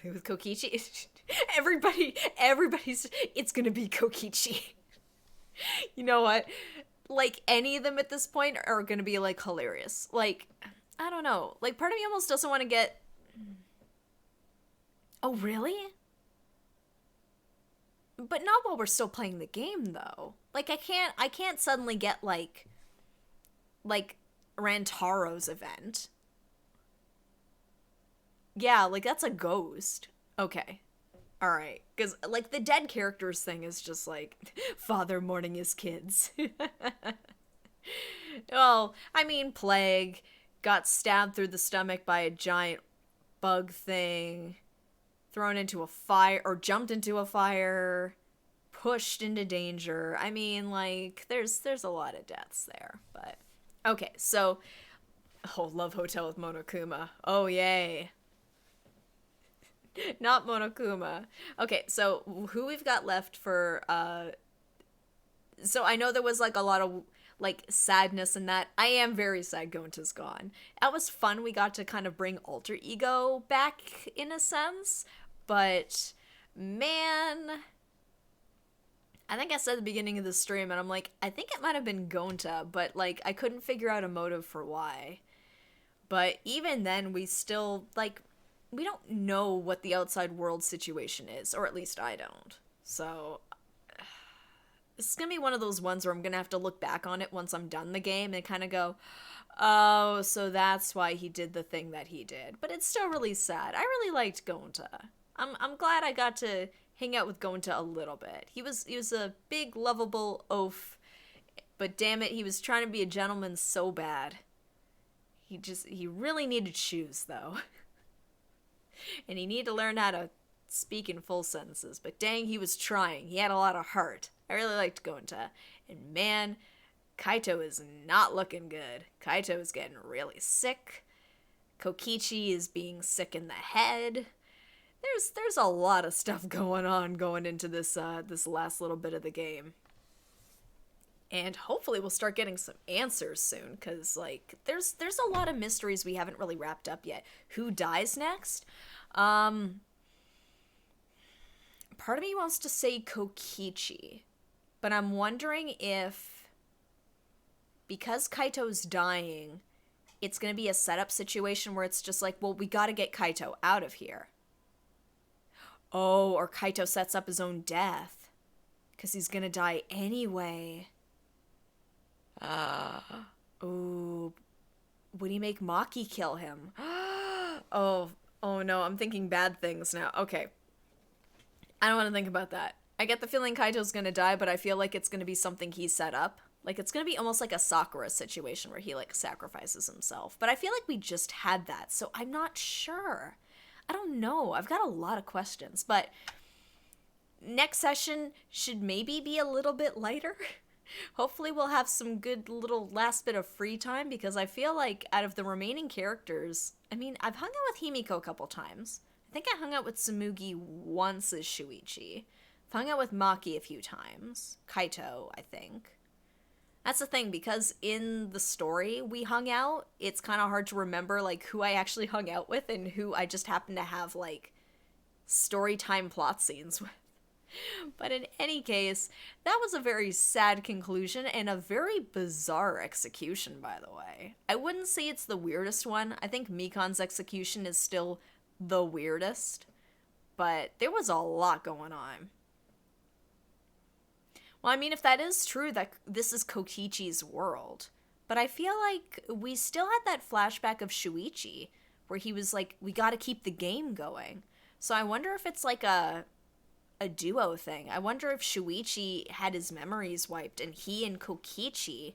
With Kokichi, everybody's, it's gonna be Kokichi. You know what? Like, any of them at this point are gonna be, like, hilarious. Like, I don't know. Like, part of me almost doesn't want to get... Oh, really? But not while we're still playing the game, though. Like, I can't suddenly get, like Rantaro's event. Yeah, like, that's a ghost. Okay. Alright. Because, like, the dead characters thing is just, like, father mourning his kids. Well, I mean, Plague got stabbed through the stomach by a giant bug thing, thrown into a fire, or jumped into a fire, pushed into danger. I mean, like, there's a lot of deaths there, but... Okay, so... Oh, Love Hotel with Monokuma. Oh, yay. Not Monokuma. Okay, so who we've got left for, So I know there was, like, a lot of, like, sadness in that. I am very sad Gonta's gone. That was fun. We got to kind of bring Alter Ego back, in a sense. But, man... I think I said at the beginning of the stream, and I'm like, I think it might have been Gonta, but, like, I couldn't figure out a motive for why. But even then, we still, like, we don't know what the outside world situation is, or at least I don't. So, this is gonna be one of those ones where I'm gonna have to look back on it once I'm done the game and kind of go, oh, so that's why he did the thing that he did. But it's still really sad. I really liked Gonta. I'm glad I got to hang out with Gonta a little bit. He was a big, lovable oaf, but damn it, he was trying to be a gentleman so bad. He really needed shoes, though. And he needed to learn how to speak in full sentences, but dang, he was trying. He had a lot of heart. I really liked Gonta. And man, Kaito is not looking good. Kaito is getting really sick. Kokichi is being sick in the head. There's a lot of stuff going into this this last little bit of the game. And hopefully we'll start getting some answers soon, because, like, there's a lot of mysteries we haven't really wrapped up yet. Who dies next? Part of me wants to say Kokichi, but I'm wondering if, because Kaito's dying, it's going to be a setup situation where it's just like, well, we got to get Kaito out of here. Oh, or Kaito sets up his own death, because he's going to die anyway. Ooh. Would he make Maki kill him? Oh no, I'm thinking bad things now. Okay. I don't want to think about that. I get the feeling Kaito's gonna die, but I feel like it's gonna be something he set up. Like, it's gonna be almost like a Sakura situation where he, like, sacrifices himself. But I feel like we just had that, so I'm not sure. I don't know. I've got a lot of questions, but next session should maybe be a little bit lighter. Hopefully we'll have some good little last bit of free time, because I feel like out of the remaining characters, I mean, I've hung out with Himiko a couple times. I think I hung out with Tsumugi once as Shuichi. I've hung out with Maki a few times. Kaito, I think. That's the thing, because in the story we hung out, it's kind of hard to remember, like, who I actually hung out with and who I just happened to have, like, story time plot scenes with. But in any case, that was a very sad conclusion and a very bizarre execution, by the way. I wouldn't say it's the weirdest one. I think Mikan's execution is still the weirdest, but there was a lot going on. Well, I mean, if that is true, that this is Kokichi's world. But I feel like we still had that flashback of Shuichi, where he was like, we gotta keep the game going. So I wonder if it's like a duo thing. I wonder if Shuichi had his memories wiped, and he and Kokichi,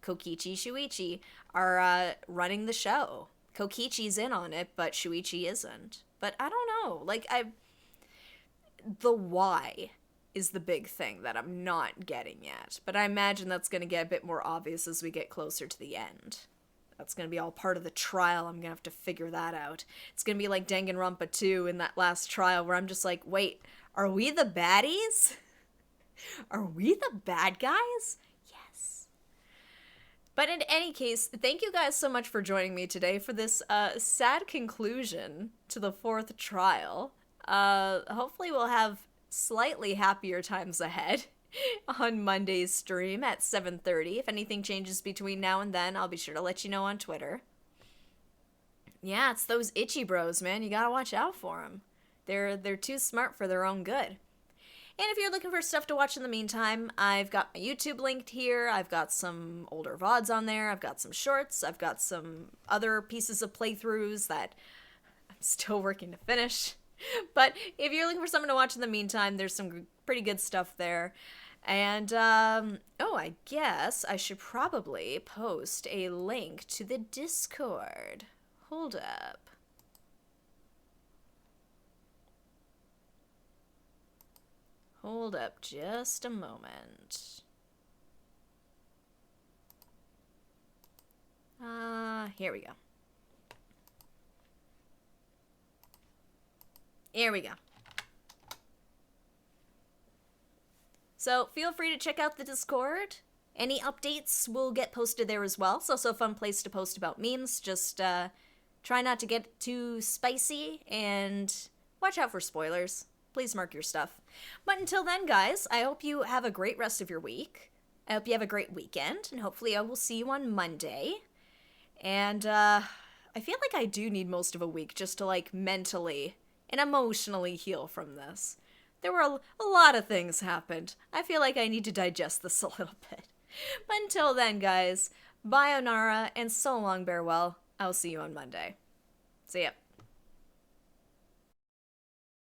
Shuichi, are running the show. Kokichi's in on it, but Shuichi isn't. But I don't know. Like, the why is the big thing that I'm not getting yet. But I imagine that's going to get a bit more obvious as we get closer to the end. That's going to be all part of the trial. I'm going to have to figure that out. It's going to be like Danganronpa 2 in that last trial where I'm just like, wait, are we the baddies? Are we the bad guys? Yes. But in any case, thank you guys so much for joining me today for this sad conclusion to the 4th trial. Hopefully we'll have slightly happier times ahead on Monday's stream at 7:30. If anything changes between now and then, I'll be sure to let you know on Twitter. Yeah, it's those itchy bros, man. You gotta watch out for them. They're too smart for their own good. And if you're looking for stuff to watch in the meantime, I've got my YouTube linked here. I've got some older VODs on there. I've got some shorts. I've got some other pieces of playthroughs that I'm still working to finish. But if you're looking for something to watch in the meantime, there's some pretty good stuff there. And, I guess I should probably post a link to the Discord. Hold up. Hold up just a moment. Here we go. Here we go. So feel free to check out the Discord. Any updates will get posted there as well. It's also a fun place to post about memes. Just try not to get too spicy and watch out for spoilers. Please mark your stuff. But until then, guys, I hope you have a great rest of your week. I hope you have a great weekend, and hopefully I will see you on Monday. And I feel like I do need most of a week just to, like, mentally and emotionally heal from this. There were a lot of things happened. I feel like I need to digest this a little bit. But until then, guys, bye Onara, and so long, Bearwell. I'll see you on Monday. See ya.